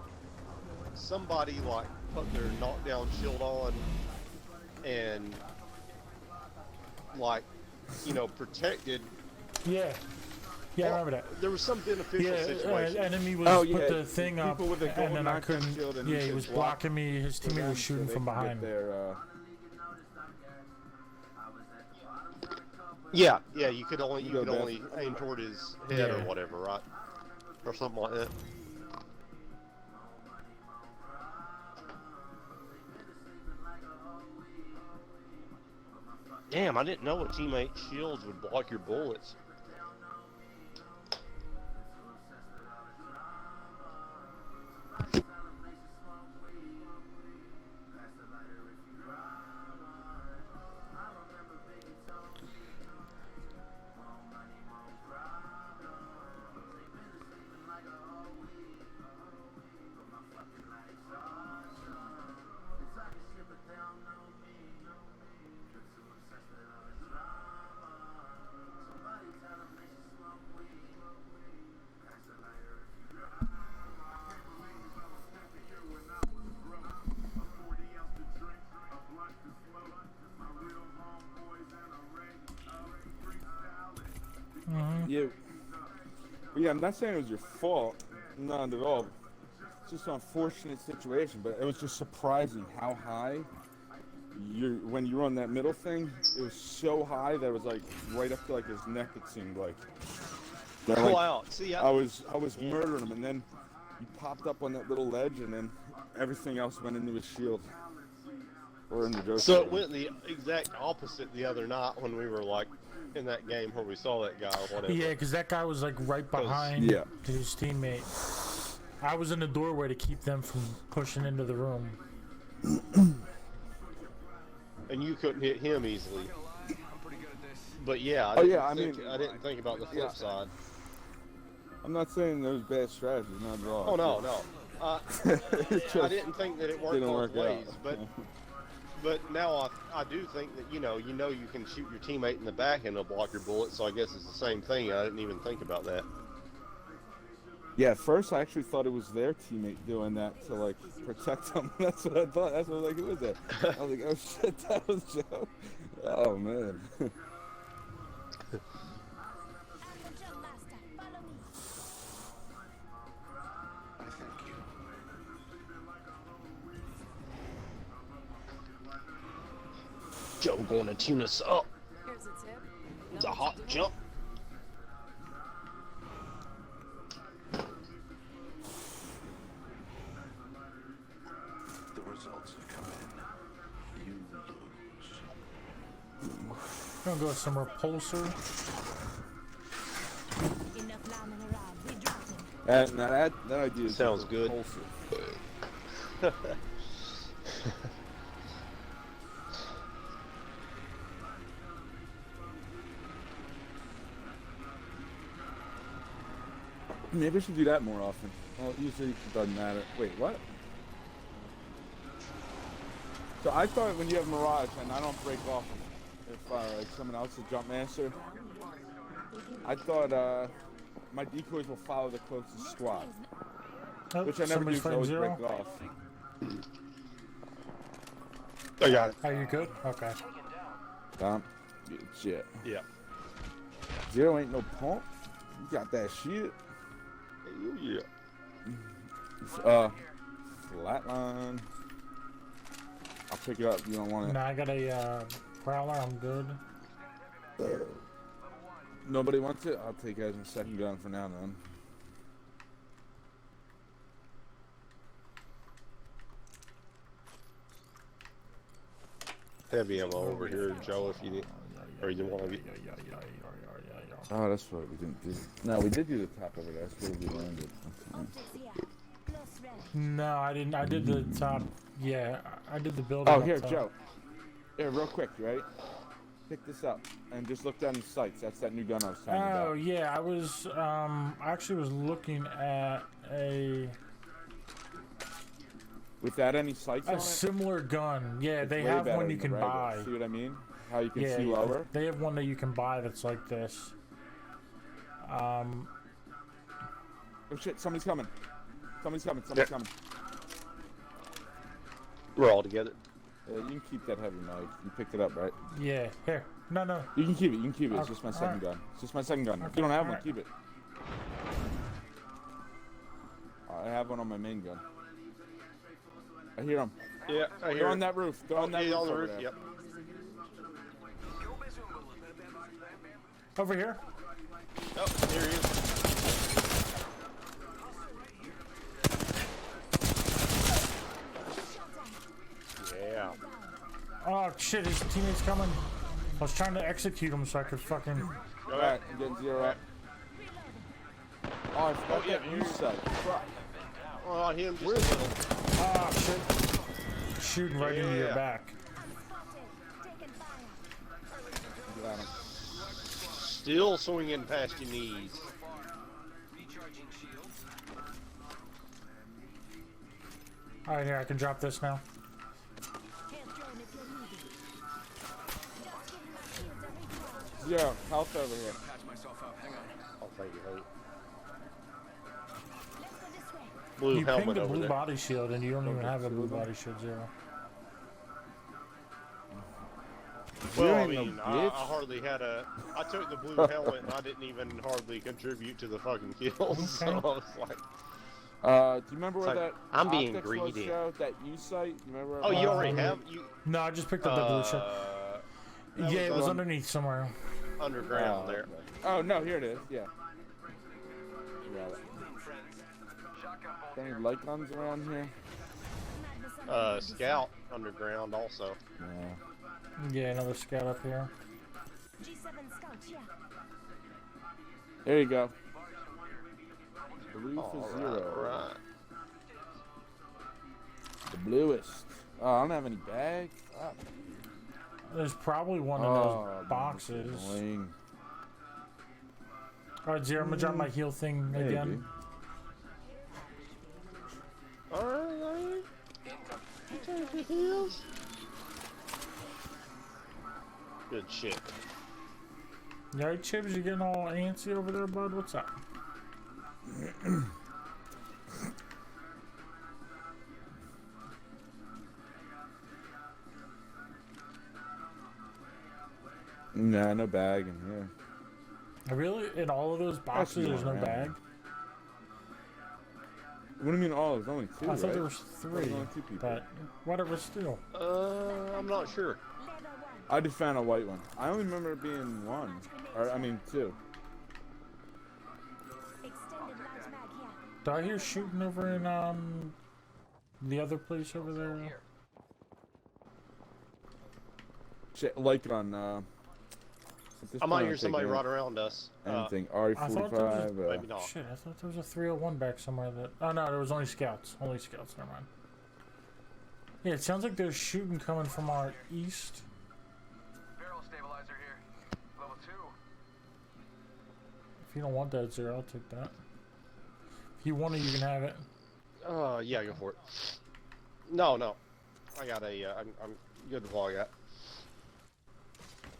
somebody like put their knockdown shield on and like protected. Yeah. Yeah, I remember that. There was some beneficial Yeah, situation. enemy was Oh, yeah, put the thing up, people with the and golden then I knockdown couldn't. shield and Yeah, you he could was block blocking me. His for teammate them was so shooting they from can get behind. their, Yeah, you could only You go could best. only aim toward his head or Yeah. whatever, right? Or something like that. Damn, I didn't know a teammate shields would block your bullets. Yeah. Well, yeah, I'm not saying it was your fault. Not at all. It's just an unfortunate situation, but it was just surprising how high when you're on that middle thing. It was so high that it was like right up to like his neck. It seemed like. That, Pull like, out. See, I was murdering him, and then he popped up on that little ledge, and then everything else went into his shield. Or into Joe's So shield. it went the exact opposite the other night when we were like in that game where we saw that guy or whatever. Yeah, because that guy was like right behind Yeah. his teammate. I was in the doorway to keep them from pushing into the room. And you couldn't hit him easily. I'm pretty good at this. But yeah, Oh, yeah, I mean- I didn't think about the flip Yeah. side. I'm not saying there was bad strategy, not at all. Oh no, no. It's I just didn't think that it worked didn't both work ways, out. but now I do think that you know you can shoot your teammate in the back and they'll block your bullet. So I guess it's the same thing. I didn't even think about that. Yeah, at first I actually thought it was their teammate doing that to like protect them. That's what I thought. That's what I was like, who was that? I was like, oh shit, that was Joe. Oh man. I'm the jump master. Follow me. I thank you. Joe going to tune us up. Here's a tip. It's a hot jump. The results have come in. You lose. Gonna go with some repulsor. Enough lambing around. We dropped him. That idea is Sounds good. repulsive. Maybe I should do that more often. Well, usually it doesn't matter. Wait, what? So I thought when you have Mirage and I don't break off if like someone else is jump master, I thought my decoys will follow the closest squad, Oh, which I never do. somebody's 'Cause I always fighting break Zero. off. I got it. Are you good? Okay. Yeah, shit. Yeah. Zero ain't no punk. You got that shit. Yeah. Flatline. I'll pick it up. You don't want it. Now I got a prowler. I'm good. Nobody wants it. I'll take it as my second gun for now, then. Heavy ammo over here, Joe. If you need, or you want to get. Oh, that's what we didn't do. No, we did do the top over there. That's where we landed. Optics here. Plus red. No, I didn't. I did the top. Yeah, I did the building. Oh, up here, top. Joe. Here, real quick, you ready? Pick this up and just look down the sights. That's that new gun I was telling you Oh about. yeah, I was. I actually was looking at a Without any sights on it, similar gun. Yeah, it's they way have better one you than can the regular. buy. See what I mean? How you can Yeah, see lower. they have one that you can buy that's like this. Oh shit! Somebody's coming. Somebody's coming. Somebody's coming. We're all together. You can keep that heavy knife. You picked it up, right? Yeah, here. No, no. You can keep it. You can keep it. It's Okay, just my second alright. gun. It's just my second gun. If Okay, you don't have one, alright. keep it. I have one on my main gun. I hear them. Yeah, I They're hear on it. that roof. They're on that Yeah, roof. on the over roof. there. Yep. Over here. Oh, here he is. Yeah. Oh shit, his teammate's coming. I was trying to execute him so I could fucking. Alright, I'm getting 0 up. Oh, I forgot yeah, that reset. Fuck. Oh, him just Where's a little. Ah, shit. Shooting right into your Yeah. back. Unspotted. Taking fire. Got him. Still swinging past your knees. Recharging shields. Alright, here, I can drop this now. Hail drone if you're needed. Just giving my shields a recharge. 0 health over here. Patch myself up. Hang on. I'll take it. Hey. Let's go this way. Blue You pinged helmet a over blue there. body shield and you don't even have a blue body shield 0. Well, I You ain't mean, no I bitch. hardly had a. I took the blue helmet and I didn't even hardly contribute to the fucking kills. So I was like, Do you remember where like, that I'm being optics was, greedy. Joe? That U site? You remember? oh, you already Um, have you. No, I just picked up the blue shield. That Yeah, it was on- underneath somewhere. underground there. okay. Oh no, here it is. Yeah. Got it. Friends. Shotgun bolt. Got any light guns around here? Madness on the Scout underground also. No. Yeah, another scout up here. G7 scout here. There you go. Blue for All 0. right. The bluest. Oh, I don't have any bags. Fuck. There's probably one in Oh, those man, boxes. this is annoying. Alright, Zero, I'm gonna drop my heal thing Maybe. again. Alright. Take the heels. Good shit. You alright, Chibs? You getting all antsy over there, bud? What's up? Nah, no bag in here. Really? In all of those boxes, Actually, there's no around. bag? What do you mean all? There's only 2, I thought right? there was 3, only 2 people. but whatever, still. I'm not sure. Level 1. I just found a white one. I only remember it being 1. Or, I mean 2. Extended light mag here. Did I hear shooting over in, the other place over there? Shit, light gun, at this I might point, hear I'll somebody take right around us. anything. I thought there RE45, Maybe not. Shit, I thought there was a 301 back somewhere that... Oh, no, there was only scouts. Only scouts, never mind. Yeah, it sounds like there's shooting coming from our east. Barrel stabilizer here. Level 2. If you don't want that, Zero, I'll take that. If you want it, you can have it. Yeah, go for it. No. I got a. I'm good with what I got.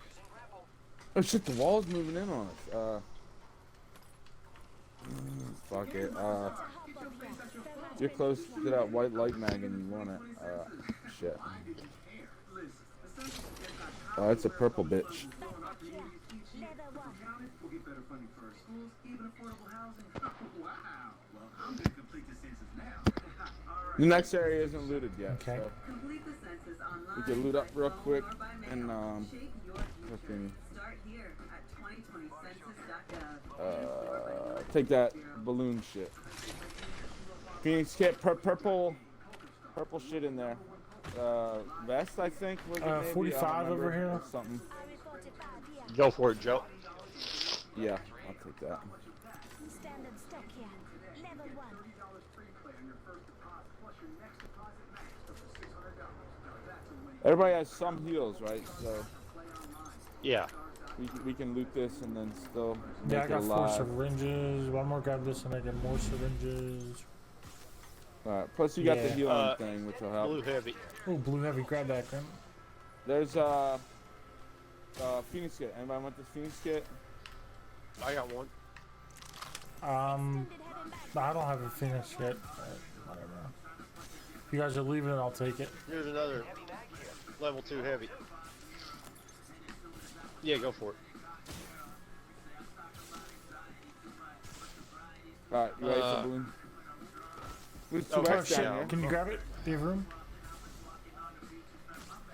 Using grapple. Oh shit, the wall's moving in on us. Fuck it. You're close to that white light mag and you want it. Shit. Oh, it's a purple bitch. Level 1. We'll get better funding for our schools, even affordable housing. Wow. Well, I'm gonna complete the census now. The next area isn't looted yet. Okay. So Complete the census online. we can loot up real by phone quick or by mail. and Shape your future. fucking Start here at 2020census.gov. take that balloon shit. Phoenix kit, purple shit in there. Vest, I think. Was it maybe? I don't 45 over remember. here. Or something. RE45 here. Go for it, Joe. Yeah, I'll take that. Standard stock here. Level 1. Everybody has some heals, right? So Yeah. we can loot this and then still make Yeah, I it got 4 alive. syringes. One more grab this and I get more syringes. Alright, plus you got the Yeah. healing thing, which will help. Blue heavy. Oh, blue heavy, grab that, Grim. There's Phoenix kit. Anybody want this Phoenix kit? I got one. Extended heading back. I don't have a Phoenix yet. Whatever. If you guys are leaving it, I'll take it. Here's another level 2 heavy. Yeah, go for it. Alright, you ready for balloon? There's 2 Oh, Oh, X shit. down here. Can you grab it? Do you have room?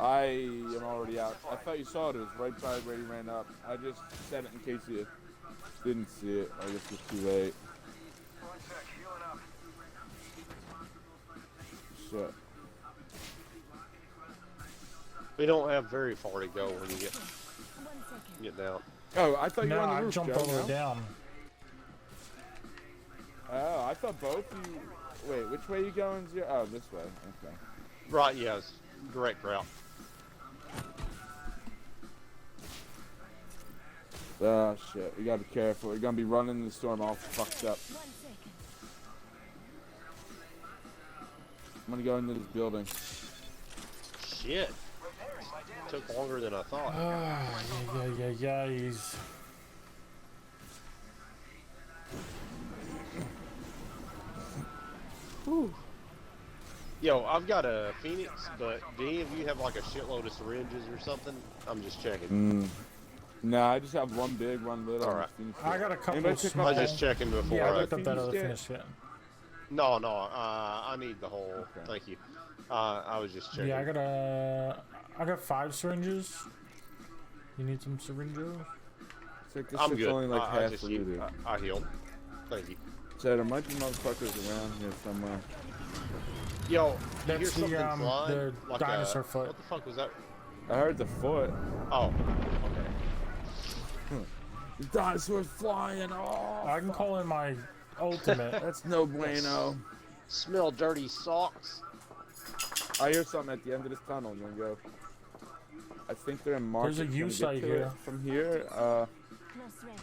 I am already out. I thought you saw it. It was right by where you ran up. I just said it in case you didn't see it. I guess it's too late. 1 sec. Healing up. Shit. We don't have very far to go when you get. 1 second. Get down. Oh, I thought you No, were on the I roof, jumped Joe, all the way no? down. Oh, I thought both you... Wait, which way you going, Zero? Oh, this way. Okay. Right, yes. Direct route. Oh, shit. We gotta be careful. We're gonna be running in the storm all fucked up. 1 second. I'm gonna go into this building. Shit. Took longer than I thought. Ah, yeah. He's. Yo, I've got a Phoenix, but do any of you have like a shitload of syringes or something? I'm just checking. No, I just have one big, one little. Alright. I got a couple Anybody of pick up small. I was just checking before Yeah, I I... looked up that other Phoenix finish yet. No, I need the whole... Okay. Thank you. I was just checking. Yeah, I got 5 syringes. You need some syringes? It's like this I'm shit's good. only like I half just looted. I healed. Thank you. So there might be motherfuckers around here somewhere. Yo, you hear That's something the flying? Like dinosaur foot. What the fuck was that? I heard the foot. Oh, okay. The dinosaur's flying. Oh, I can call in my ultimate. that's no bueno. Smell dirty socks. I hear something at the end of this tunnel. I'm gonna go. I think they're in market. There's a Gonna U get site to here. it From here. Close range.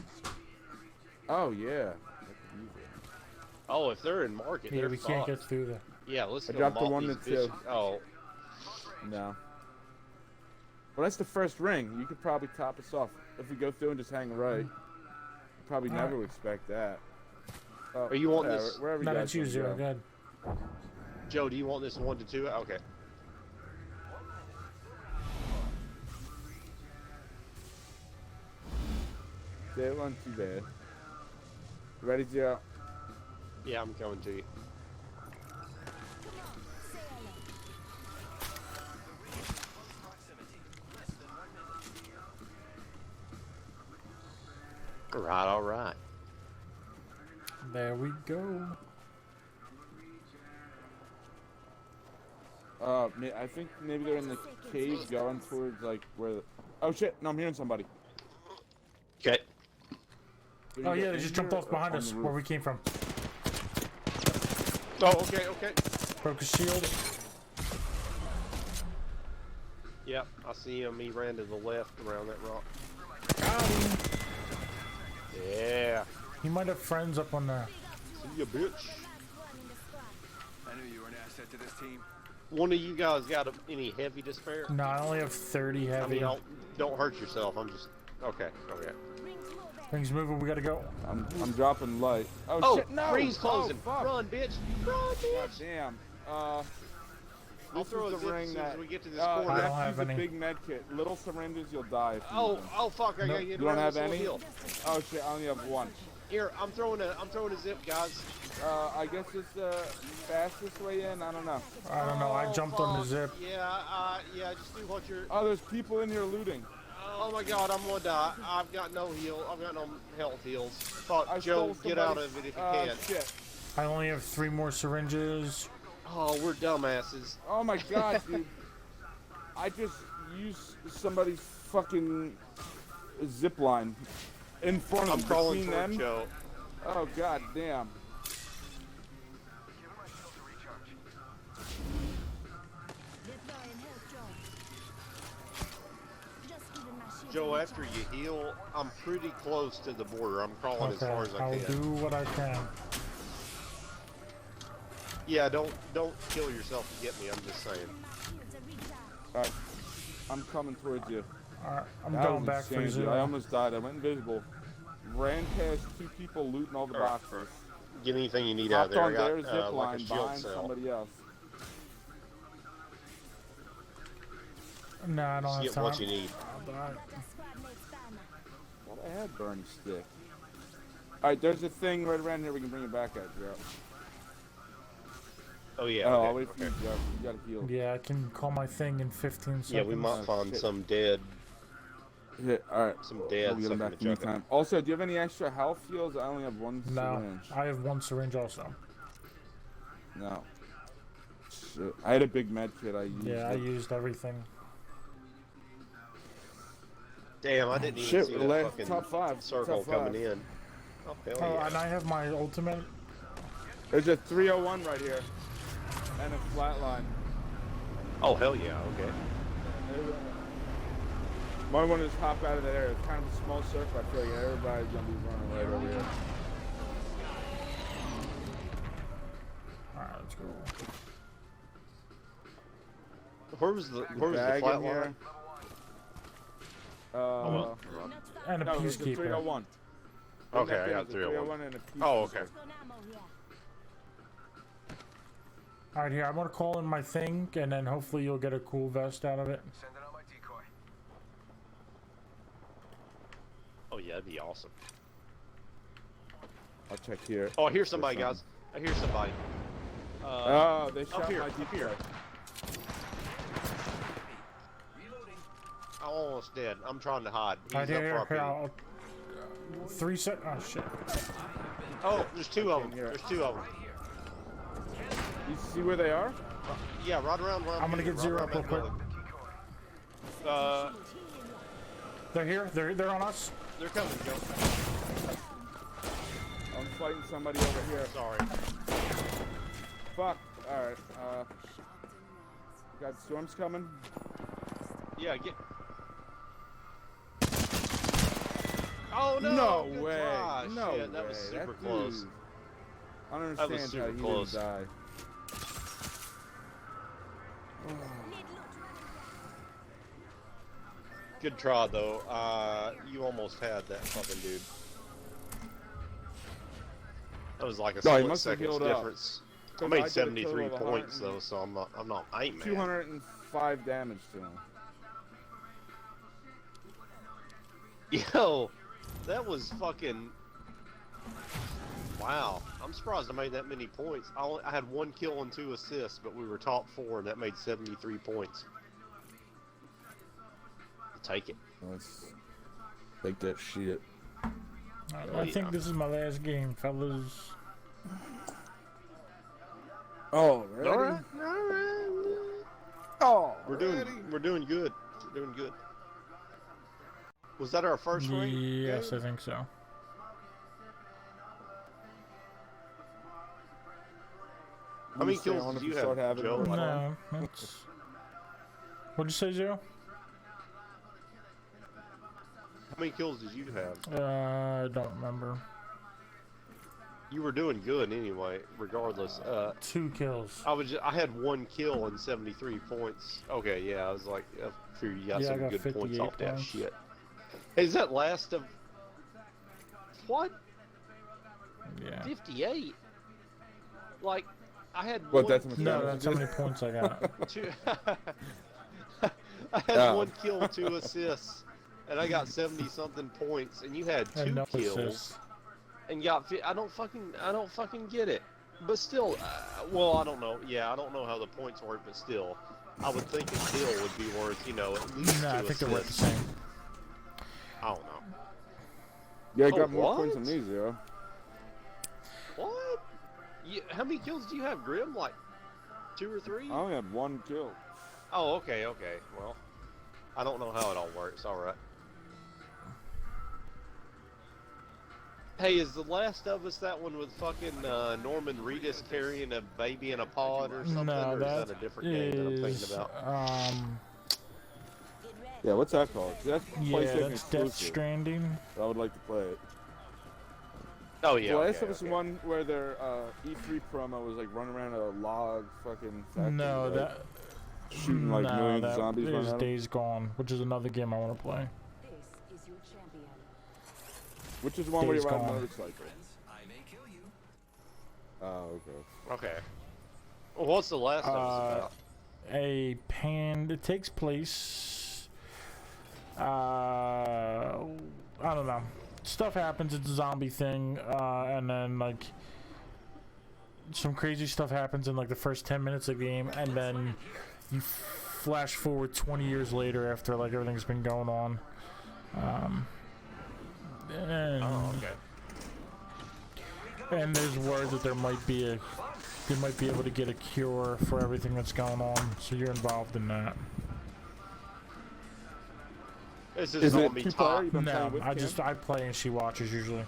Oh yeah. Oh, if they're in market, Yeah, they're we can't fucked. get through there. Yeah, let's I go dropped the mop 1 these to 2. bitches. Oh, No. Well, that's the first ring. You could probably top us off if we go through and just hang right. Probably All never would expect that. Oh, Are you wanting whatever, this- Wherever No, you that's guys you, wanna Zero. go. Go ahead. Joe, do you want this 1 to 2? Okay. They weren't too bad. Ready, Zero? Yeah, I'm coming to you. Come on, say hello. Right, all right. There we go. I think maybe they're in the cave going towards like where. Oh shit! No, I'm hearing somebody. Okay. Did Oh you yeah, get they in just jumped here off or behind on us the where roof? we came from. Oh, okay. Broke his shield. Yep, I see him. He ran to the left around that rock. Got him. Yeah. He might have friends up on there. See ya, bitch. Last one in the squad. I knew you were an asset to this team. One of you guys got any heavy to spare? No, I only have 30 I heavy. mean, don't hurt yourself. I'm just... Okay. Rings moving. Things moving, we gotta go. I'm dropping light. Oh, Oh, shit! No! ring's closing. Oh, fuck. Run, bitch. Run, God bitch. damn. I'll This throw is a the zip ring as soon that. as we get to this I corner. don't Let's have use the any. big med kit. Little syringes, you'll die. If you Oh, use them. oh, fuck! I gotta get You don't around have this little any? hill. Oh shit! I only have one. Here, I'm throwing a zip, guys. I guess it's the fastest way in. I don't know. I don't know, I Oh, jumped on the fuck. zip. Yeah, just do what you're... Oh, there's people in here looting. Oh my god, I'm gonna die. I've got no heal. I've got no health heals. Fuck, I Joe, stole get out somebody's- of it if you can. Shit. I only have 3 more syringes. Oh, we're dumbasses. Oh my god, dude. I just used somebody's fucking zip line in front of I'm them. crawling Between toward them. Joe. Oh god damn. Deploying health drone. Just giving my shield Joe, a after recharge. you heal, I'm pretty close to the border. I'm crawling as Okay, far as I I'll can. do what I can. Yeah, don't kill yourself to get me. I'm just saying. My shields a recharge. Alright. I'm coming towards you. Alright, I'm That going was back for insane, dude. zero. I almost died. I went invisible. Ran past 2 people looting all the Alright, boxes. Get anything you need out of Hopped there. I on their got zip like line a shield behind cell. somebody else. No, I don't Just have get time. what you need. I'll die. Got a squad mate's banner. Well, I had burning stick. Alright, there's a thing right around here we can bring it back at, Joe. Oh yeah. Oh, I'll okay, wait for you, okay. Joe. You gotta heal. Yeah, I can call my thing in 15 seconds. Yeah, we might Oh, find shit. some dead. Yeah, alright. Some We'll dead get them stuff in back the in truck. time. Also, do you have any extra health heals? I only have one No, syringe. I have 1 syringe also. No. Shit. I had a big med kit. I used Yeah, I it. used everything. Damn, I didn't even Shit, see we're that last fucking top 5. circle Top 5. coming in. Oh, hell Oh, yeah. and I have my ultimate. There's a 301 right here. And a flat line. Oh, hell yeah, okay. Might want to just hop out of that area. It's kind of a small circle. I feel like everybody's gonna be running right over here. Alright, let's go. Where was the Bag flat in here. line? Uh, And a no, there's a peacekeeper. 301. Okay, Back I there, got there's a 301. and a Oh, peacekeeper. okay. Alright, here, I'm gonna call in my thing, and then hopefully you'll get a cool vest out of it. Sending out my decoy. Oh, yeah, that'd be awesome. I'll check here. Oh, I hear somebody, There's guys. I hear somebody. Oh, they shot here, my up decoy. here. I'm almost dead. I'm trying to hide. He's Alright, up here, for here, our pity. 3 sec. Oh, shit. Oh, there's 2 of them. Here. There's 2 of them. You see where they are? Yeah, right around where I'm gonna get zero up real quick. They're here. They're on us. They're coming, Joe. I'm fighting somebody over here. Sorry. Fuck. Alright, got storms coming. Yeah, get. Oh no! No good way. try. No Shit, that was way. super That close. dude- I don't That was understand super how he close. didn't die. Good try though. You almost had that fucking dude. That was like a No, he split must have seconds healed up. difference. I 'Cause I made did a 73 total of points 100 though, so I ain't mad. 205 damage to him. Yo, that was fucking. Wow, I'm surprised I made that many points. I had 1 kill and 2 assists, but we were top 4, and that made 73 points. I'll take it. Let's take that shit. I think this is my last game, fellas. Oh, All right. Oh, We're doing good. We're doing good. Was that our first rank? Yes, I game? think so. How many kills did you have, Joe? No, that's. What'd you say, Zero? How many kills did you have? I don't remember. You were doing good anyway, regardless. 2 kills. I had 1 kill and 73 points. Okay, yeah, I was like, I figured you got Yeah, I some got good points 58 off that points. shit. Hey, is that last of what? Yeah. 58. Like, I had What, one that's how much No, damage that's you how did? many points I got. two, I had Oh. 1 kill, 2 assists, and I got 70 something points, and you had 2 And no kills assists. and got. I don't fucking get it. But still, well, I don't know. Yeah, I don't know how the points work, but still, I would think a kill would be worth, at least 2 Nah, I think they're worth the assists. same. I don't know. Yeah, I Oh, got more what? points than me, Zero. What? How many kills do you have, Grim? Like 2 or 3? I only had 1 kill. Oh, okay. Well, I don't know how it all works. All right. Hey, is The Last of Us that one with fucking Norman Reedus carrying a baby in a pod or something? No, or is that that a different game that I'm thinking is, about? Yeah, what's that called? That's Yeah, PlayStation that's Death exclusive. Stranding. I would like to play it. Oh, yeah. The Last okay, of Us okay. one where their E3 promo was like running around a log fucking factory, No, right? that. shooting like no, millions of that zombies running is at 'em? Days Gone, which is another game I want to play. This is your champion. Which is the one where you Days ride a Gone. motorcycle. I may kill you. Oh, okay. Okay. Well, what's The Last of Us about? It takes place. I don't know. Stuff happens. It's a zombie thing, and then like some crazy stuff happens in like the first 10 minutes of the game, and then you flash forward 20 years later after like everything's been going on. And, Oh, okay. and there's word that they might be able to get a cure for everything that's going on, so you're involved in that. This Is it zombie two player? top. You been No, playing with I Cam? play and she watches usually.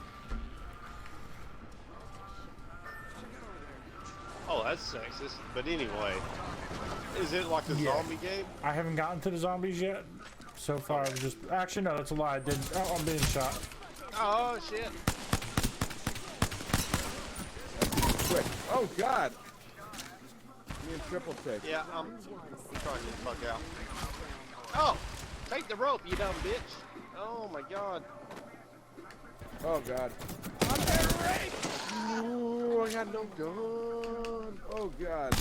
Oh, that's sexist. But anyway, is it like a Yeah. zombie game? I haven't gotten to the zombies yet. So far, I've just actually no, that's a lie. I didn't. Oh, I'm being shot. Oh shit! Quick. Oh God. Me and triple take. Yeah, I'm trying to get the fuck out. Oh, take the rope, you dumb bitch! Oh my god! Oh God. I'm getting raped. Oh, I got no gun. Oh God.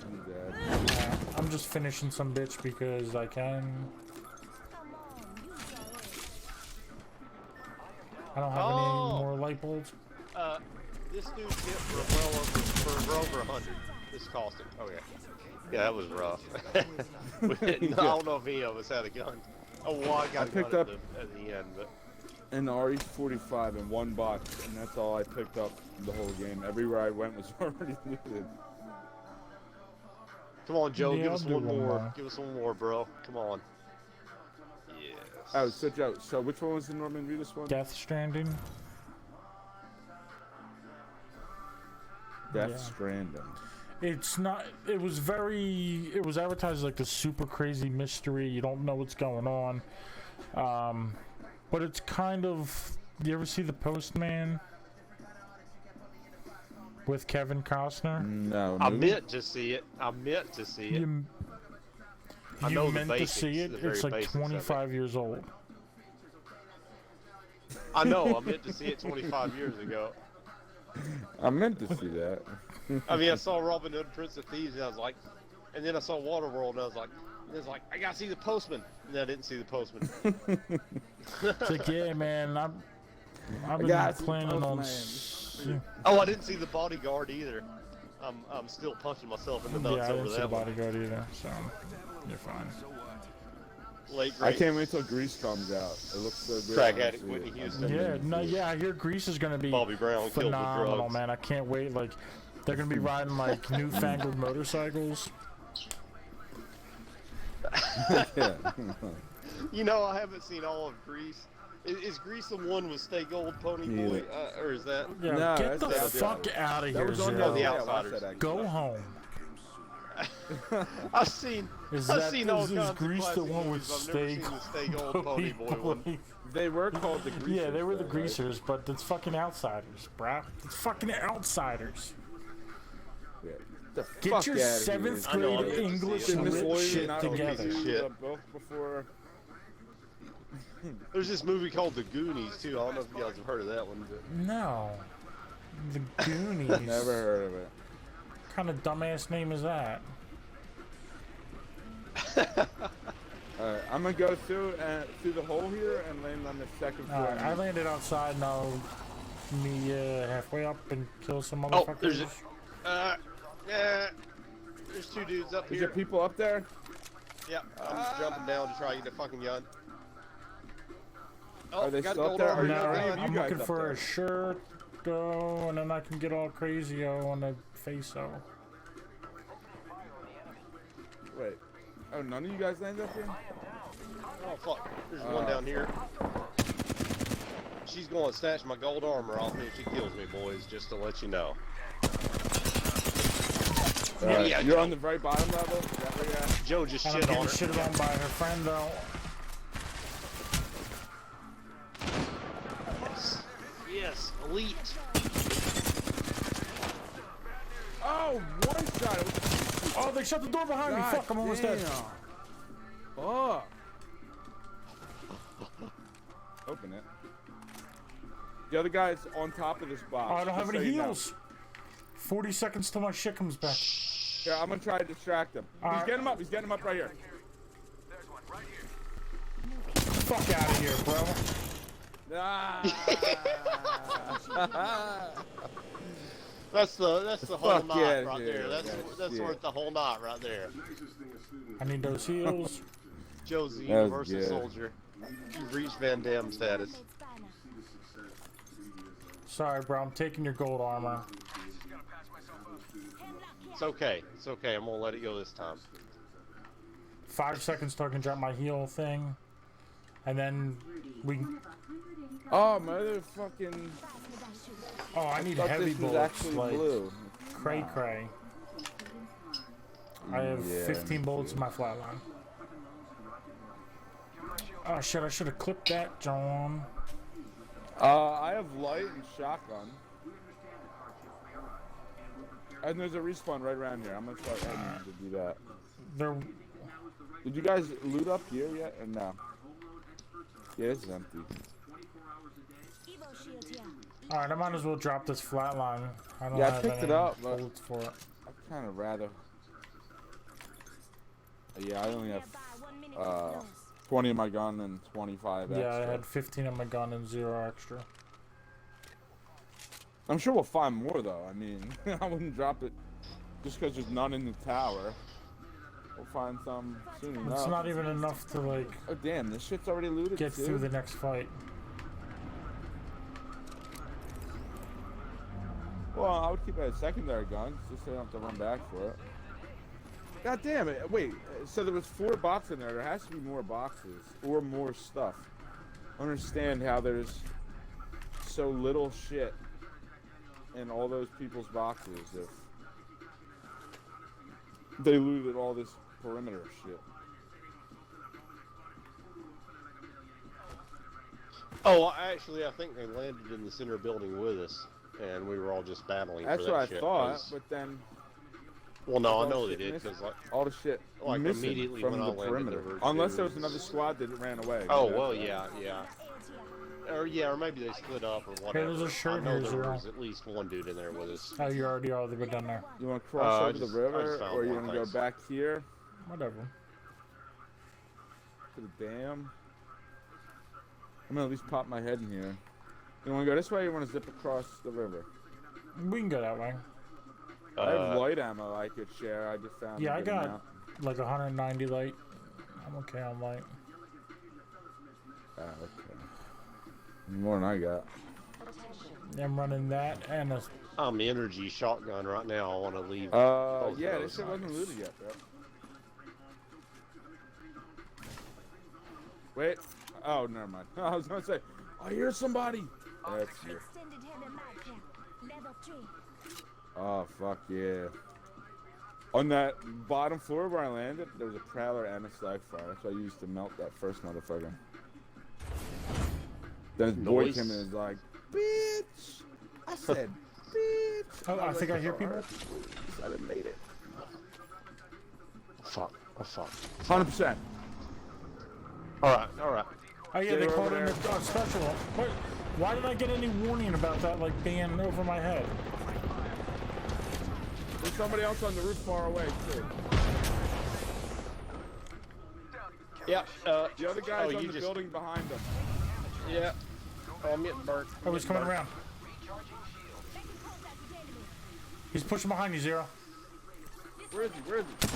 I'm dead. I'm just finishing some bitch because I can. I don't have any more light bulbs. This dude's hit for well over 100. This cost him. Oh yeah. Yeah, that was rough. I don't know if any of us had a gun. Oh, well, I got a picked gun up- at the end, but An RE45 in one box, and that's all I picked up the whole game. Everywhere I went was already looted. come on, Joe, Yeah, give I'll us do one one more. more. Give us one more, bro. Come on. Yes. Oh, so Joe, so which one was the Norman Reedus one? Death Stranding. Death Yeah. Stranding. It's not. It was very. It was advertised like a super crazy mystery. You don't know what's going on. But it's kind of. You ever see The Postman with Kevin Costner? No. I movie? meant to see it. I meant to see it. You, I you know the meant to basics, see it. the very It's like basics of it. 25 years old. I know. I meant to see it 25 years ago. I meant to see that. I mean, I saw Robin Hood, Prince of Thieves, and I was like, and then I saw Waterworld, and I was like, I gotta see the Postman, and I didn't see the Postman. It's like, yeah, man. I've been gotta see planning on. Postman. Oh, I didn't see the Bodyguard either. I'm still punching myself in the nuts Yeah, I over didn't see the that one. Bodyguard either. So you're fine. Late I great can't wait till Grease comes out. It looks so good. Crack I wanna addict see Whitney it. Houston. Yeah, no, yeah. I hear Grease is gonna be Bobby Brown killed with phenomenal, drugs. man. I can't wait. Like, they're gonna be riding like newfangled motorcycles. Yeah. You know, I haven't seen all of Grease. Is Grease the one with Stay Gold Pony Boy, or is that? Yeah, No, get the that's fuck out of That here, was on Zero. The yeah, I Outsiders. watched that, actually. Go home. I've seen. Is I've that seen all is kinds of Grease the classic one with movies. I've never Stay seen the Stay Gold Pony Boy one. They were called the Greasers. Yeah, they were the though, right? greasers, but it's fucking outsiders, bruh. It's fucking outsiders. Yeah. The Get fuck your outta 7th I know, grade I'm good to English see it. Miss lit Williams shit not together. released Shit. both before. There's this movie called The Goonies too. I don't know if you guys have heard of that one, but No. The Goonies. Never heard of it. What kind of dumbass name is that? Alright, I'm gonna go through the hole here and land on the second floor. Alright, I landed outside now. Me halfway up and kill some oh, motherfuckers. there's there's two dudes up Is here. there people up there? Yeah, I'm just jumping down to try to get a fucking gun. Oh, Are they got still up gold there? armor, Are you- got a are gun. you I'm guys looking up for there? a shirt, though, and then I can get all crazy on the face-o. Wait. Oh, none of you guys landed up here? Oh fuck, there's one down here. She's going to snatch my gold armor off me if she kills me, boys, just to let you know. Yeah, You're Joe. on the very bottom level? Is that where you're at? Joe just And I'm shit getting on her. shitted on by her friend, though. Yes, yes, elite. Oh, one shot! It was Oh, they shut the door behind me. Fuck, I'm almost dead. Oh. Open it. The other guy's on top of this box. Oh, I don't have just any so you know. heals. 40 seconds till my shit comes back. Yeah, I'm gonna try to distract him. He's getting him up. He's getting him up right here. Fuck out of here, bro. Ah. That's the whole Fuck knot yeah, right dude. there. That's Shit. worth the whole knot right there. I need those heals. Joe's the That was universal good. soldier. You've reached Van Damme status. Sorry, bro. I'm taking your gold armor. It's okay. It's okay. I'm gonna let it go this time. 5 seconds till I can drop my heal thing. And then we... Oh, motherfucking... Oh, I need thought heavy this was bullets. actually Like, blue. cray cray. I have Yeah, 15 bullets in my flatline. Oh shit, I should have clipped that, John. I have light and shotgun. And there's a respawn right around here. I'm gonna start heading to do that. There... Did you guys loot up here yet, or no? Yeah, it's empty. Evo shield here. Alright, I might as well drop this flatline. I don't Yeah, I have picked any it up, but bullets for it. I'd kind of rather. Yeah, I only have Nearby, 1 minute to close. 20 in my gun and 25 Yeah, extra. I had 15 on my gun and 0 extra. I'm sure we'll find more though. I mean, I wouldn't drop it just because there's none in the tower. We'll find some soon enough. It's not even enough to like Oh damn, this shit's already looted get too. through the next fight. Well, I would keep it a secondary gun just so I don't have to run back for it. God damn it! Wait, so there was 4 boxes in there. There has to be more boxes or more stuff. I don't understand how there's so little shit in all those people's boxes if they looted all this perimeter shit. Oh, actually, I think they landed in the center building with us, and we were all just battling. That's for that what I shit, thought, 'cause- but then Well, no, I all know the they shit did because like. all the shit Like, missing immediately from when the I landed, perimeter. there were Unless there was two- another squad that ran away. Oh Maybe well, that's yeah, yeah. Or maybe they split up or whatever. there's a shirt I know here, there Zero. was at least one dude in there with us. Oh, you already are the good down there. You want to cross I over just- the I river, just found or you one, want to go thanks. back here Whatever. to the dam? I'm gonna at least pop my head in here. You want to go this way, or you want to zip across the river? We can go that way. I have light ammo I could share. I just found. Yeah, a I good got amount. like 190 light. I'm okay on light. Ah, okay. More than I got. I'm running that and a... I'm energy shotgun right now. I want to leave. both of Yeah, those. this shit wasn't looted yet, bro. Wait. Oh, never mind. I was gonna say, I hear somebody. That's you. Extended heavy mag here. Level 3. Oh, fuck yeah. On that bottom floor where I landed, there was a Prowler and a Slag Fire. That's what I used to melt that first motherfucker. Then his boy Nice. came in and was like, bitch! I said, bitch! Oh, I was think like, I hear people. "Alright." I done made it. Fuck. Oh fuck. 100%. All right. All right. Oh yeah, Get they her called over in a there. special. Wait, why did I get any warning about that like being over my head? There's somebody else on the roof far away, too. Yeah. The other guy's oh, on you the just, building behind him. Yeah. Oh, I'm getting burnt. Oh, he's coming around. He's pushing behind you, Zero. Where is he? Where is he?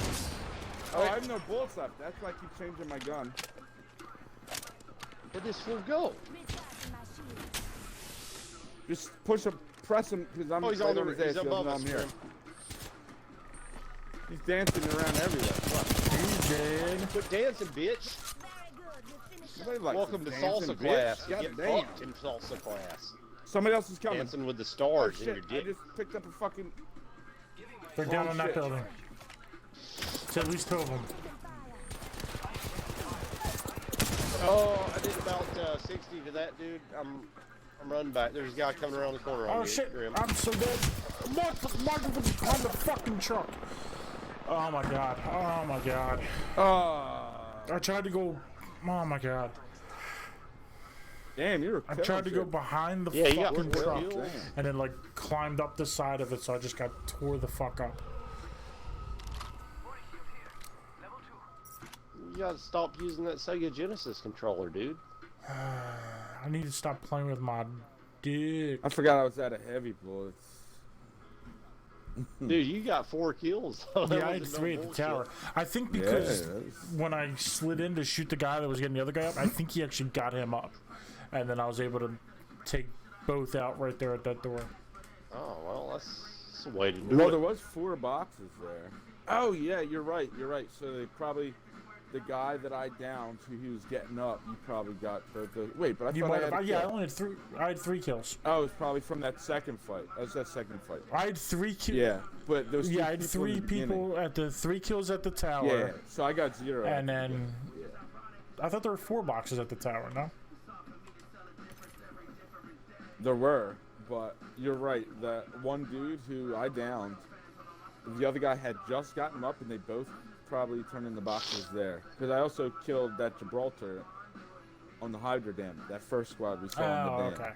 Oh, I have no bullets left. That's why I keep changing my gun. Where'd this fool go? Recharging my shield. Just push him, press him, because I'm Oh, he's right on the on his he's ass. He doesn't above know us. I'm here. He's dancing around everywhere. Fuck. You did. Quit dancing, bitch. Very good. We finished Nobody likes Welcome to this dancing, salsa class. bitch. You God get damn. fucked in salsa class. Somebody else is coming. Dancing with the Oh stars in shit! your I dick. just picked up a fucking. They're down Oh, on that shit. building. It's at least 2 of them. Oh, I did about 60 to that dude. I'm running back. There's a guy coming around the corner on Oh you, shit! Grim. I'm so dead. Michael was behind the fucking truck. Oh my god. Oh my god. I tried to go. Oh my god. Damn, you were. I killing tried to go shit. behind the Yeah, you got fucking four truck kills. Damn. and then like climbed up the side of it, so I just got tore the fuck up. You gotta stop using that Sega Genesis controller, dude. I need to stop playing with my dick. I forgot I was out of heavy bullets. Dude, you got 4 kills. That Yeah, I had wasn't no 3 at the bullshit. tower. I think because Yeah, that's- when I slid in to shoot the guy that was getting the other guy up, I think he actually got him up. And then I was able to take both out right there at that door. Oh, well, that's That's the way to do Well, it. there was 4 boxes there. Oh yeah, you're right. You're right. So they probably, the guy that I downed, who he was getting up, you probably got the wait. But I You thought might I had have, a yeah, I kill. only had 3. I had 3 kills. Oh, it's probably from that second fight. That was that second fight. I had 3 kills. Yeah, but those. Yeah, I had 3 in the beginning. people at the 3 kills at the tower. Yeah, so I got 0. And then I thought there were 4 boxes at the tower. No. There were, but you're right. That one dude who I downed, the other guy had just gotten up, and they both probably turned in the boxes there. Because I also killed that Gibraltar on the Hydra Dam, that first squad we saw in the dam. Okay.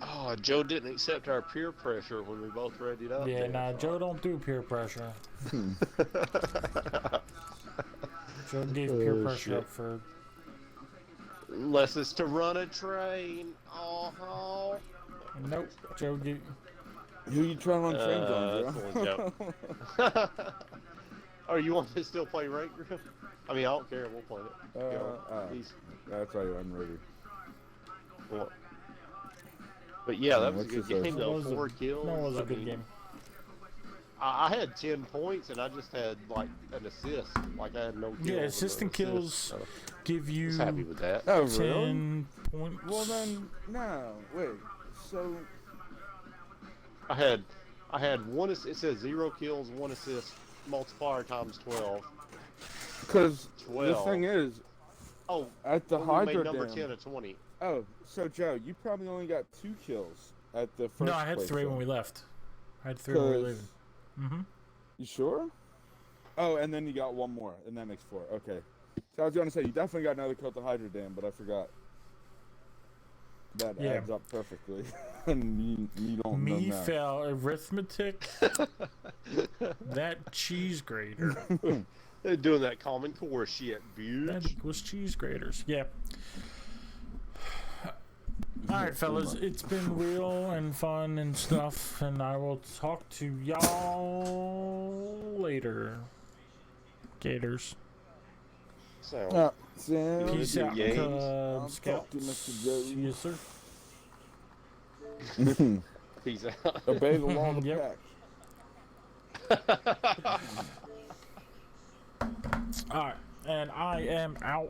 Oh, Joe didn't accept our peer pressure when we both readied up. Yeah, there. nah, Joe don't do peer pressure. Joe gave peer Oh, pressure shit. up for. Unless it's to run a train. Oh. Nope. Joe gave. Who you trying to run trains on, That's only Joe. Oh, you want to still play rank group? I mean, I don't care. We'll play it. He's- That's why I'm ready. well, but yeah, that was a What's good his game That though. was a- 4 kills. That was a I good mean, game. I had 10 points and I just had like an assist. Like I had no kills. Yeah, and assist an and kills so give I you was happy with that. Oh, really? 10 points. Well then, no, wait. So I had one. It says 0 kills, 1 assist, multiplier times 12. because the 12. thing is, Oh, at the we Hydra made number Dam. 10 of 20. Oh, so Joe, you probably only got 2 kills at the first. No, I had place 3 when then. we left. I had 3 when we were 'Cause- leaving. Mm-hmm. You sure? Oh, and then you got 1 more, and that makes 4. Okay. So I was gonna say you definitely got another kill at the Hydra Dam, but I forgot. That Yeah. adds up perfectly, and you don't know Me that. fell arithmetic. That cheese grater. They're doing that Common Core shit, bitch. That equals cheese graters. Yeah. Alright, fellas, it's been real and fun and stuff, and I will talk to y'all later. Gators. So, Sam, Peace do out, games. I'll Scouts. talk to Mr. Joe. Yes, sir. peace out. Obey the law of the Yep. pack. Alright, and I am out.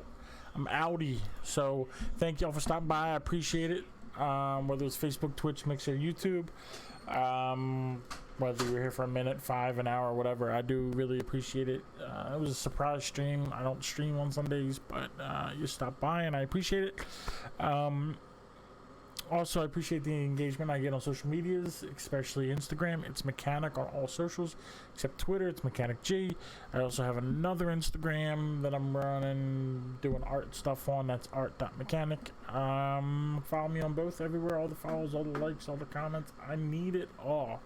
I'm outie. So thank y'all for stopping by. I appreciate it. Whether it's Facebook, Twitch, Mixer, YouTube. Whether you're here for a minute, 5, an hour, whatever, I do really appreciate it. It was a surprise stream. I don't stream on Sundays, but you stopped by and I appreciate it. Also, I appreciate the engagement I get on social medias, especially Instagram. It's Mechanic on all socials, except Twitter. It's Mechanic G. I also have another Instagram that I'm running, doing art stuff on. That's art.mechanic. Follow me on both, everywhere. All the follows, all the likes, all the comments. I need it all.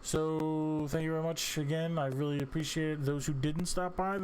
So, thank you very much again. I really appreciate it. Those who didn't stop by,